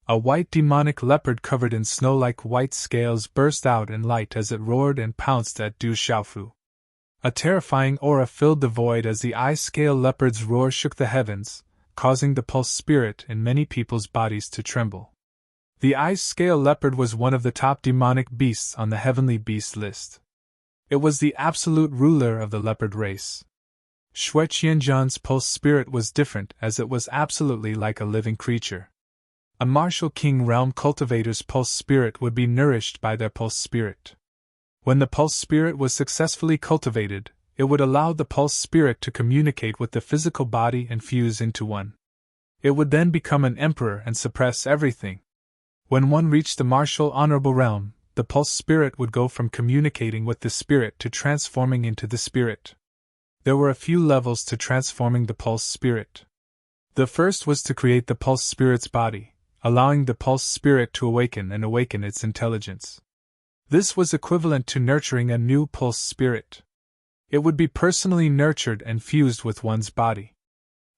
A white demonic leopard covered in snow-like white scales burst out in light as it roared and pounced at Du Xiaofu. A terrifying aura filled the void as the eye-scale leopard's roar shook the heavens, causing the pulse spirit in many people's bodies to tremble. The ice-scale leopard was one of the top demonic beasts on the heavenly beast list. It was the absolute ruler of the leopard race. Shui Qianzhan's pulse spirit was different as it was absolutely like a living creature. A martial king realm cultivator's pulse spirit would be nourished by their pulse spirit. When the pulse spirit was successfully cultivated, it would allow the pulse spirit to communicate with the physical body and fuse into one. It would then become an emperor and suppress everything. When one reached the martial honorable realm, the pulse spirit would go from communicating with the spirit to transforming into the spirit. There were a few levels to transforming the pulse spirit. The first was to create the pulse spirit's body, allowing the pulse spirit to awaken its intelligence. This was equivalent to nurturing a new pulse spirit. It would be personally nurtured and fused with one's body.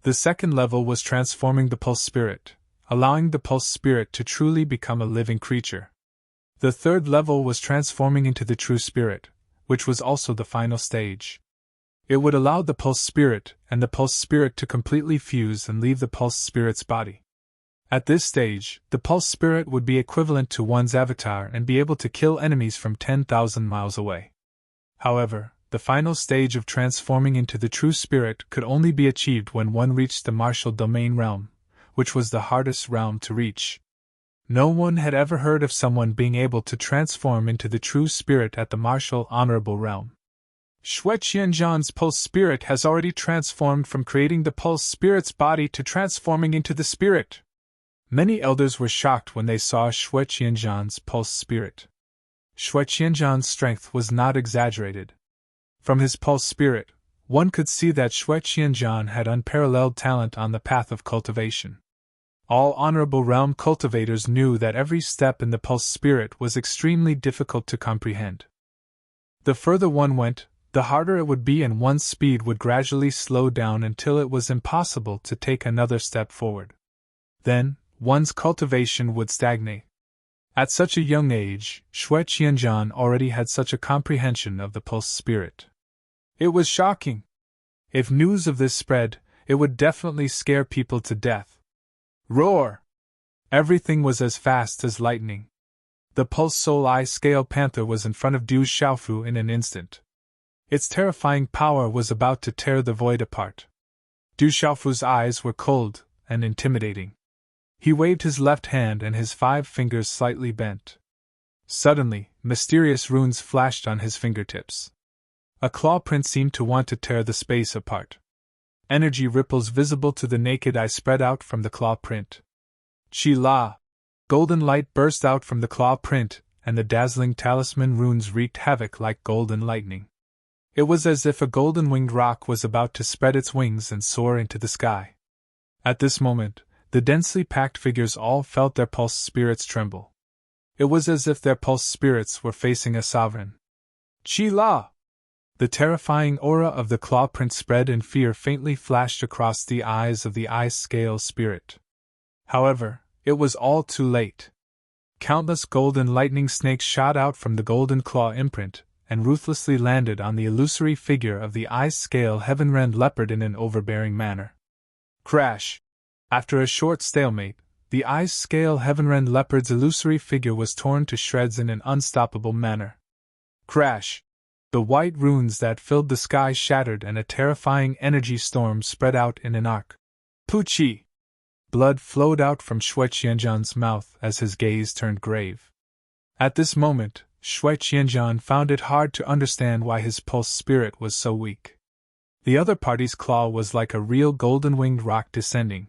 The second level was transforming the pulse spirit, allowing the pulse spirit to truly become a living creature. The third level was transforming into the true spirit, which was also the final stage. It would allow the pulse spirit and the pulse spirit to completely fuse and leave the pulse spirit's body. At this stage, the pulse spirit would be equivalent to one's avatar and be able to kill enemies from 10,000 miles away. However, the final stage of transforming into the true spirit could only be achieved when one reached the martial domain realm, which was the hardest realm to reach. No one had ever heard of someone being able to transform into the true spirit at the martial honorable realm. Shui Qianzhan's pulse spirit has already transformed from creating the pulse spirit's body to transforming into the spirit. Many elders were shocked when they saw Shui Qianzhan's pulse spirit. Shui Qianzhan's strength was not exaggerated. From his pulse spirit, one could see that Shui Qianzhan had unparalleled talent on the path of cultivation. All honorable realm cultivators knew that every step in the pulse spirit was extremely difficult to comprehend. The further one went, the harder it would be, and one's speed would gradually slow down until it was impossible to take another step forward. Then, one's cultivation would stagnate. At such a young age, Shui Qianjian already had such a comprehension of the pulse spirit. It was shocking. If news of this spread, it would definitely scare people to death. Roar! Everything was as fast as lightning. The pulse soul eye scale panther was in front of Du Xiaofu in an instant. Its terrifying power was about to tear the void apart. Du Xiaofu's eyes were cold and intimidating. He waved his left hand and his 5 fingers slightly bent. Suddenly, mysterious runes flashed on his fingertips. A claw print seemed to want to tear the space apart. Energy ripples visible to the naked eye spread out from the claw print. Chi La! Golden light burst out from the claw print, and the dazzling talisman runes wreaked havoc like golden lightning. It was as if a golden-winged rock was about to spread its wings and soar into the sky. At this moment, the densely packed figures all felt their pulse spirits tremble. It was as if their pulse spirits were facing a sovereign. Chi La! The terrifying aura of the claw print spread and fear faintly flashed across the eyes of the ice scale spirit. However, it was all too late. Countless golden lightning snakes shot out from the golden claw imprint, and ruthlessly landed on the illusory figure of the ice scale heaven-rend leopard in an overbearing manner. Crash! After a short stalemate, the ice scale heaven-rend leopard's illusory figure was torn to shreds in an unstoppable manner. Crash! The white runes that filled the sky shattered and a terrifying energy storm spread out in an arc. Puchi! Blood flowed out from Shui Qianjian's mouth as his gaze turned grave. At this moment, Shui Qianjian found it hard to understand why his pulse spirit was so weak. The other party's claw was like a real golden-winged rock descending.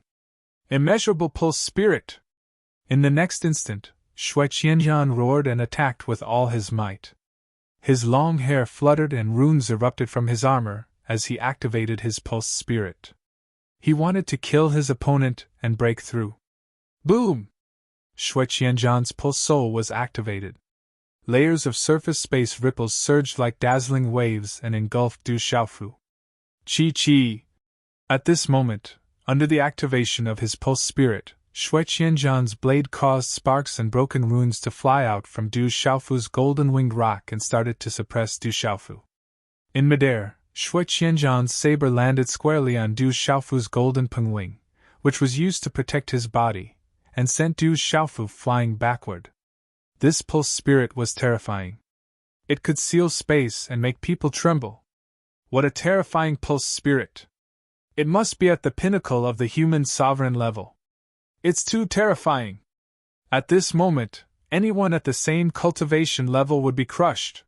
Immeasurable pulse spirit! In the next instant, Shui Qianjian roared and attacked with all his might. His long hair fluttered and runes erupted from his armor as he activated his pulse spirit. He wanted to kill his opponent and break through. Boom! Shui Qianjian's pulse soul was activated. Layers of surface space ripples surged like dazzling waves and engulfed Du Xiaofu. Chi! At this moment, under the activation of his pulse spirit, Shui Qianjian's blade caused sparks and broken runes to fly out from Du Xiaofu's golden-winged rock and started to suppress Du Xiaofu. In midair, Shui Qianjian's saber landed squarely on Du Xiaofu's golden pengwing, which was used to protect his body, and sent Du Xiaofu flying backward. This pulse spirit was terrifying. It could seal space and make people tremble. What a terrifying pulse spirit! It must be at the pinnacle of the human sovereign level. It's too terrifying. At this moment, anyone at the same cultivation level would be crushed.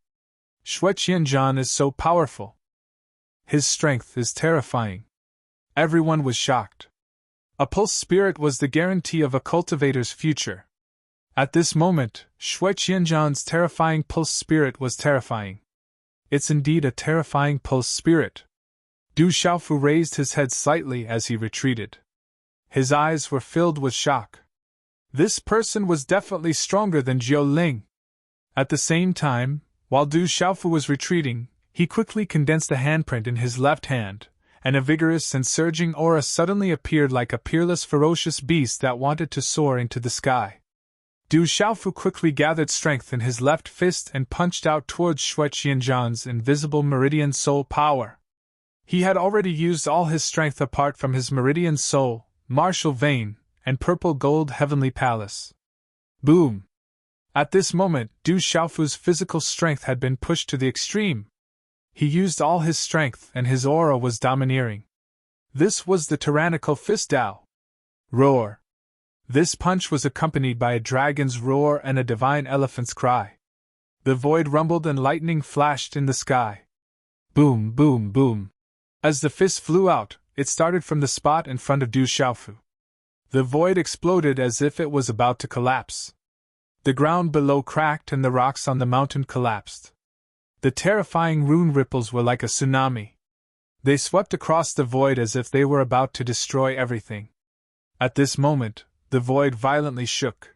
Shui Qianjian is so powerful. His strength is terrifying. Everyone was shocked. A pulse spirit was the guarantee of a cultivator's future. At this moment, Shui Qianjian's terrifying pulse spirit was terrifying. It's indeed a terrifying pulse spirit. Du Xiaofu raised his head slightly as he retreated. His eyes were filled with shock. This person was definitely stronger than Jiu Ling. At the same time, while Du Xiaofu was retreating, he quickly condensed a handprint in his left hand, and a vigorous and surging aura suddenly appeared like a peerless ferocious beast that wanted to soar into the sky. Du Xiaofu quickly gathered strength in his left fist and punched out towards Shui Qianjian's invisible meridian soul power. He had already used all his strength apart from his meridian soul, martial vein, and purple gold heavenly palace. Boom! At this moment, Du Xiaofu's physical strength had been pushed to the extreme. He used all his strength and his aura was domineering. This was the tyrannical fist Dao. Roar! This punch was accompanied by a dragon's roar and a divine elephant's cry. The void rumbled and lightning flashed in the sky. Boom, boom, boom. As the fist flew out, it started from the spot in front of Du Xiaofu. The void exploded as if it was about to collapse. The ground below cracked and the rocks on the mountain collapsed. The terrifying rune ripples were like a tsunami. They swept across the void as if they were about to destroy everything. At this moment, the void violently shook.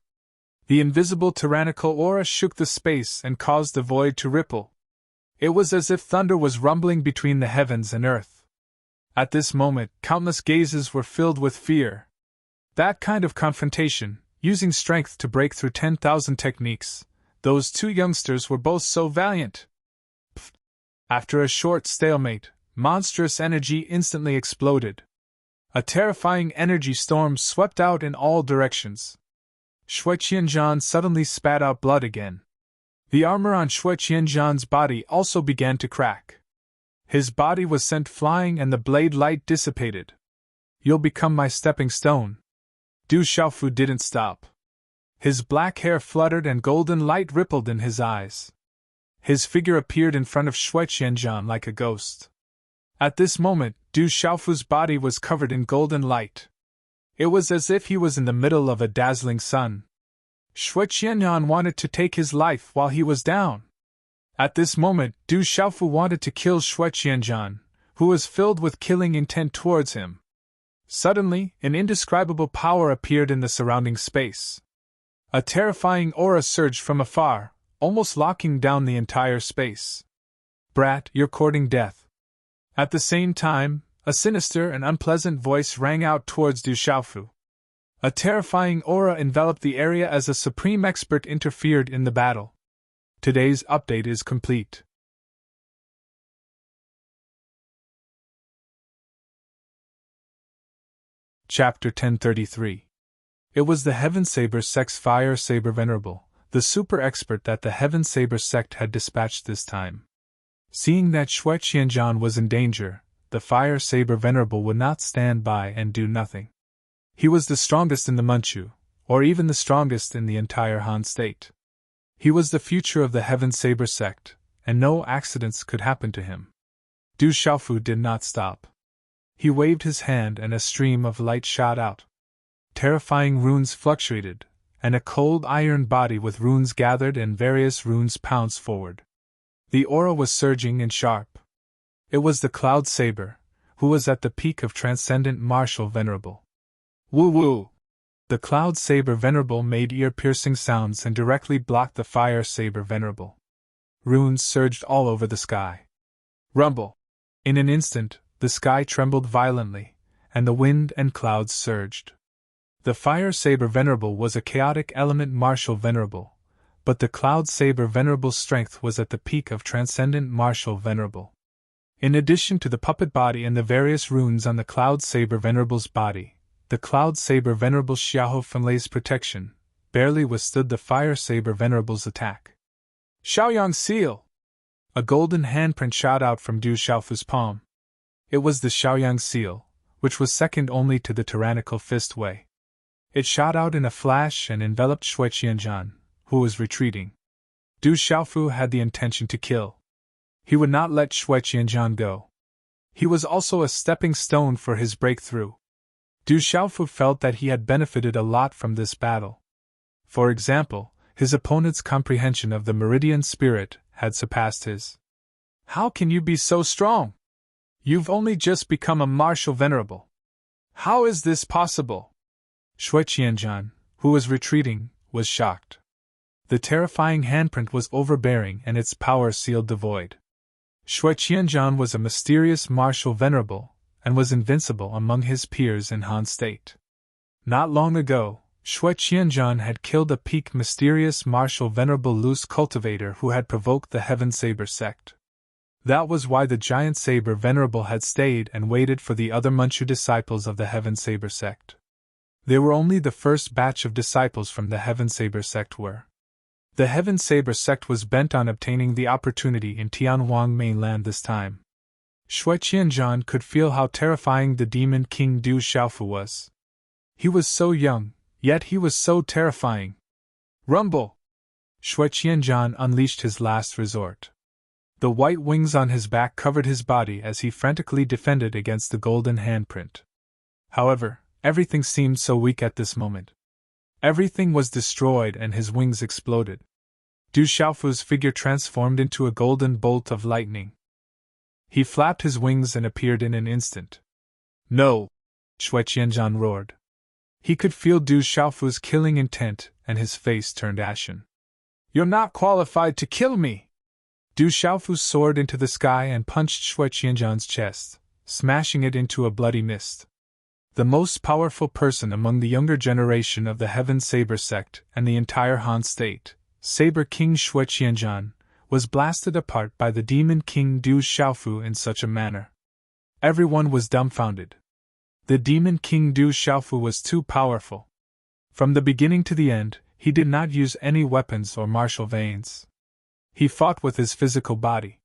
The invisible tyrannical aura shook the space and caused the void to ripple. It was as if thunder was rumbling between the heavens and earth. At this moment, countless gazes were filled with fear. That kind of confrontation, using strength to break through 10,000 techniques. Those two youngsters were both so valiant. Pfft. After a short stalemate, monstrous energy instantly exploded. A terrifying energy storm swept out in all directions. Shui Qianzhan suddenly spat out blood again. The armor on Shui Qianzhan's body also began to crack. His body was sent flying and the blade light dissipated. You'll become my stepping stone. Du Xiaofu didn't stop. His black hair fluttered and golden light rippled in his eyes. His figure appeared in front of Shui Qianzhan like a ghost. At this moment, Du Xiaofu's body was covered in golden light. It was as if he was in the middle of a dazzling sun. Shui Qianzhan wanted to take his life while he was down. At this moment, Du Xiaofu wanted to kill Shui Qianzhan, who was filled with killing intent towards him. Suddenly, an indescribable power appeared in the surrounding space. A terrifying aura surged from afar, almost locking down the entire space. Brat, you're courting death. At the same time, a sinister and unpleasant voice rang out towards Du Xiaofu. A terrifying aura enveloped the area as a supreme expert interfered in the battle. Today's update is complete. Chapter 1033. It was the Heaven Saber sect's Fire Saber Venerable, the super expert that the Heaven Saber sect had dispatched this time. Seeing that Shui Qianzhan was in danger, the Fire Saber Venerable would not stand by and do nothing. He was the strongest in the Manchu, or even the strongest in the entire Han state. He was the future of the Heaven Saber sect, and no accidents could happen to him. Du Xiaofu did not stop. He waved his hand and a stream of light shot out. Terrifying runes fluctuated, and a cold iron body with runes gathered and various runes pounced forward. The aura was surging and sharp. It was the Cloud Saber, who was at the peak of Transcendent Martial Venerable. Woo-woo! The Cloud Saber Venerable made ear-piercing sounds and directly blocked the Fire Saber Venerable. Runes surged all over the sky. Rumble! In an instant, the sky trembled violently, and the wind and clouds surged. The Fire Saber Venerable was a chaotic element martial venerable, but the Cloud Saber Venerable's strength was at the peak of Transcendent Martial Venerable. In addition to the puppet body and the various runes on the Cloud Saber Venerable's body, the Cloud Saber Venerable Xiao Fenlei's protection barely withstood the Fire Saber Venerable's attack. Xiaoyang Seal! A golden handprint shot out from Du Xiaofu's palm. It was the Xiaoyang Seal, which was second only to the tyrannical Fist Wei. It shot out in a flash and enveloped Shui Qianzhan, who was retreating. Du Xiaofu had the intention to kill. He would not let Shui Qianzhan go. He was also a stepping stone for his breakthrough. Du Xiaofu felt that he had benefited a lot from this battle. For example, his opponent's comprehension of the Meridian Spirit had surpassed his. How can you be so strong? You've only just become a martial venerable. How is this possible? Shui Qianzhan, who was retreating, was shocked. The terrifying handprint was overbearing and its power sealed the void. Shui Qianzhan was a mysterious martial venerable, and was invincible among his peers in Han State. Not long ago, Shui Qianzhan had killed a peak mysterious martial venerable loose cultivator who had provoked the Heaven Saber sect. That was why the giant saber venerable had stayed and waited for the other Manchu disciples of the Heaven Saber sect. They were only the first batch of disciples from the Heaven Saber sect were. The Heaven Saber sect was bent on obtaining the opportunity in Tianhuang mainland this time. Shui Qianzhan could feel how terrifying the Demon King Du Xiaofu was. He was so young, yet he was so terrifying. Rumble! Shui Qianzhan unleashed his last resort. The white wings on his back covered his body as he frantically defended against the golden handprint. However, everything seemed so weak at this moment. Everything was destroyed and his wings exploded. Du Xiaofu's figure transformed into a golden bolt of lightning. He flapped his wings and appeared in an instant. No! Shui Qianzhan roared. He could feel Du Xiaofu's killing intent, and his face turned ashen. You're not qualified to kill me! Du Xiaofu soared into the sky and punched Shui Qianzhan's chest, smashing it into a bloody mist. the most powerful person among the younger generation of the Heaven Saber sect and the entire Han state, Saber King Shui Qianzhan, was blasted apart by the Demon King Du Xiaofu in such a manner. Everyone was dumbfounded. The Demon King Du Xiaofu was too powerful. From the beginning to the end, he did not use any weapons or martial veins. He fought with his physical body.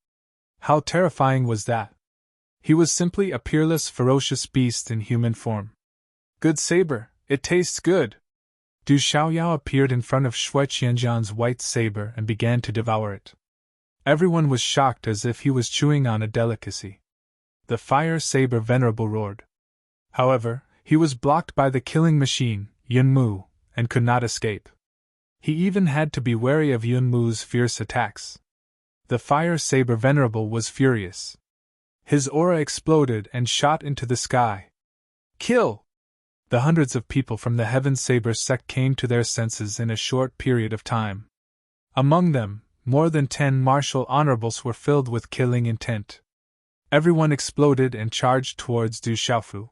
How terrifying was that? He was simply a peerless, ferocious beast in human form. Good saber, it tastes good. Du Xiaoyao appeared in front of Shui Qianzhan's white saber and began to devour it. Everyone was shocked as if he was chewing on a delicacy. The fire saber venerable roared. However, he was blocked by the killing machine, Yunmu, and could not escape. He even had to be wary of Yunmu's fierce attacks. The fire saber venerable was furious. His aura exploded and shot into the sky. Kill! The hundreds of people from the Heaven Saber sect came to their senses in a short period of time. Among them, more than 10 martial honorables were filled with killing intent. Everyone exploded and charged towards Du Xiaofu.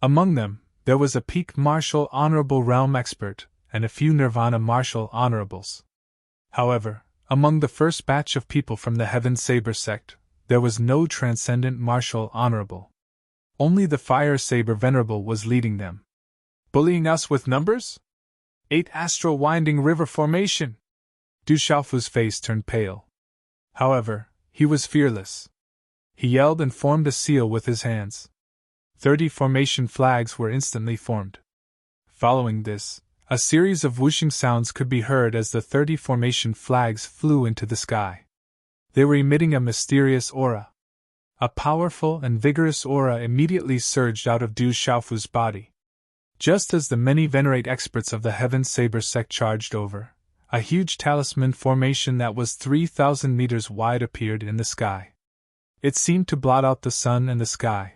Among them, there was a peak martial honorable realm expert, and a few Nirvana martial honorables. However, among the first batch of people from the Heaven Saber sect, there was no transcendent martial honorable. Only the Fire Saber Venerable was leading them. Bullying us with numbers? 8 Astral Winding River Formation! Du Xiaofu's face turned pale. However, he was fearless. He yelled and formed a seal with his hands. 30 formation flags were instantly formed. Following this, a series of whooshing sounds could be heard as the 30 formation flags flew into the sky. They were emitting a mysterious aura. A powerful and vigorous aura immediately surged out of Du Xiaofu's body. Just as the many venerate experts of the Heaven Saber sect charged over, a huge talisman formation that was 3,000 meters wide appeared in the sky. It seemed to blot out the sun and the sky.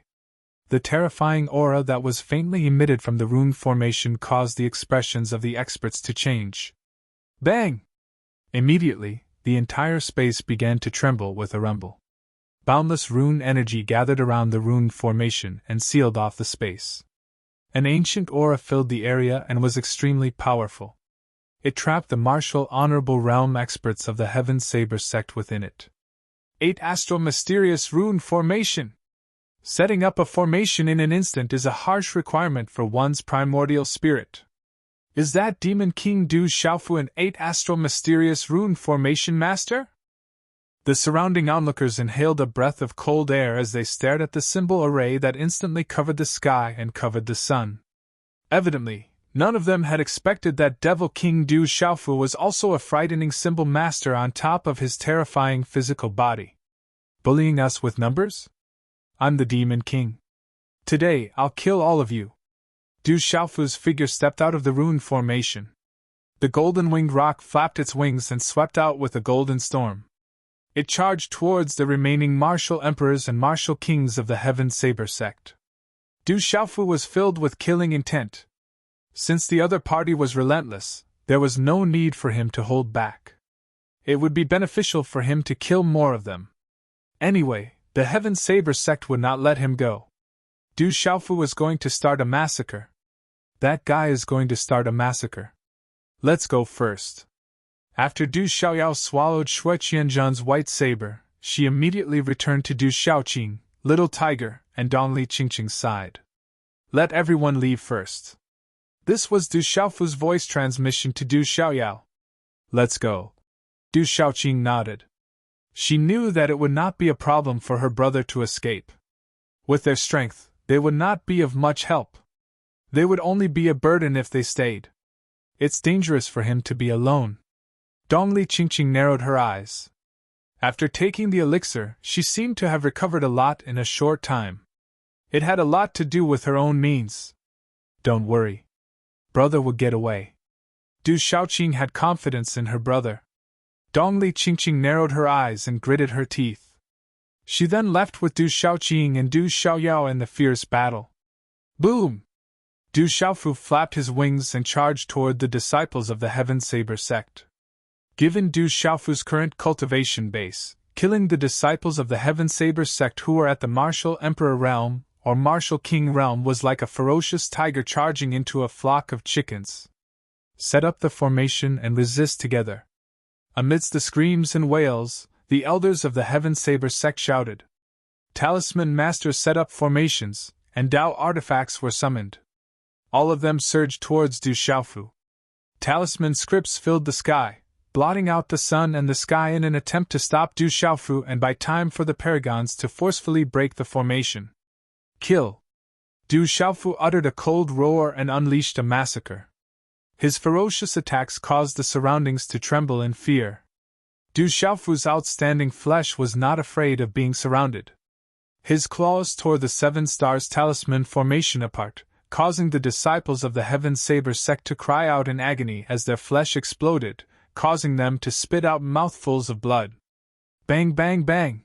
The terrifying aura that was faintly emitted from the rune formation caused the expressions of the experts to change. Bang! Immediately, the entire space began to tremble with a rumble. Boundless rune energy gathered around the rune formation and sealed off the space. An ancient aura filled the area and was extremely powerful. It trapped the martial honorable realm experts of the Heaven Saber sect within it. 8 Astral Mysterious Rune Formation! Setting up a formation in an instant is a harsh requirement for one's primordial spirit. Is that Demon King Du Xiaofu an 8 Astral Mysterious Rune Formation Master? The surrounding onlookers inhaled a breath of cold air as they stared at the symbol array that instantly covered the sky and covered the sun. Evidently, none of them had expected that Devil King Du Xiaofu was also a frightening symbol master on top of his terrifying physical body. Bullying us with numbers? I'm the Demon King. Today, I'll kill all of you. Du Xiaofu's figure stepped out of the rune formation. The golden-winged rock flapped its wings and swept out with a golden storm. It charged towards the remaining martial emperors and martial kings of the Heaven Saber sect. Du Xiaofu was filled with killing intent. Since the other party was relentless, there was no need for him to hold back. It would be beneficial for him to kill more of them. Anyway, the Heaven Saber sect would not let him go. Du Xiaofu was going to start a massacre. That guy is going to start a massacre. Let's go first. After Du Xiaoyao swallowed Shui Qianzhan's white saber, she immediately returned to Du Xiaoqing, Little Tiger, and Dongli Qingqing's side. Let everyone leave first. This was Du Xiaofu's voice transmission to Du Xiaoyao. Let's go. Du Xiaoqing nodded. She knew that it would not be a problem for her brother to escape. With their strength, they would not be of much help. They would only be a burden if they stayed. It's dangerous for him to be alone. Dongli Qingqing narrowed her eyes. After taking the elixir, she seemed to have recovered a lot in a short time. It had a lot to do with her own means. Don't worry. Brother will get away. Du Xiaoqing had confidence in her brother. Dongli Qingqing narrowed her eyes and gritted her teeth. She then left with Du Xiaoqing and Du Xiaoyao in the fierce battle. Boom! Du Xiaofu flapped his wings and charged toward the disciples of the Heaven Saber sect. Given Du Xiaofu's current cultivation base, killing the disciples of the Heaven Saber sect who were at the martial emperor realm, or martial king realm was like a ferocious tiger charging into a flock of chickens. Set up the formation and resist together. Amidst the screams and wails, the elders of the Heaven Saber sect shouted. Talisman masters set up formations, and Tao artifacts were summoned. All of them surged towards Du Xiaofu. Talisman scripts filled the sky, blotting out the sun and the sky in an attempt to stop Du Xiaofu and buy time for the paragons to forcefully break the formation. Kill! Du Xiaofu uttered a cold roar and unleashed a massacre. His ferocious attacks caused the surroundings to tremble in fear. Du Xiaofu's outstanding flesh was not afraid of being surrounded. His claws tore the Seven Stars Talisman formation apart, causing the disciples of the Heaven Saber sect to cry out in agony as their flesh exploded, causing them to spit out mouthfuls of blood. Bang, bang, bang!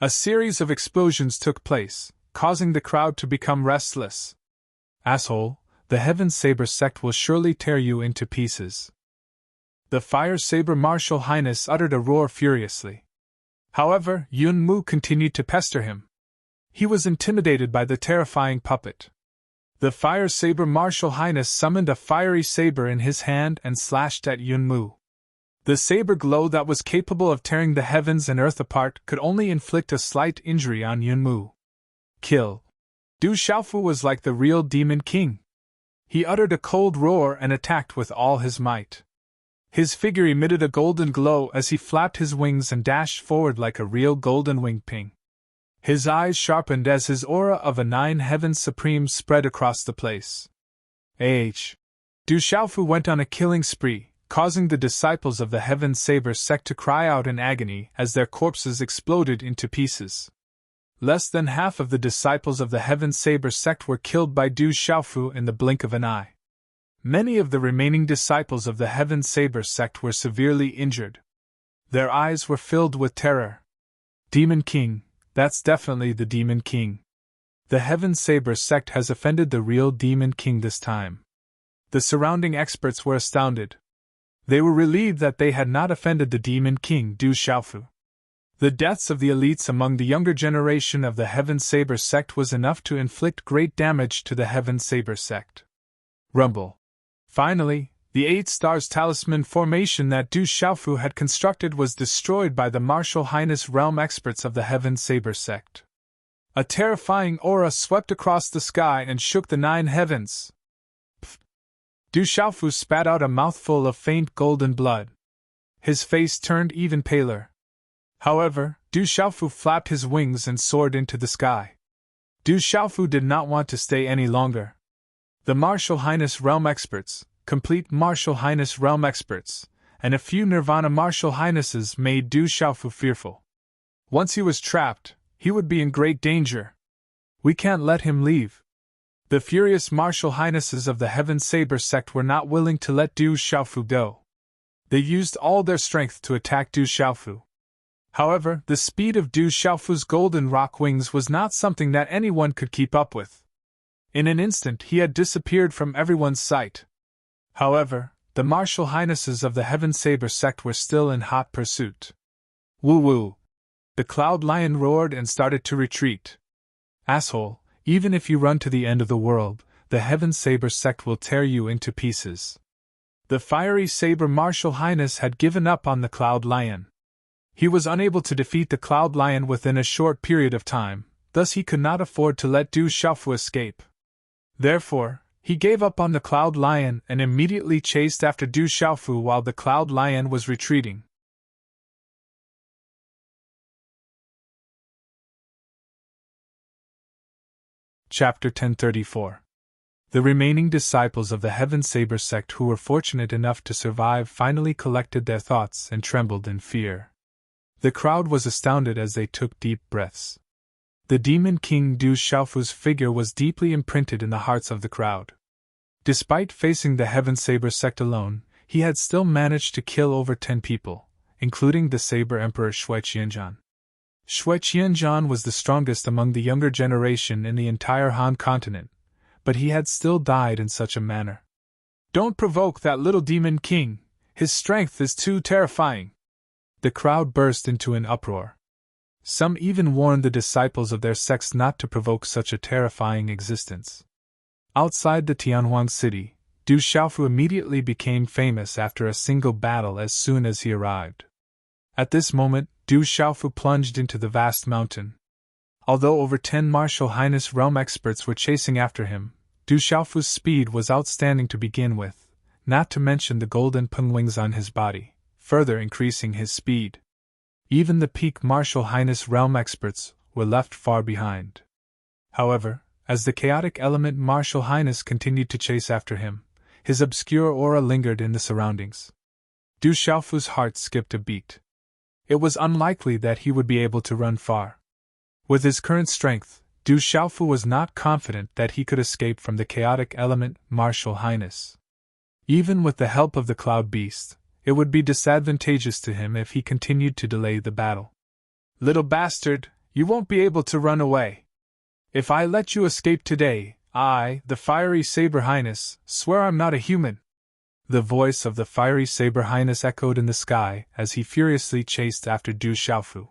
A series of explosions took place, causing the crowd to become restless. Asshole, the Heaven Saber sect will surely tear you into pieces. The Fire Saber Martial Highness uttered a roar furiously. However, Yun Mu continued to pester him. He was intimidated by the terrifying puppet. The Fire Saber Martial Highness summoned a fiery saber in his hand and slashed at Yun Mu. The saber glow that was capable of tearing the heavens and earth apart could only inflict a slight injury on Yun Mu. Kill! Du Xiaofu was like the real Demon King. He uttered a cold roar and attacked with all his might. His figure emitted a golden glow as he flapped his wings and dashed forward like a real golden winged ping. His eyes sharpened as his aura of a 9 heavens supreme spread across the place. Du Xiaofu went on a killing spree, causing the disciples of the Heaven Saber sect to cry out in agony as their corpses exploded into pieces. Less than half of the disciples of the Heaven Saber sect were killed by Du Xiaofu in the blink of an eye. Many of the remaining disciples of the Heaven Saber sect were severely injured. Their eyes were filled with terror. Demon King, that's definitely the Demon King. The Heaven Saber sect has offended the real Demon King this time. The surrounding experts were astounded. They were relieved that they had not offended the Demon King Du Xiaofu. The deaths of the elites among the younger generation of the Heaven Saber sect was enough to inflict great damage to the Heaven Saber sect. Rumble. Finally, the 8 Stars Talisman formation that Du Xiaofu had constructed was destroyed by the Martial Highness realm experts of the Heaven Saber sect. A terrifying aura swept across the sky and shook the 9 heavens. Pfft. Du Xiaofu spat out a mouthful of faint golden blood. His face turned even paler. However, Du Xiaofu flapped his wings and soared into the sky. Du Xiaofu did not want to stay any longer. The Martial Highness realm experts, complete Martial Highness realm experts, and a few Nirvana Martial Highnesses made Du Xiaofu fearful. Once he was trapped, he would be in great danger. We can't let him leave. The furious Martial Highnesses of the Heaven Saber sect were not willing to let Du Xiaofu go. They used all their strength to attack Du Xiaofu. However, the speed of Du Xiaofu's golden rock wings was not something that anyone could keep up with. In an instant he had disappeared from everyone's sight. However, the Martial Highnesses of the Heaven Saber sect were still in hot pursuit. Woo-woo! The Cloud Lion roared and started to retreat. Asshole, even if you run to the end of the world, the Heaven Saber sect will tear you into pieces. The Fiery Saber Martial Highness had given up on the Cloud Lion. He was unable to defeat the Cloud Lion within a short period of time, thus he could not afford to let Du Xiaofu escape. Therefore, he gave up on the Cloud Lion and immediately chased after Du Xiaofu while the Cloud Lion was retreating. Chapter 1034. The remaining disciples of the Heaven Saber sect who were fortunate enough to survive finally collected their thoughts and trembled in fear. The crowd was astounded as they took deep breaths. The Demon King Du Xiaofu's figure was deeply imprinted in the hearts of the crowd. Despite facing the Heaven Saber sect alone, he had still managed to kill over 10 people, including the Saber Emperor Shui Qianzhan. Shui Qianzhan was the strongest among the younger generation in the entire Han continent, but he had still died in such a manner. Don't provoke that little Demon King, his strength is too terrifying. The crowd burst into an uproar. Some even warned the disciples of their sects not to provoke such a terrifying existence. Outside the Tianhuang city, Du Xiaofu immediately became famous after a single battle as soon as he arrived. At this moment, Du Xiaofu plunged into the vast mountain. Although over 10 Martial Highness realm experts were chasing after him, Du Xiaofu's speed was outstanding to begin with, not to mention the golden peng wings on his body, further increasing his speed. Even the peak Martial Highness realm experts were left far behind. However, as the chaotic element Martial Highness continued to chase after him, his obscure aura lingered in the surroundings. Du Xiaofu's heart skipped a beat. It was unlikely that he would be able to run far. With his current strength, Du Xiaofu was not confident that he could escape from the chaotic element Martial Highness. Even with the help of the Cloud Beast, it would be disadvantageous to him if he continued to delay the battle. "Little bastard, you won't be able to run away. If I let you escape today, I, the Fiery Saber Highness, swear I'm not a human." The voice of the Fiery Saber Highness echoed in the sky as he furiously chased after Du Xiaofu.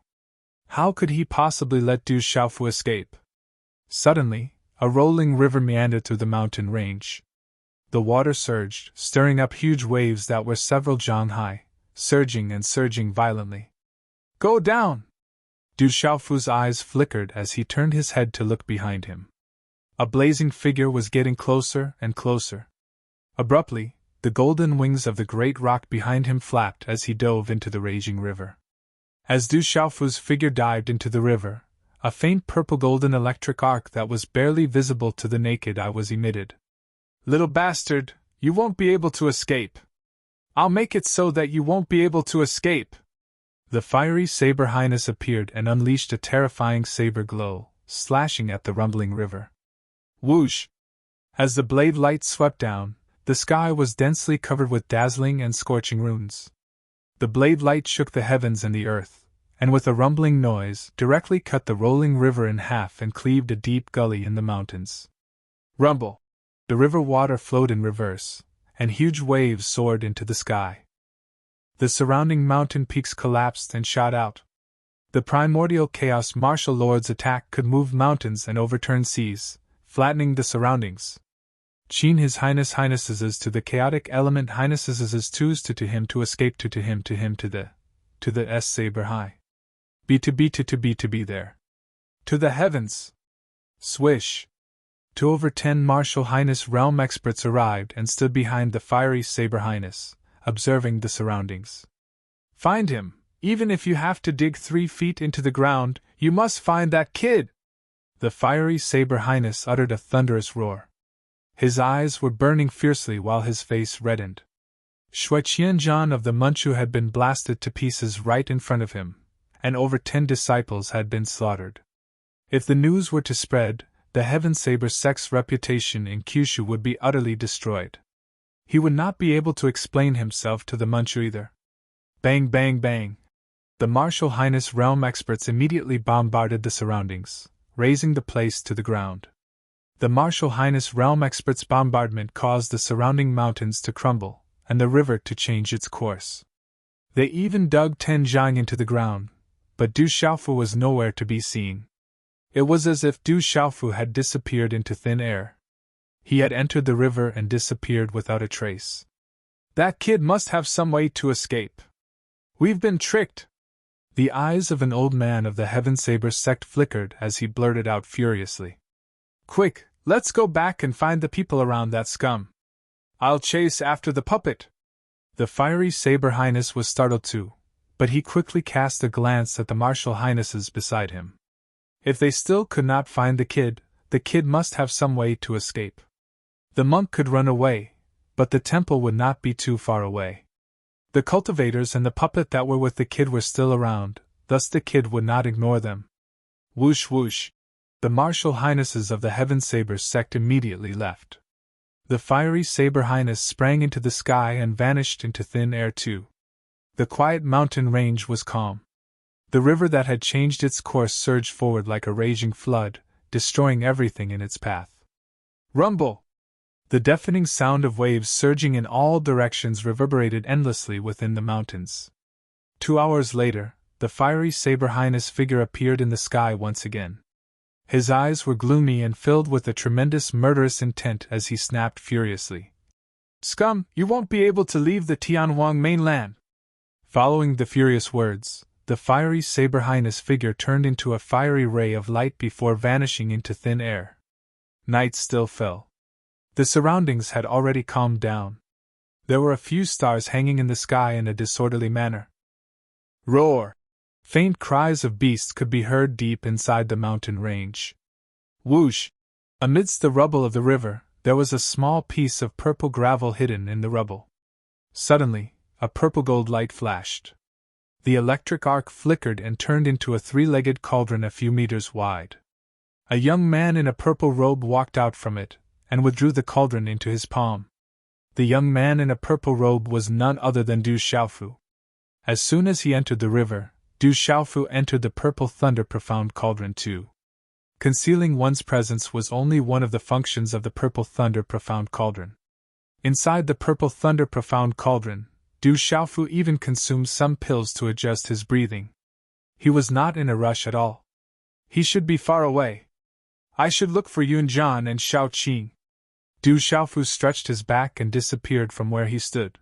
How could he possibly let Du Xiaofu escape? Suddenly, a rolling river meandered through the mountain range. The water surged, stirring up huge waves that were several zhang high, surging and surging violently. "Go down!" Du Xiaofu's eyes flickered as he turned his head to look behind him. A blazing figure was getting closer and closer. Abruptly, the golden wings of the great rock behind him flapped as he dove into the raging river. As Du Xiaofu's figure dived into the river, a faint purple-golden electric arc that was barely visible to the naked eye was emitted. "Little bastard, you won't be able to escape. I'll make it so that you won't be able to escape." The Fiery Saber Highness appeared and unleashed a terrifying saber glow, slashing at the rumbling river. Whoosh! As the blade light swept down, the sky was densely covered with dazzling and scorching runes. The blade light shook the heavens and the earth, and with a rumbling noise, directly cut the rolling river in half and cleaved a deep gully in the mountains. Rumble! The river water flowed in reverse, and huge waves soared into the sky. The surrounding mountain peaks collapsed and shot out. The primordial chaos martial lord's attack could move mountains and overturn seas, flattening the surroundings. Qin his highness highnesses to the chaotic element highnesses to him to escape to him to the S saber high. Be there. To the heavens. Swish. To over 10 Martial Highness realm experts arrived and stood behind the Fiery Saber Highness, observing the surroundings. "Find him, even if you have to dig 3 feet into the ground, you must find that kid!" The Fiery Saber Highness uttered a thunderous roar. His eyes were burning fiercely while his face reddened. Shui Qianzhan of the Manchu had been blasted to pieces right in front of him, and over 10 disciples had been slaughtered. If the news were to spread, the Heaven Saber sect's reputation in Kyushu would be utterly destroyed. He would not be able to explain himself to the Manchu either. Bang bang bang! The Martial Highness realm experts immediately bombarded the surroundings, razing the place to the ground. The Martial Highness realm experts' bombardment caused the surrounding mountains to crumble, and the river to change its course. They even dug 10 zhang into the ground, but Du Xiaofu was nowhere to be seen. It was as if Du Xiaofu had disappeared into thin air. He had entered the river and disappeared without a trace. "That kid must have some way to escape. We've been tricked." The eyes of an old man of the Heaven Saber sect flickered as he blurted out furiously. "Quick, let's go back and find the people around that scum. I'll chase after the puppet." The Fiery Saber Highness was startled too, but he quickly cast a glance at the Martial Highnesses beside him. If they still could not find the kid must have some way to escape. The monk could run away, but the temple would not be too far away. The cultivators and the puppet that were with the kid were still around, thus the kid would not ignore them. Whoosh whoosh! The Martial Highnesses of the Heaven Saber sect immediately left. The Fiery Saber Highness sprang into the sky and vanished into thin air too. The quiet mountain range was calm. The river that had changed its course surged forward like a raging flood, destroying everything in its path. Rumble! The deafening sound of waves surging in all directions reverberated endlessly within the mountains. 2 hours later, the fiery Saber Highness figure appeared in the sky once again. His eyes were gloomy and filled with a tremendous murderous intent as he snapped furiously. Scum, you won't be able to leave the Tianhuang mainland! Following the furious words, the fiery Saber Highness figure turned into a fiery ray of light before vanishing into thin air. Night still fell. The surroundings had already calmed down. There were a few stars hanging in the sky in a disorderly manner. Roar! Faint cries of beasts could be heard deep inside the mountain range. Whoosh! Amidst the rubble of the river, there was a small piece of purple gravel hidden in the rubble. Suddenly, a purple-gold light flashed. The electric arc flickered and turned into a three-legged cauldron a few meters wide. A young man in a purple robe walked out from it, and withdrew the cauldron into his palm. The young man in a purple robe was none other than Du Xiaofu. As soon as he entered the river, Du Xiaofu entered the purple thunder profound cauldron too. Concealing one's presence was only one of the functions of the purple thunder profound cauldron. Inside the purple thunder profound cauldron, Du Xiaofu even consumed some pills to adjust his breathing. He was not in a rush at all. He should be far away. I should look for Yunjian and Shao Qing. Du Xiaofu stretched his back and disappeared from where he stood.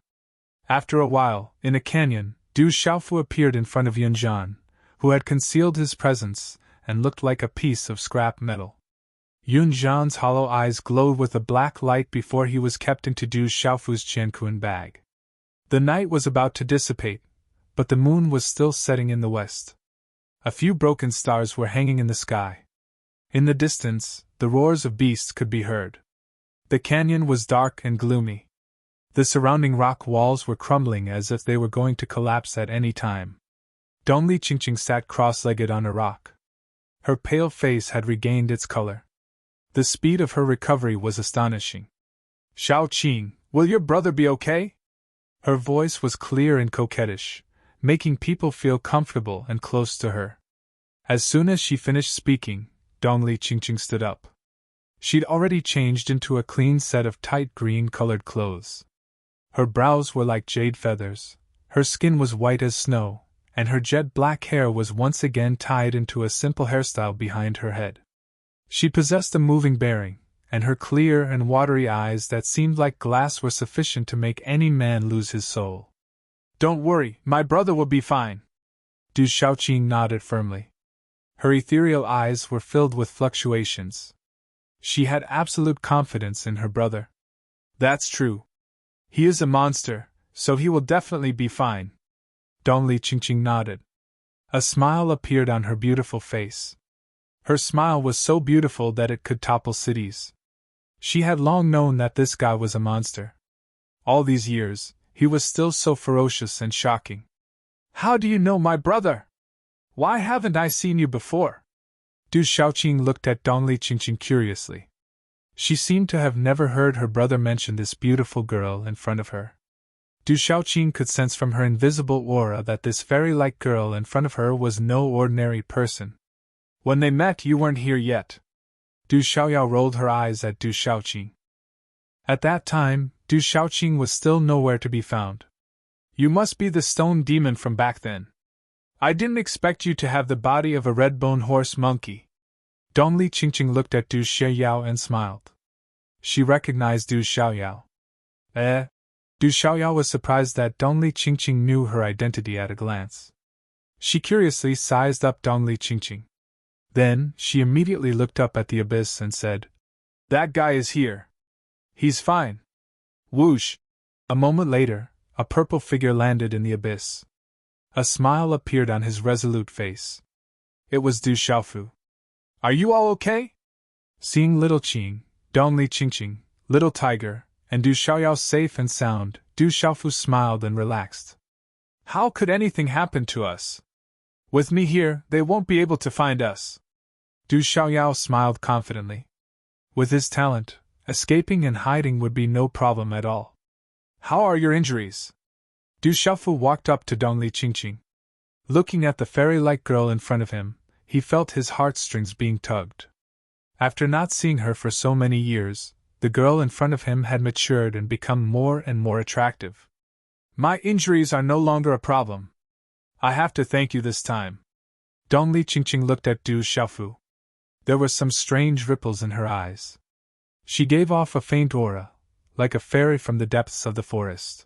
After a while, in a canyon, Du Xiaofu appeared in front of Yunjian, who had concealed his presence and looked like a piece of scrap metal. Yunjian's hollow eyes glowed with a black light before he was kept into Du Xiaofu's Qianquan bag. The night was about to dissipate, but the moon was still setting in the west. A few broken stars were hanging in the sky. In the distance, the roars of beasts could be heard. The canyon was dark and gloomy. The surrounding rock walls were crumbling as if they were going to collapse at any time. Dongli Qingqing sat cross-legged on a rock. Her pale face had regained its color. The speed of her recovery was astonishing. Shao Qing, will your brother be okay? Her voice was clear and coquettish, making people feel comfortable and close to her. As soon as she finished speaking, Dongli Qingqing stood up. She'd already changed into a clean set of tight green-colored clothes. Her brows were like jade feathers, her skin was white as snow, and her jet-black hair was once again tied into a simple hairstyle behind her head. She possessed a moving bearing, and her clear and watery eyes that seemed like glass were sufficient to make any man lose his soul. Don't worry, my brother will be fine. Du Xiaoqing nodded firmly. Her ethereal eyes were filled with fluctuations. She had absolute confidence in her brother. That's true. He is a monster, so he will definitely be fine. Dongli Qingqing nodded. A smile appeared on her beautiful face. Her smile was so beautiful that it could topple cities. She had long known that this guy was a monster. All these years, he was still so ferocious and shocking. How do you know my brother? Why haven't I seen you before? Du Xiaoqing looked at Dongli Qingqing curiously. She seemed to have never heard her brother mention this beautiful girl in front of her. Du Xiaoqing could sense from her invisible aura that this fairy-like girl in front of her was no ordinary person. When they met, you weren't here yet. Du Xiaoyao rolled her eyes at Du Xiaoqing. At that time, Du Xiaoqing was still nowhere to be found. You must be the stone demon from back then. I didn't expect you to have the body of a red-boned horse monkey. Dongli Qingqing looked at Du Xiaoyao and smiled. She recognized Du Xiaoyao. Du Xiaoyao was surprised that Dongli Qingqing knew her identity at a glance. She curiously sized up Dongli Qingqing. Then, she immediately looked up at the abyss and said, That guy is here. He's fine. Whoosh! A moment later, a purple figure landed in the abyss. A smile appeared on his resolute face. It was Du Xiaofu. Are you all okay? Seeing Little Qing, Dongli Qingqing, Little Tiger, and Du Xiaoyao safe and sound, Du Xiaofu smiled and relaxed. How could anything happen to us? With me here, they won't be able to find us. Du Xiaoyao smiled confidently. With his talent, escaping and hiding would be no problem at all. How are your injuries? Du Xiaofu walked up to Dongli Qingqing. Looking at the fairy-like girl in front of him, he felt his heartstrings being tugged. After not seeing her for so many years, the girl in front of him had matured and become more and more attractive. My injuries are no longer a problem. I have to thank you this time. Dongli Qingqing looked at Du Xiaofu. There were some strange ripples in her eyes. She gave off a faint aura, like a fairy from the depths of the forest.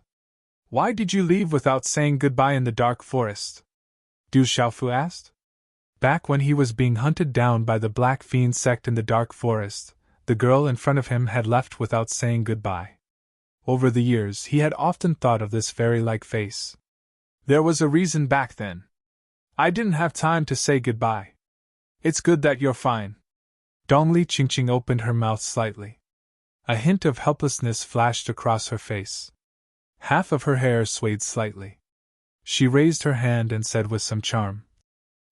Why did you leave without saying goodbye in the dark forest? Du Xiaofu asked. Back when he was being hunted down by the Black Fiend sect in the dark forest, the girl in front of him had left without saying goodbye. Over the years he had often thought of this fairy-like face. There was a reason back then. I didn't have time to say goodbye. It's good that you're fine. Dongli Qingqing opened her mouth slightly. A hint of helplessness flashed across her face. Half of her hair swayed slightly. She raised her hand and said with some charm,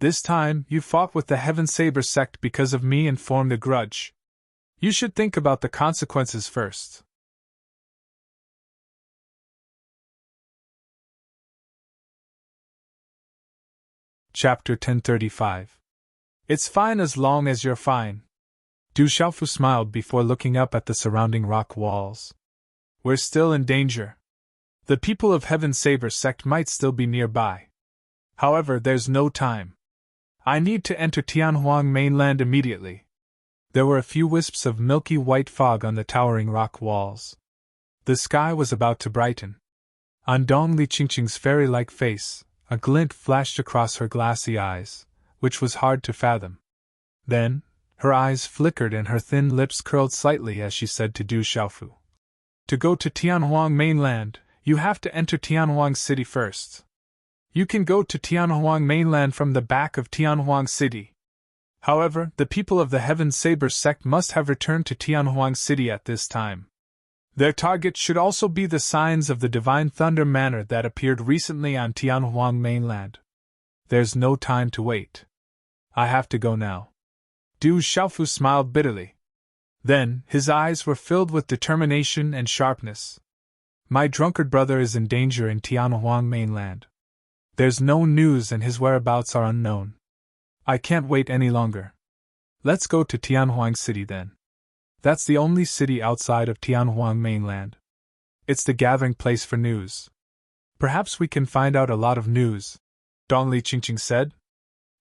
This time you fought with the Heaven Saber sect because of me and formed a grudge. You should think about the consequences first. Chapter 1035. It's fine as long as you're fine. Du Xiaofu smiled before looking up at the surrounding rock walls. We're still in danger. The people of Heaven Saber sect might still be nearby. However, there's no time. I need to enter Tianhuang mainland immediately. There were a few wisps of milky white fog on the towering rock walls. The sky was about to brighten. On Dongli Qingqing's fairy-like face, a glint flashed across her glassy eyes, which was hard to fathom. Then, her eyes flickered and her thin lips curled slightly as she said to Du Xiaofu. To go to Tianhuang mainland, you have to enter Tianhuang city first. You can go to Tianhuang mainland from the back of Tianhuang city. However, the people of the Heaven Saber sect must have returned to Tianhuang city at this time. Their target should also be the signs of the Divine Thunder Manor that appeared recently on Tianhuang mainland. There's no time to wait. I have to go now. Du Xiaofu smiled bitterly. Then, his eyes were filled with determination and sharpness. My drunkard brother is in danger in Tianhuang mainland. There's no news and his whereabouts are unknown. I can't wait any longer. Let's go to Tianhuang city then. That's the only city outside of Tianhuang mainland. It's the gathering place for news. Perhaps we can find out a lot of news, Dongli Qingqing said.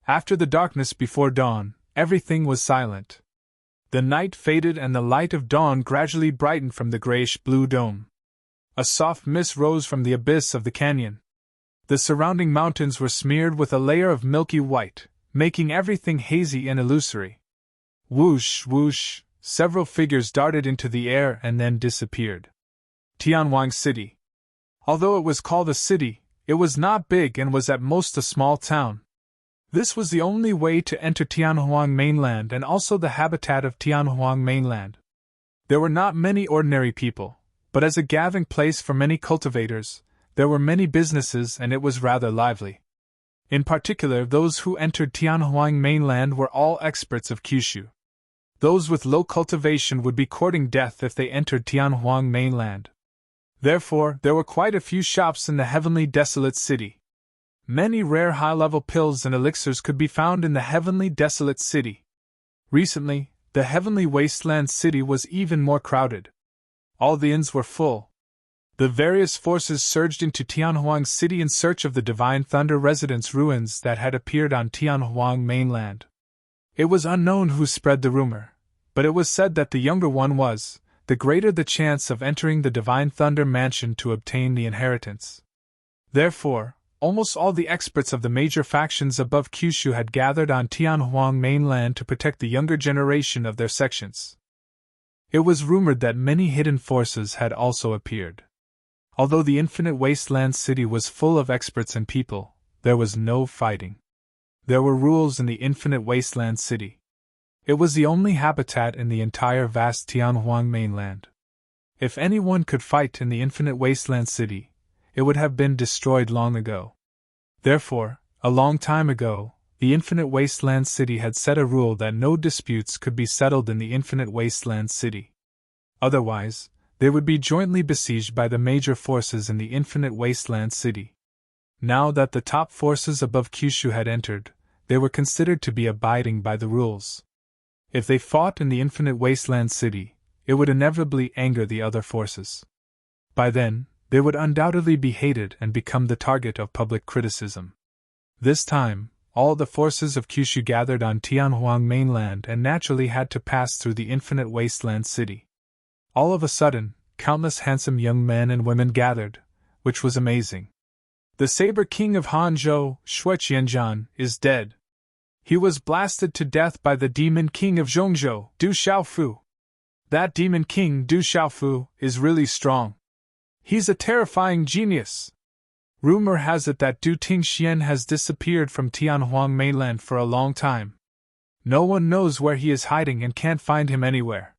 After the darkness before dawn, everything was silent. The night faded and the light of dawn gradually brightened from the grayish-blue dome. A soft mist rose from the abyss of the canyon. The surrounding mountains were smeared with a layer of milky white, making everything hazy and illusory. Whoosh, whoosh, several figures darted into the air and then disappeared. Tianhuang City. Although it was called a city, it was not big and was at most a small town. This was the only way to enter Tianhuang mainland and also the habitat of Tianhuang mainland. There were not many ordinary people, but as a gathering place for many cultivators, there were many businesses and it was rather lively. In particular, those who entered Tianhuang mainland were all experts of Kyushu. Those with low cultivation would be courting death if they entered Tianhuang mainland. Therefore, there were quite a few shops in the heavenly desolate city. Many rare high-level pills and elixirs could be found in the heavenly desolate city. Recently, the heavenly wasteland city was even more crowded. All the inns were full. The various forces surged into Tianhuang city in search of the Divine Thunder residence ruins that had appeared on Tianhuang mainland. It was unknown who spread the rumor, but it was said that the younger one was, the greater the chance of entering the Divine Thunder mansion to obtain the inheritance. Therefore, almost all the experts of the major factions above Kyushu had gathered on Tianhuang mainland to protect the younger generation of their sections. It was rumored that many hidden forces had also appeared. Although the infinite wasteland city was full of experts and people, there was no fighting. There were rules in the infinite wasteland city. It was the only habitat in the entire vast Tianhuang mainland. If anyone could fight in the infinite wasteland city, it would have been destroyed long ago. Therefore, a long time ago, the infinite wasteland city had set a rule that no disputes could be settled in the infinite wasteland city. Otherwise, they would be jointly besieged by the major forces in the infinite wasteland city. Now that the top forces above Kyushu had entered, they were considered to be abiding by the rules. If they fought in the infinite wasteland city, it would inevitably anger the other forces. By then, they would undoubtedly be hated and become the target of public criticism. This time, all the forces of Kyushu gathered on Tianhuang mainland and naturally had to pass through the infinite wasteland city. All of a sudden, countless handsome young men and women gathered, which was amazing. The Saber King of Hanzhou, Shui Qianjian, is dead. He was blasted to death by the Demon King of Zhongzhou, Du Xiaofu. That Demon King, Du Xiaofu, is really strong. He's a terrifying genius. Rumor has it that Du Tingxian has disappeared from Tianhuang mainland for a long time. No one knows where he is hiding and can't find him anywhere.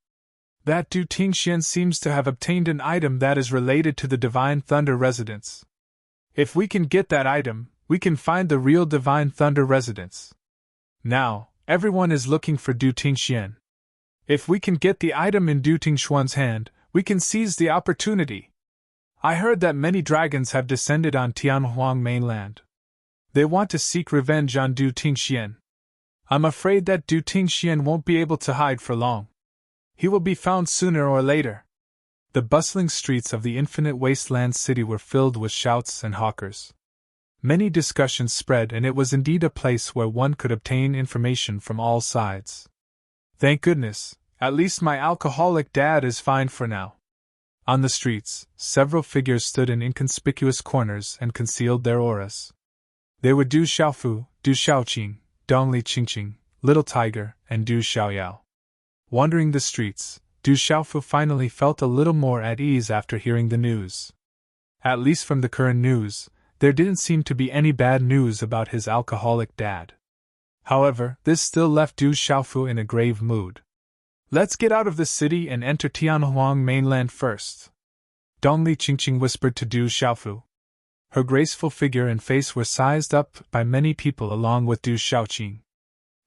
That Du Tingxian seems to have obtained an item that is related to the Divine Thunder Residence. If we can get that item, we can find the real Divine Thunder Residence. Now, everyone is looking for Du Tingxian. If we can get the item in Du Tingshuan's hand, we can seize the opportunity. I heard that many dragons have descended on Tianhuang mainland. They want to seek revenge on Du Tingxian. I'm afraid that Du Tingxian won't be able to hide for long. He will be found sooner or later. The bustling streets of the infinite wasteland city were filled with shouts and hawkers. Many discussions spread, and it was indeed a place where one could obtain information from all sides. Thank goodness, at least my alcoholic dad is fine for now. On the streets, several figures stood in inconspicuous corners and concealed their auras. They were Du Xiaofu, Du Xiaoqing, Dongli Qingqing, Little Tiger, and Du Xiaoyao. Wandering the streets, Du Xiaofu finally felt a little more at ease after hearing the news. At least from the current news, there didn't seem to be any bad news about his alcoholic dad. However, this still left Du Xiaofu in a grave mood. Let's get out of the city and enter Tianhuang mainland first, Dongli Qingqing whispered to Du Xiaofu. Her graceful figure and face were sized up by many people along with Du Xiaoqing.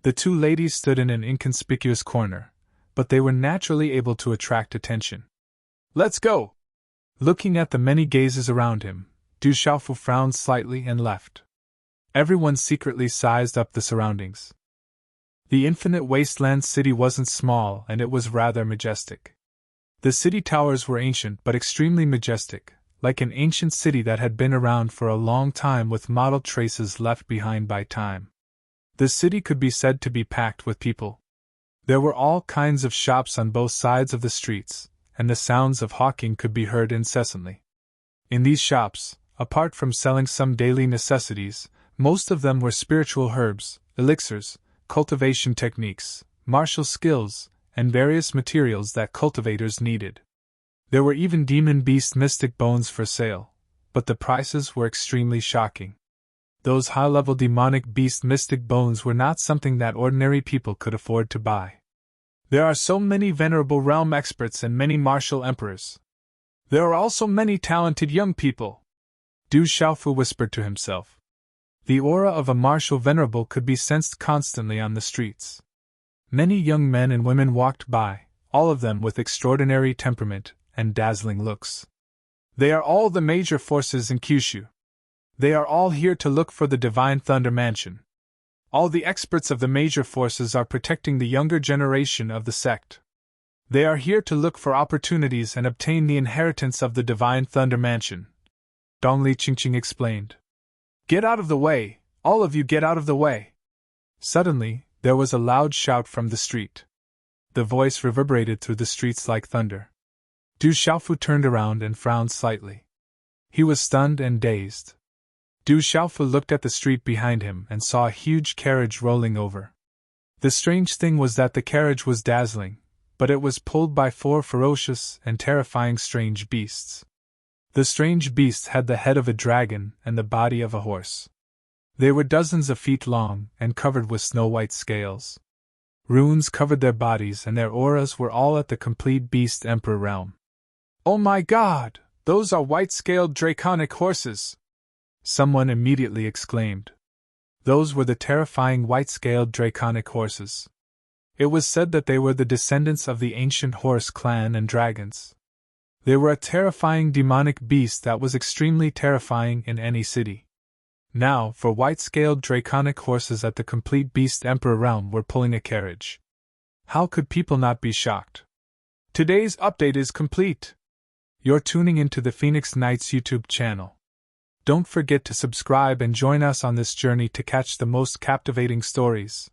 The two ladies stood in an inconspicuous corner, but they were naturally able to attract attention. Let's go! Looking at the many gazes around him, Du Xiaofu frowned slightly and left. Everyone secretly sized up the surroundings. The infinite wasteland city wasn't small, and it was rather majestic. The city towers were ancient but extremely majestic, like an ancient city that had been around for a long time with mottled traces left behind by time. The city could be said to be packed with people. There were all kinds of shops on both sides of the streets, and the sounds of hawking could be heard incessantly. In these shops, apart from selling some daily necessities, most of them were spiritual herbs, elixirs, cultivation techniques, martial skills, and various materials that cultivators needed. There were even demon beast mystic bones for sale, but the prices were extremely shocking. Those high-level demonic beast mystic bones were not something that ordinary people could afford to buy. There are so many venerable realm experts and many martial emperors. There are also many talented young people, Du Xiaofu whispered to himself. The aura of a martial venerable could be sensed constantly on the streets. Many young men and women walked by, all of them with extraordinary temperament and dazzling looks. They are all the major forces in Kyushu. They are all here to look for the Divine Thunder Mansion. All the experts of the major forces are protecting the younger generation of the sect. They are here to look for opportunities and obtain the inheritance of the Divine Thunder Mansion, Dongli Qingqing explained. Get out of the way, all of you get out of the way. Suddenly, there was a loud shout from the street. The voice reverberated through the streets like thunder. Du Xiaofu turned around and frowned slightly. He was stunned and dazed. Du Xiaofu looked at the street behind him and saw a huge carriage rolling over. The strange thing was that the carriage was dazzling, but it was pulled by 4 ferocious and terrifying strange beasts. The strange beasts had the head of a dragon and the body of a horse. They were dozens of feet long and covered with snow-white scales. Runes covered their bodies and their auras were all at the complete beast emperor realm. Oh my god, those are white-scaled draconic horses! Someone immediately exclaimed. Those were the terrifying white-scaled draconic horses. It was said that they were the descendants of the ancient horse clan and dragons. They were a terrifying demonic beast that was extremely terrifying in any city. Now, for white-scaled draconic horses at the complete beast emperor realm were pulling a carriage. How could people not be shocked? Today's update is complete. You're tuning into the Phoenix Knights YouTube channel. Don't forget to subscribe and join us on this journey to catch the most captivating stories.